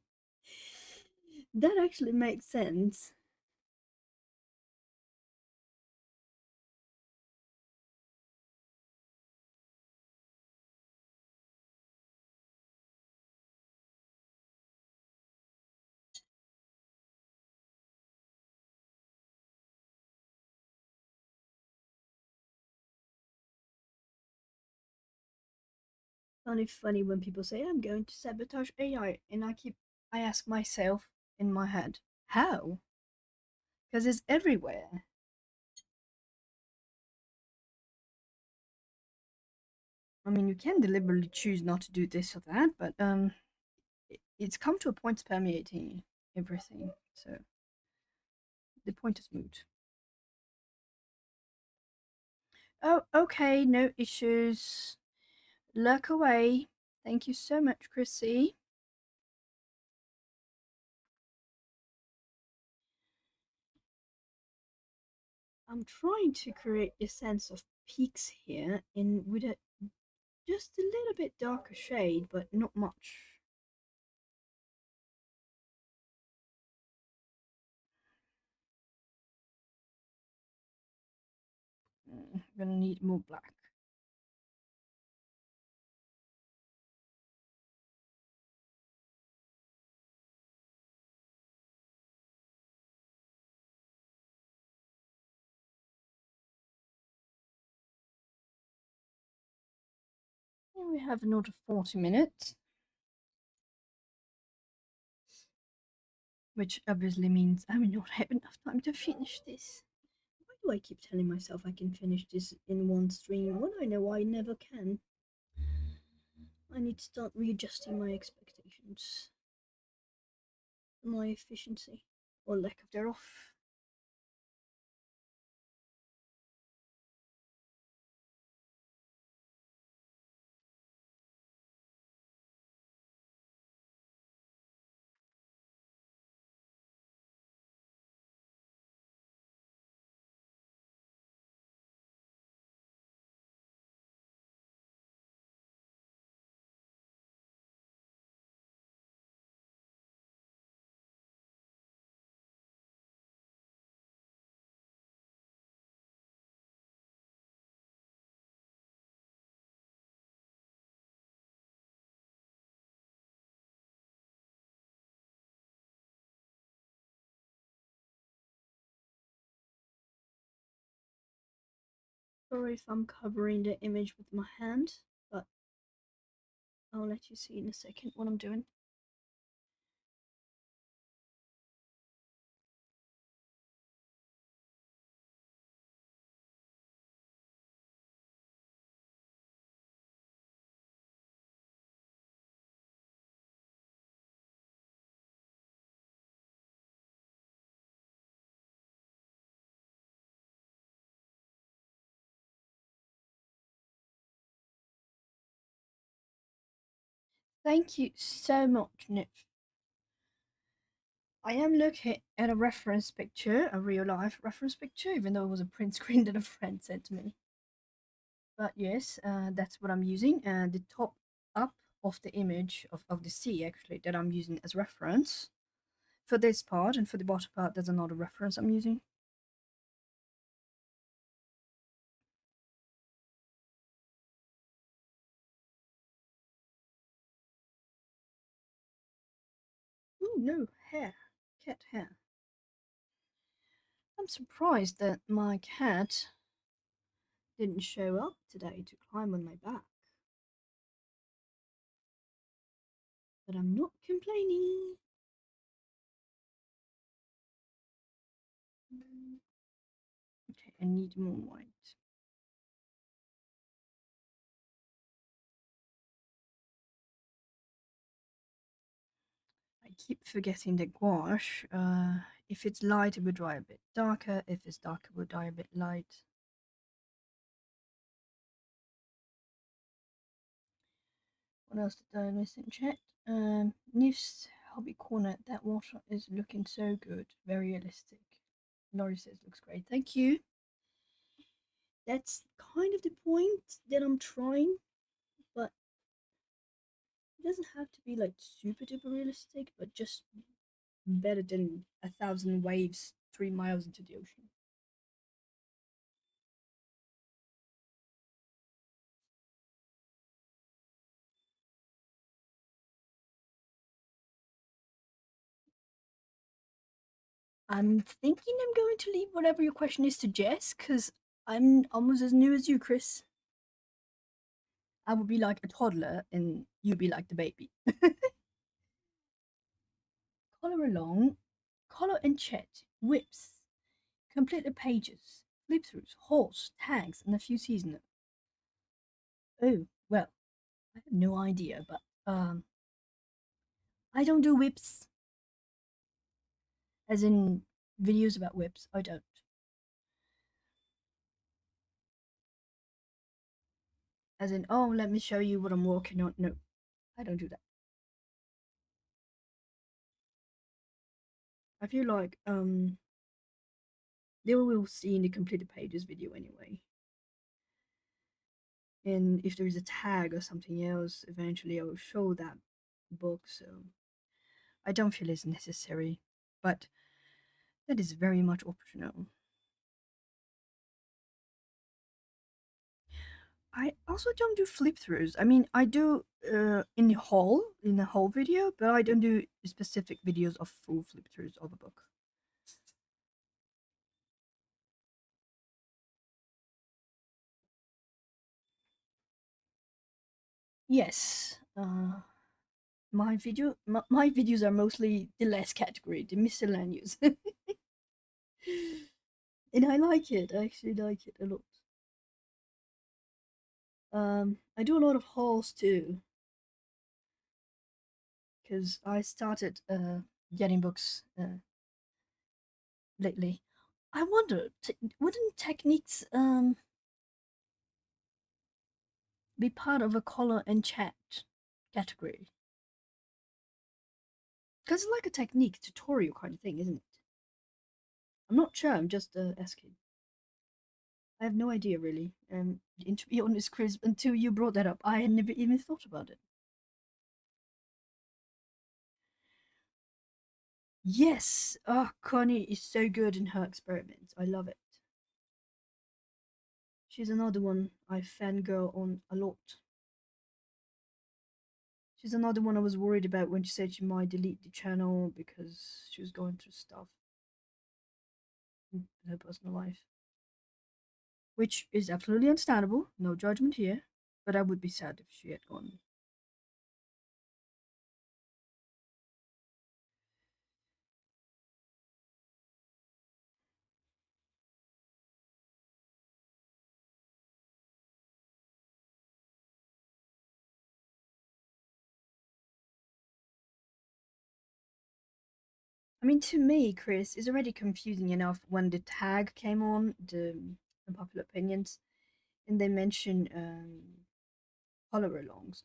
That actually makes sense. Find it funny when people say I'm going to sabotage AI, and I ask myself in my head, how? Because it's everywhere. I mean, you can deliberately choose not to do this or that, but it's come to a point it's permeating everything. So the point is moot. Oh, okay, no issues. Lurk away. Thank you so much, Chrissy. I'm trying to create a sense of peaks here in with a just a little bit darker shade, but not much. I'm gonna need more black. And we have another 40 minutes, which obviously means I will not have enough time to finish this. Why do I keep telling myself I can finish this in one stream when I know I never can? I need to start readjusting my expectations, my efficiency, or lack of thereof. Sorry if I'm covering the image with my hand, but I'll let you see in a second what I'm doing. Thank you so much, Nick. I am looking at a reference picture, a real life reference picture, even though it was a print screen that a friend sent to me. But yes, that's what I'm using. And the top up of the image of the sea, actually, that I'm using as reference for this part, and for the bottom part, there's another reference I'm using. Oh no, hair. Cat hair. I'm surprised that my cat didn't show up today to climb on my back. But I'm not complaining. Okay, I need more white. I keep forgetting the gouache. If it's light, it will dry a bit darker. If it's dark, it will dry a bit light. What else did I miss in chat? Nif's hobby corner. That water is looking so good. Very realistic. Laurie says looks great. Thank you. That's kind of the point that I'm trying, but it doesn't have to be like super duper realistic, but just better than 1,000 waves 3 miles into the ocean. I'm thinking I'm going to leave whatever your question is to Jess, because I'm almost as new as you, Chris. I would be like a toddler, and you'd be like the baby. Color along, color and chat, whips, complete the pages, flip throughs, hauls, tags, and a few seasonal. Oh, well, I have no idea, but I don't do whips, as in videos about whips. I don't. As in, oh, let me show you what I'm working on. No, I don't do that. I feel like they will see in the completed pages video anyway. And if there is a tag or something else, eventually I will show that book. So I don't feel it's necessary, but that is very much optional. I also don't do flip throughs. I mean, I do in the whole video, but I don't do specific videos of full flip throughs of a book. Yes, my videos are mostly the last category, the miscellaneous, and I like it. I actually like it a lot. I do a lot of hauls too, because I started getting books lately. I wonder, wouldn't techniques be part of a color and chat category? Because it's like a technique tutorial kind of thing, isn't it? I'm not sure. I'm just asking. I have no idea really. And to be honest, Chris, until you brought that up, I had never even thought about it. Yes, Connie is so good in her experiments. I love it. She's another one I fangirl on a lot. She's another one I was worried about when she said she might delete the channel because she was going through stuff in her personal life, which is absolutely understandable. No judgment here, but I would be sad if she had gone. I mean, to me, Chris, it's already confusing enough when the tag came on the unpopular opinions, and they mention color alongs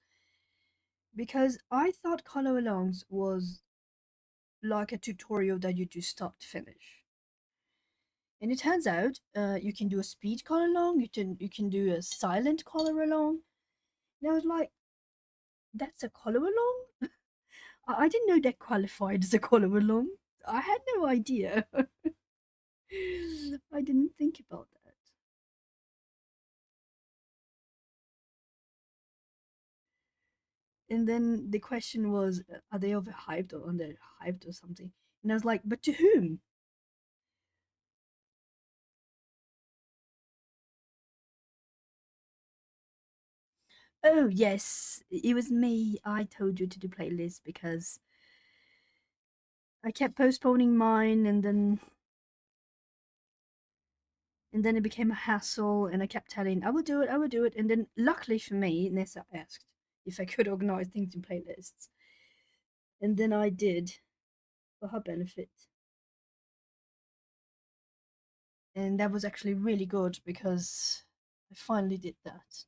because I thought color alongs was like a tutorial that you do start to finish. And it turns out you can do a speed color along, you can do a silent color along. And I was like, that's a color along? I didn't know that qualified as a color along. I had no idea. I didn't think about that. And then the question was, are they overhyped or underhyped or something? And I was like, but to whom? Oh yes, it was me. I told you to do playlist because I kept postponing mine, and then it became a hassle, and I kept telling I will do it, and then luckily for me, Nessa asked if I could organize things in playlists, and then I did for her benefit, and that was actually really good because I finally did that.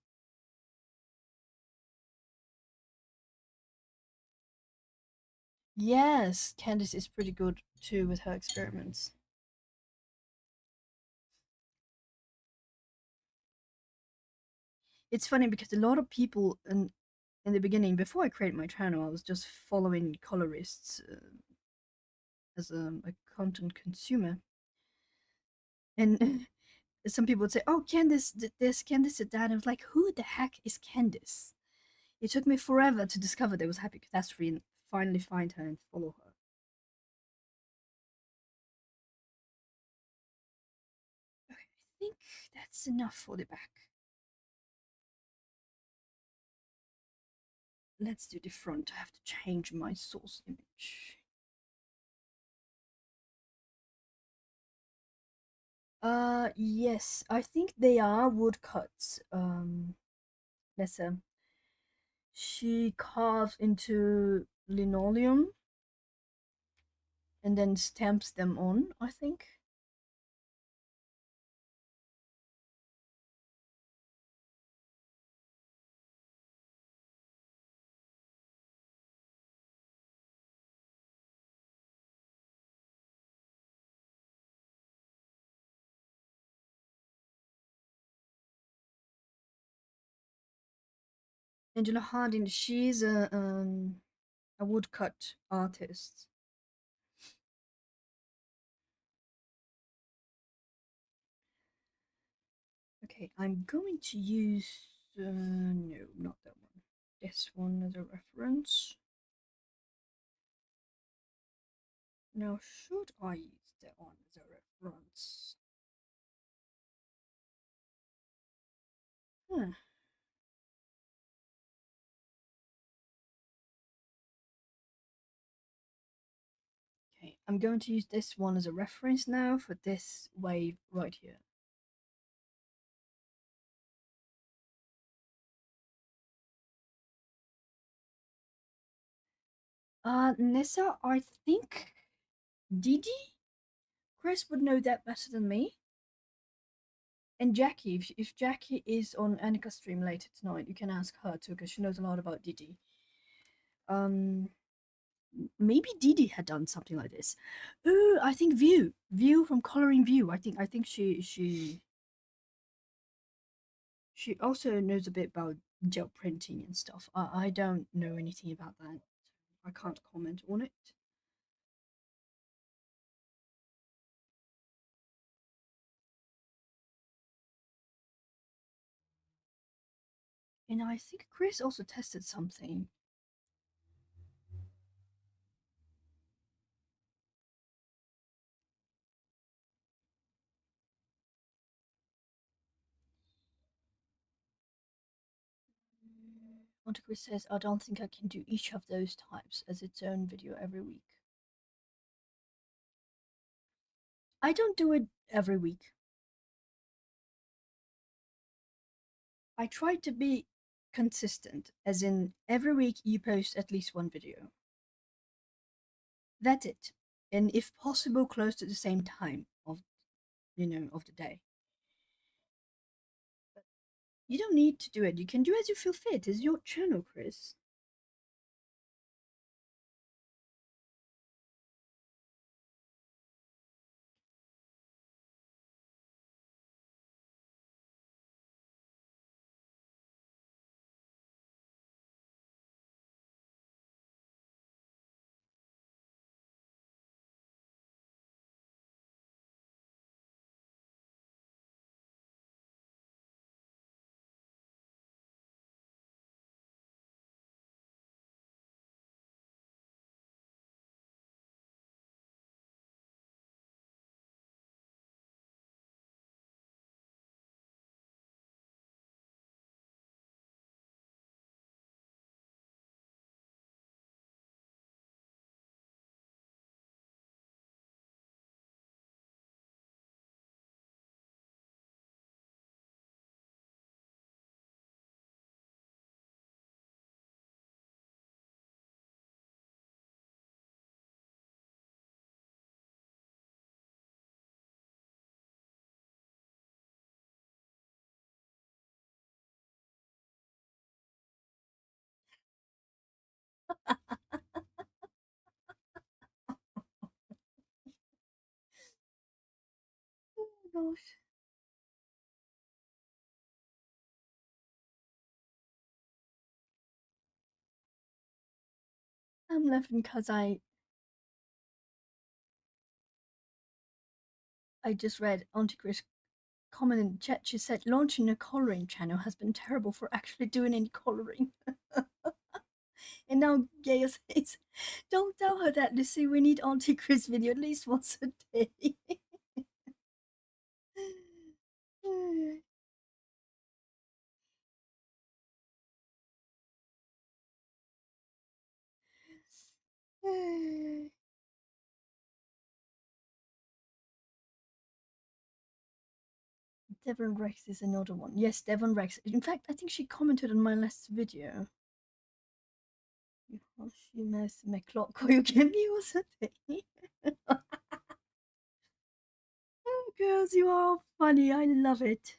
Yes, Candice is pretty good too with her experiments. It's funny because a lot of people in the beginning, before I created my channel, I was just following colorists as a content consumer, and some people would say, "Oh, Candice did this, Candice did that." And I was like, "Who the heck is Candice?" It took me forever to discover there was Happy Catastrophe and finally find her and follow her. Okay, I think that's enough for the back. Let's do the front. I have to change my source image. Yes, I think they are woodcuts. Let's she carves into linoleum and then stamps them on, I think. Angela Harding, she's a woodcut artist. Okay, I'm going to use no, not that one. This one as a reference. Now, should I use that one as a reference? Hmm. Okay, I'm going to use this one as a reference now for this wave right here. Nessa, I think Didi? Chris would know that better than me. And Jackie, if Jackie is on Anika's stream later tonight, you can ask her too, because she knows a lot about Didi. Um, Maybe Didi had done something like this. Ooh, I think View from Coloring View. I think she also knows a bit about gel printing and stuff. I don't know anything about that. I can't comment on it. And I think Chris also tested something. Monte Chris says, I don't think I can do each of those types as its own video every week. I don't do it every week. I try to be consistent, as in every week you post at least one video. That's it. And if possible, close to the same time of the day. But you don't need to do it. You can do as you feel fit. It's your channel, Chris. Oh my gosh. I'm laughing because I just read Auntie Chris comment in the chat. She said launching a coloring channel has been terrible for actually doing any coloring. And now Gaia says, don't tell her that, Lucy. We need Auntie Chris video at least once a day. Devon Rex is another one. Yes, Devon Rex. In fact, I think she commented on my last video. She knows my clock. You give me was a day. Oh, girls, you are funny. I love it.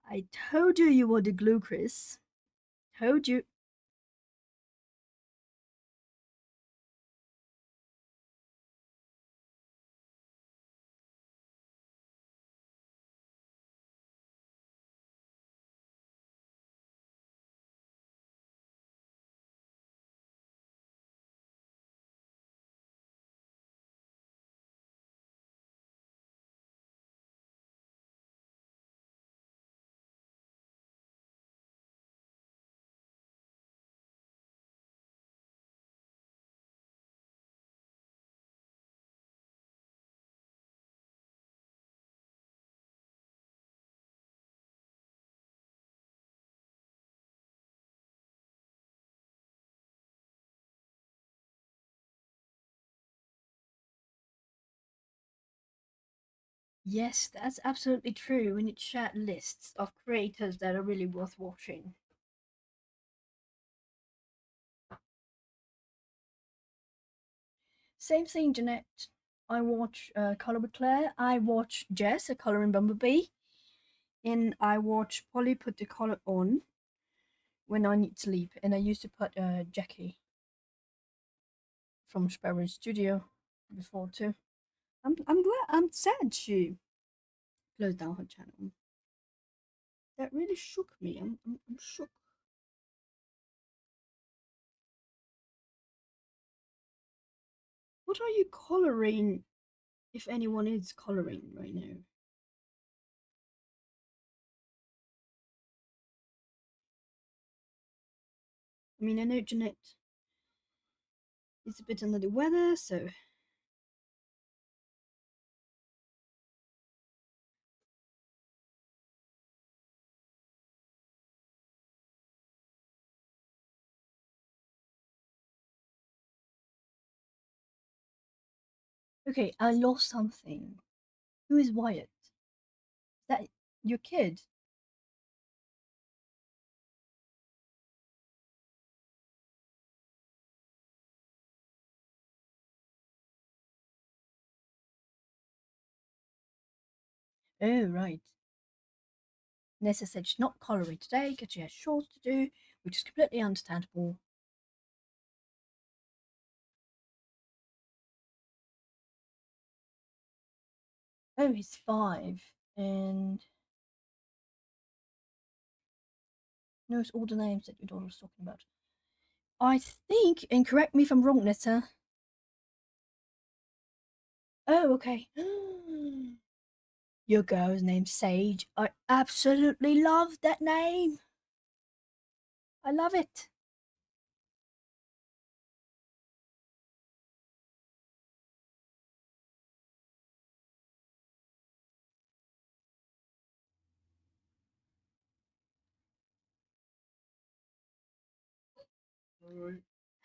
I told you you were the glue, Chris. Told you. Yes, that's absolutely true. We need chat lists of creators that are really worth watching. Same thing, Jeanette. I watch Color with Claire. I watch Jess, a coloring Bumblebee. And I watch Polly put the color on when I need sleep. And I used to put Jackie from Sparrow Studio before too. I'm sad she closed down her channel. That really shook me. I'm shook. What are you coloring, if anyone is coloring right now? I mean, I know Jeanette is a bit under the weather, so. Okay, I lost something. Who is Wyatt? Is that your kid? Oh, right. Nessa said she's not coloring today because she has chores to do, which is completely understandable. Oh, he's 5 and knows all the names that your daughter was talking about. I think, and correct me if I'm wrong, Nessa. Oh, okay. Your girl's name's Sage. I absolutely love that name. I love it.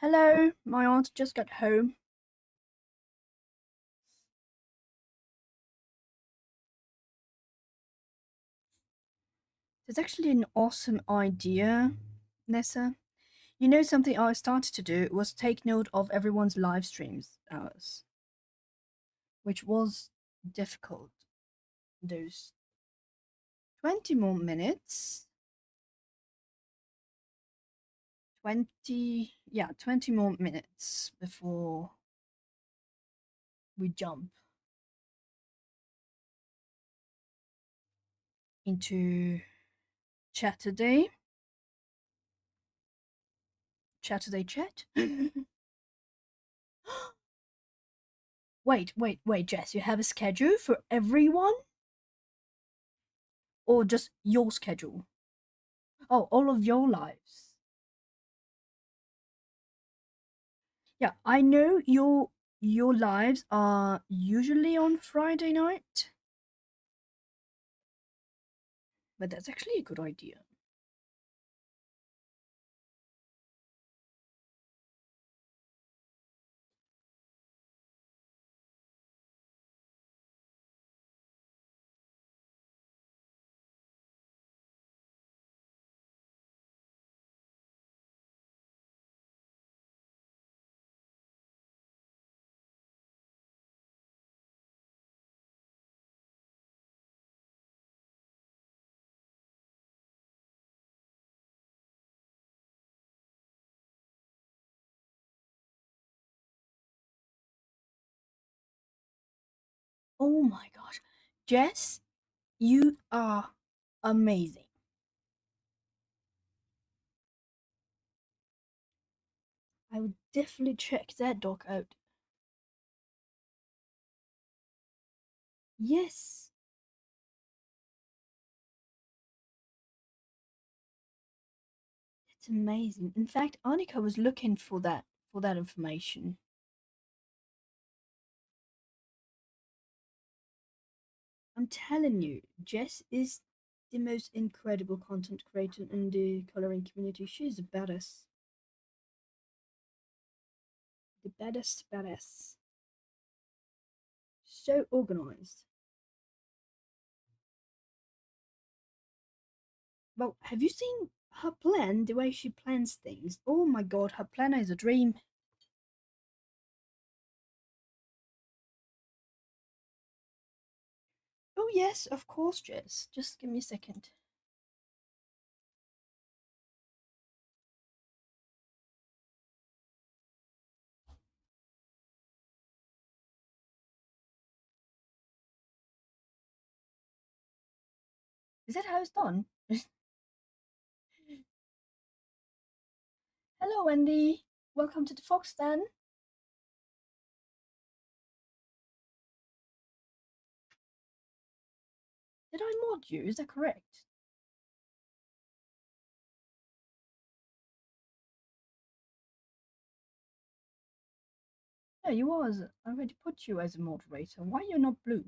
Hello, my aunt just got home. There's actually an awesome idea, Nessa. You know, something I started to do was take note of everyone's live streams hours, which was difficult. There's 20 more minutes. 20 more minutes before we jump into Chaturday. Chaturday chat. Wait, Jess, you have a schedule for everyone? Or just your schedule? Oh, all of your lives. Yeah, I know your lives are usually on Friday night, but that's actually a good idea. Oh my gosh. Jess, you are amazing. I would definitely check that doc out. Yes, it's amazing. In fact, Annika was looking for that information. I'm telling you, Jess is the most incredible content creator in the coloring community. She's the baddest. The baddest badass. So organized. Well, have you seen her plan? The way she plans things. Oh my god, her planner is a dream. Oh yes, of course, Jess. Just give me a second. Is that how it's done? Hello, Wendy. Welcome to the Fox Den. Did I mod you? Is that correct? Yeah, you was. I already put you as a moderator. Why you're not blue?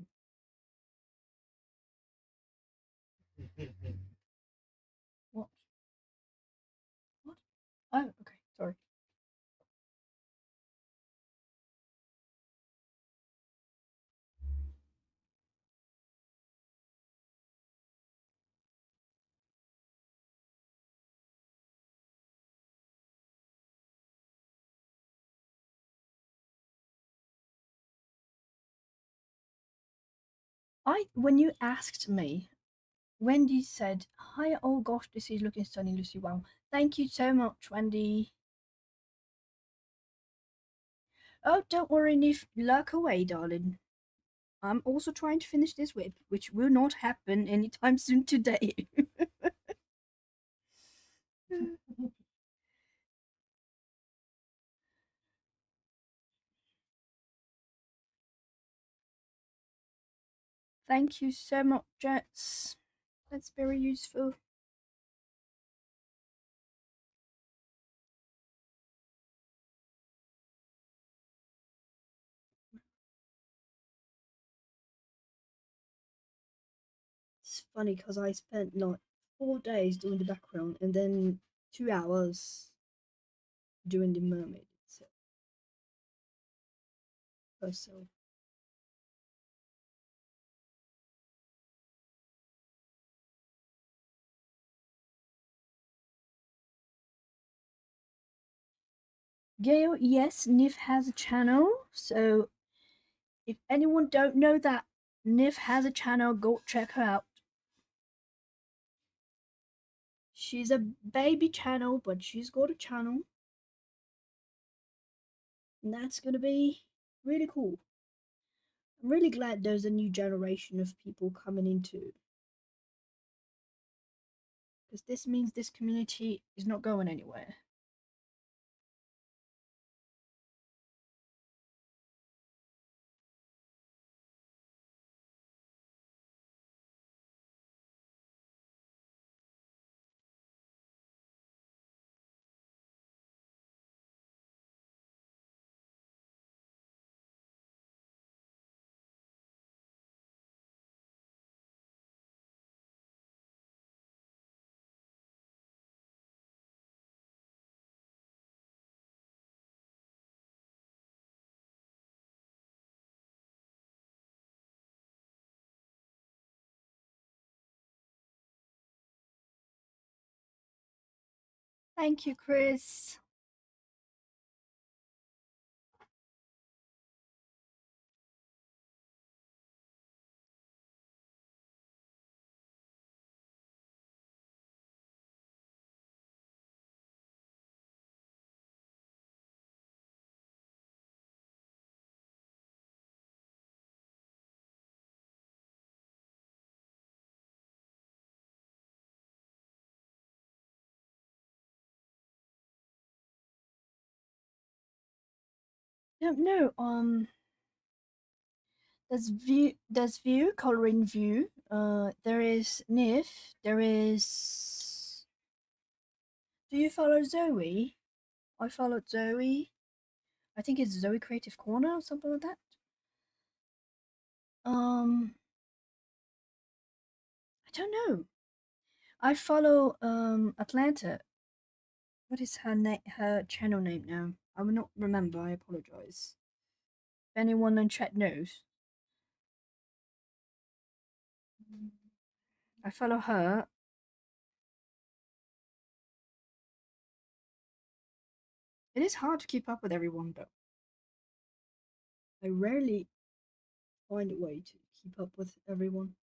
What? What? Oh, okay. Sorry. When you asked me, Wendy said, "Hi, oh gosh, this is looking stunning, Lucy. Wow, thank you so much, Wendy." Oh, don't worry, Nif. Lurk away, darling. I'm also trying to finish this whip, which will not happen anytime soon today. Thank you so much, Jets. That's very useful. It's funny because I spent like 4 days doing the background and then 2 hours doing the mermaid itself. Herself. Gail, yes, Nif has a channel. So if anyone don't know that Nif has a channel, go check her out. She's a baby channel, but she's got a channel. And that's gonna be really cool. I'm really glad there's a new generation of people coming into, because this means this community is not going anywhere. Thank you, Chris. No, there's view, coloring view. There is Nif. There is. Do you follow Zoe? I followed Zoe. I think it's Zoe Creative Corner or something like that. Um, I don't know. I follow Atlanta. What is her name? Her channel name now? I will not remember. I apologize. If anyone in chat knows, I follow her. It is hard to keep up with everyone, though. I rarely find a way to keep up with everyone.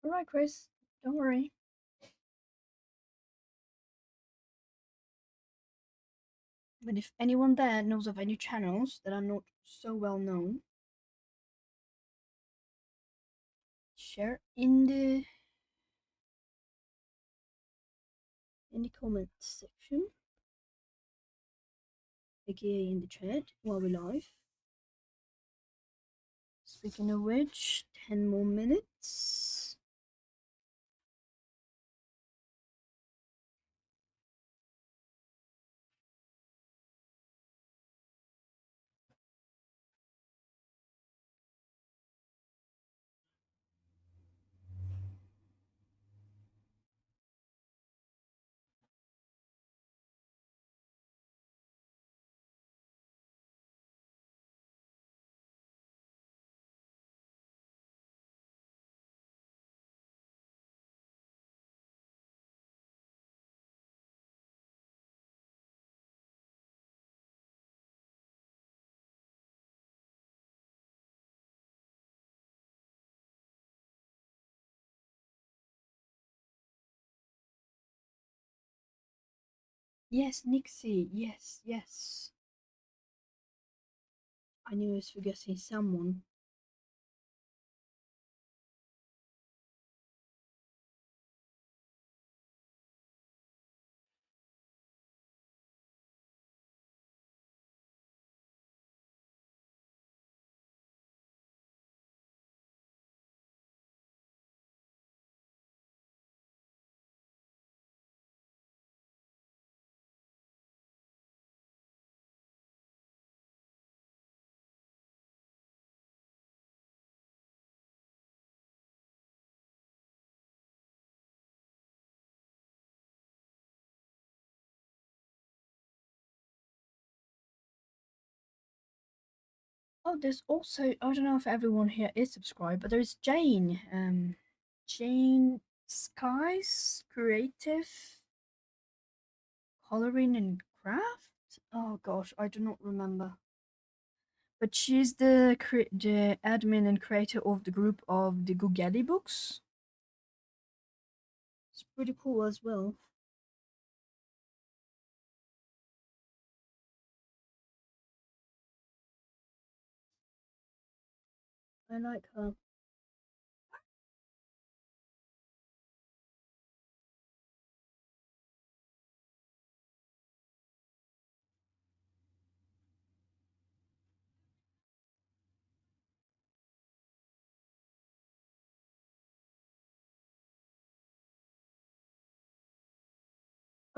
All right, Chris. Don't worry. But if anyone there knows of any channels that are not so well known, share in the comment section, aka in the chat while we're live. Speaking of which, 10 more minutes. Yes, Nixie. Yes, yes. I knew I was forgetting someone. Oh, there's also, I don't know if everyone here is subscribed, but there's Jane. Jane Skies Creative Coloring and Craft. Oh gosh, I do not remember. But she's the admin and creator of the group of the Googly books. It's pretty cool as well. I like her.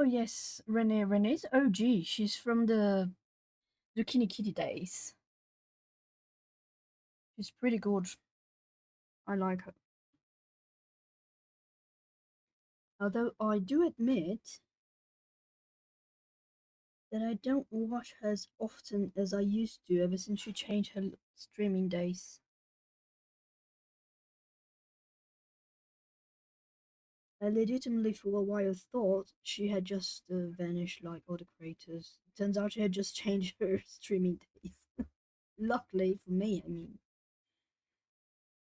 Oh yes, Renee. Renee's OG. She's from the Zucchini Kitty days. She's pretty good. I like her. Although I do admit that I don't watch her as often as I used to ever since she changed her streaming days. I legitimately for a while thought she had just vanished like other creators. Turns out she had just changed her streaming days. Luckily for me, I mean.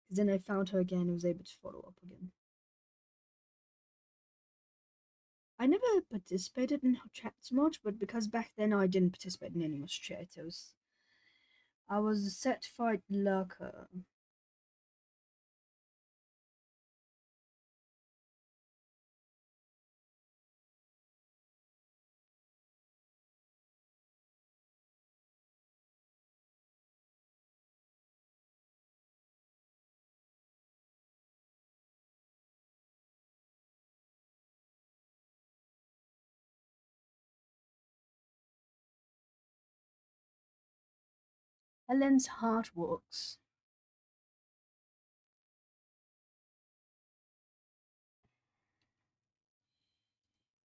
Because then I found her again and was able to follow up again. I never participated in her chats much, but because back then I didn't participate in any much chats, I was a certified lurker. Helen's heart works.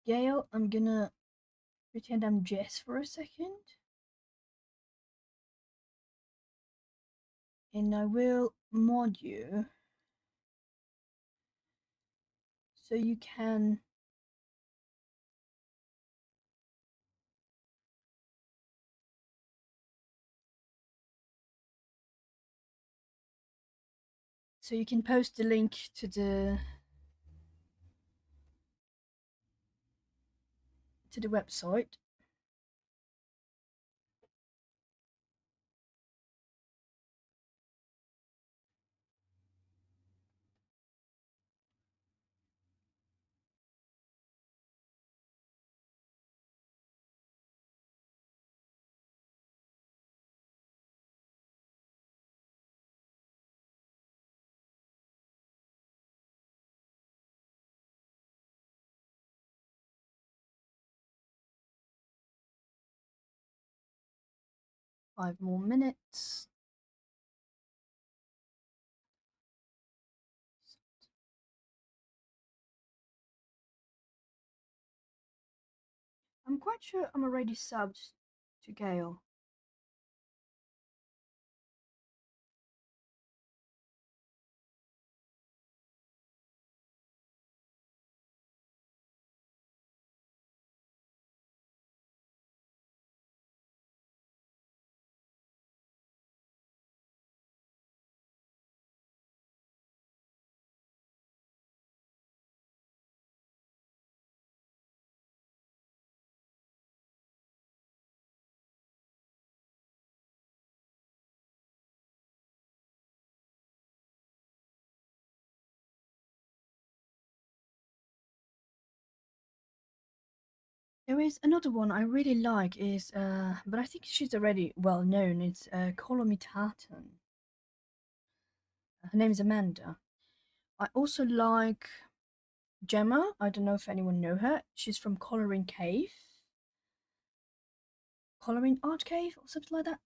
Gail, I'm gonna pretend I'm Jess for a second. And I will mod you so you can post the link to the website. 5 more minutes. I'm quite sure I'm already subbed to Gail. There is another one I really like is but I think she's already well known. It's Tartan. Her name is Amanda. I also like Gemma. I don't know if anyone know her. She's from Coloring Art Cave or something like that.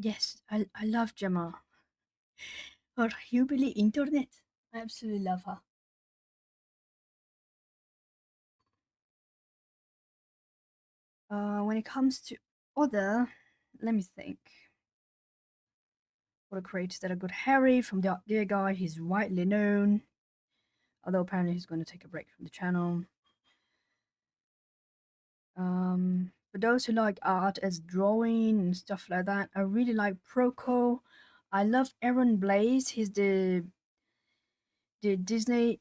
Yes, I love Gemma. Her hillbilly internet. I absolutely love her. When it comes to other, let me think. What the creators that are good. Harry from the Dear Guy, he's widely known, although apparently he's going to take a break from the channel. For those who like art as drawing and stuff like that, I really like Proco. I love Aaron Blaise. He's the Disney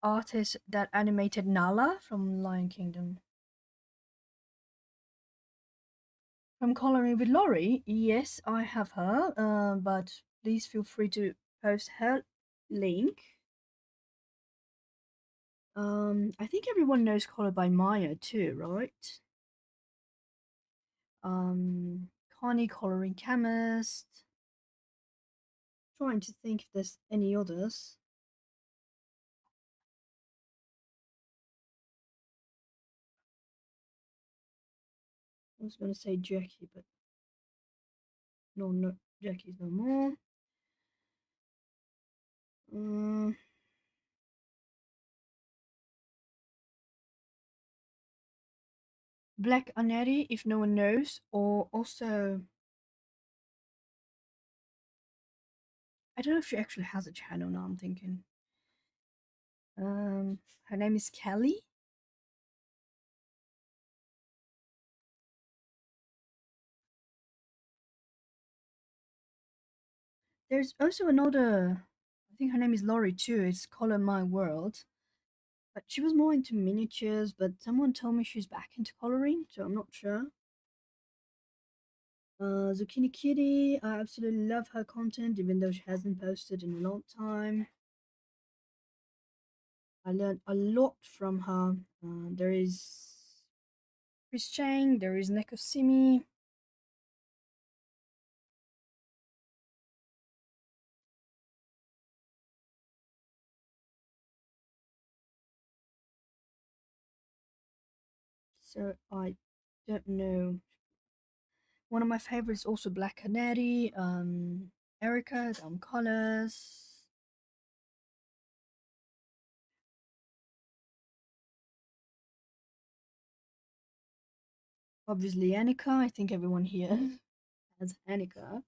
artist that animated Nala from Lion Kingdom. From Coloring with Laurie, yes, I have her, but please feel free to post her link. I think everyone knows Color by Maya too, right? Connie Coloring Chemist. Trying to think if there's any others. I was gonna say Jackie, but no, no, Jackie's no more. Um, Black Anetti, if no one knows, or also I don't know if she actually has a channel now. I'm thinking. Her name is Kelly. There's also another. I think her name is Laurie too. It's Color My World, but she was more into miniatures. But someone told me she's back into coloring, so I'm not sure. Zucchini Kitty, I absolutely love her content, even though she hasn't posted in a long time. I learned a lot from her. There is Chris Chang, there is Neko Simi. So I don't know. One of my favorites also Black Canary, Erica, Colors. Obviously Annika. I think everyone here has Annika.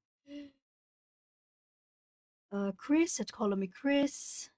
Chris at Call Me Chris.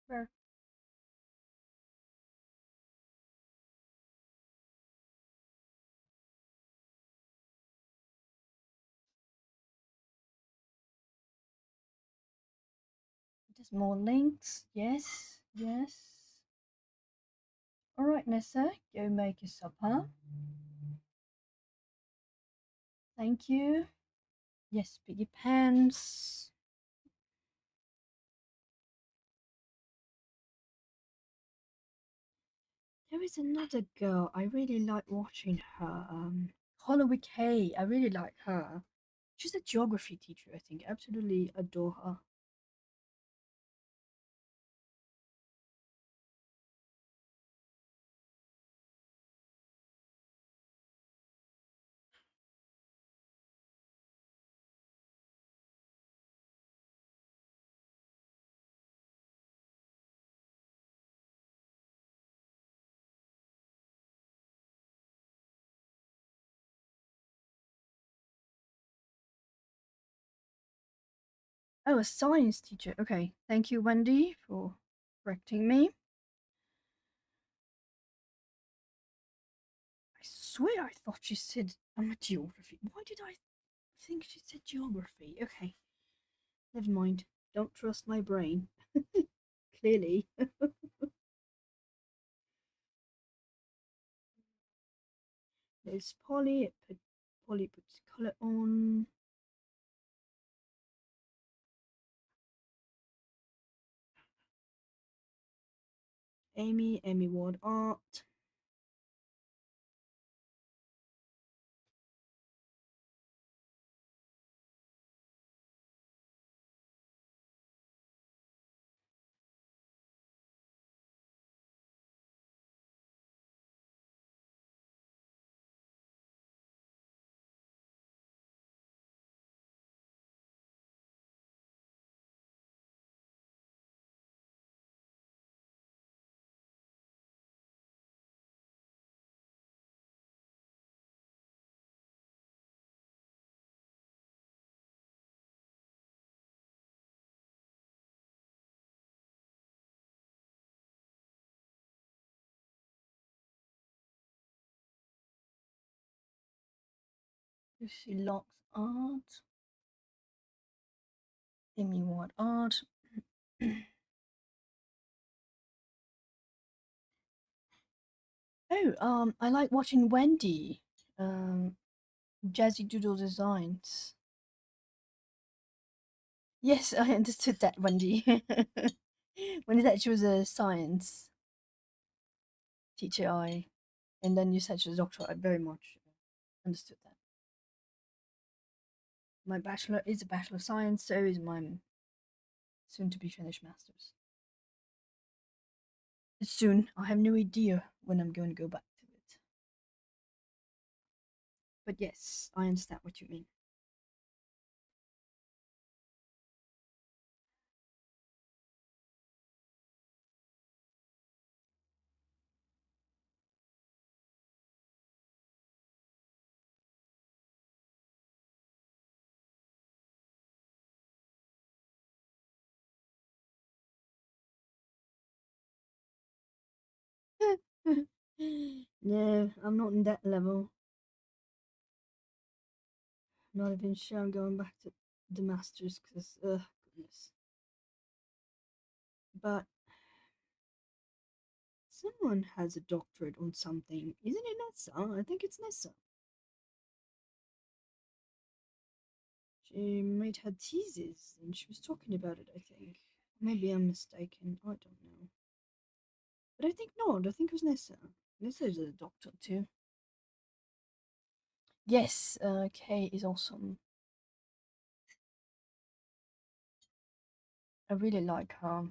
Where there's more links. Yes, yes. All right, Nessa, go make your supper. Thank you. Yes, Piggy Pants. There is another girl. I really like watching her. Holloway Kay. I really like her. She's a geography teacher, I think. Absolutely adore her. Oh, a science teacher. Okay, thank you, Wendy, for correcting me. I swear I thought she said I'm a geography. Why did I think she said geography? Okay, never mind. Don't trust my brain. Clearly. There's Polly. Polly puts colour on. Amy Ward art. Lucy Locke's art. Amy Ward art. Oh, I like watching Wendy. Jazzy Doodle Designs. Yes, I understood that, Wendy. When you said she was a science teacher, and then you said she was a doctor, I very much understood that. My bachelor is a bachelor of science, so is my soon to be finished master's. Soon, I have no idea when I'm going to go back to it. But yes, I understand what you mean. No, I'm not in that level. Not even sure I'm going back to the masters because, goodness. But someone has a doctorate on something, isn't it Nessa? I think it's Nessa. She made her thesis and she was talking about it, I think. Maybe I'm mistaken. I don't know. But I think not. I think it was Nessa. Nessa is a doctor too. Yes, Kay is awesome. I really like her.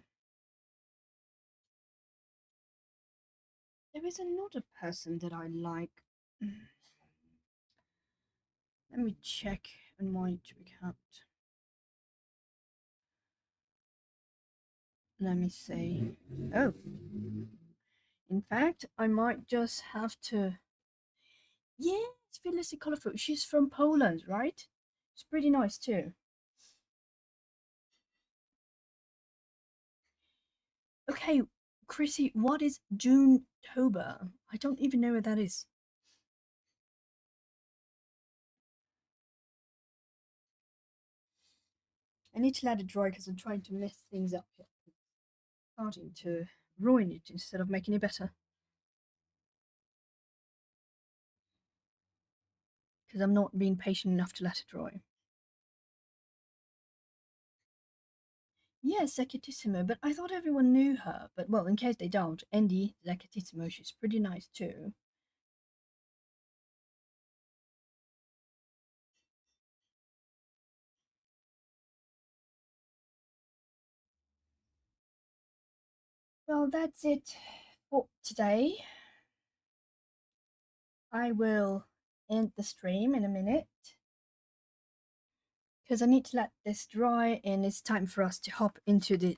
There is another person that I like. Let me check on my Twitter account. Let me see. Oh, in fact, I might just have to. Yes, Felicity Colorful. She's from Poland, right? It's pretty nice too. Okay, Chrissy, what is June-tober? I don't even know what that is. I need to let it dry because I'm trying to mess things up here. Starting to ruin it instead of making it better. Because I'm not being patient enough to let it dry. Yes, Zacatissimo, but I thought everyone knew her. But well, in case they don't, Andy Zacatissimo, she's pretty nice too. Well, that's it for today. I will end the stream in a minute because I need to let this dry and it's time for us to hop into the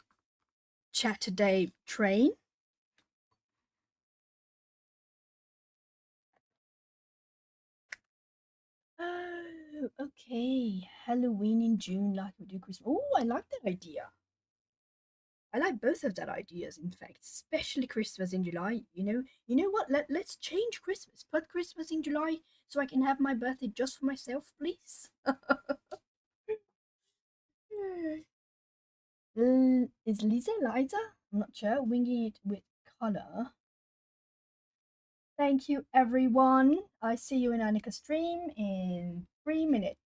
Chaturday train. Oh, okay. Halloween in June, like we do Christmas. Oh, I like that idea. I like both of that ideas, in fact, especially Christmas in July. You know what? Let's change Christmas. Put Christmas in July so I can have my birthday just for myself, please. Is Lisa Liza? I'm not sure. Winging it with color. Thank you, everyone. I see you in Annika's stream in 3 minutes.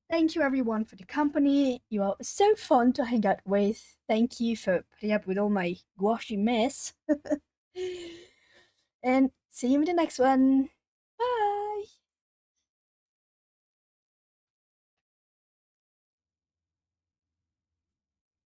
Thank you, everyone, for the company. You are so fun to hang out with. Thank you for putting up with all my gouache mess. And see you in the next one.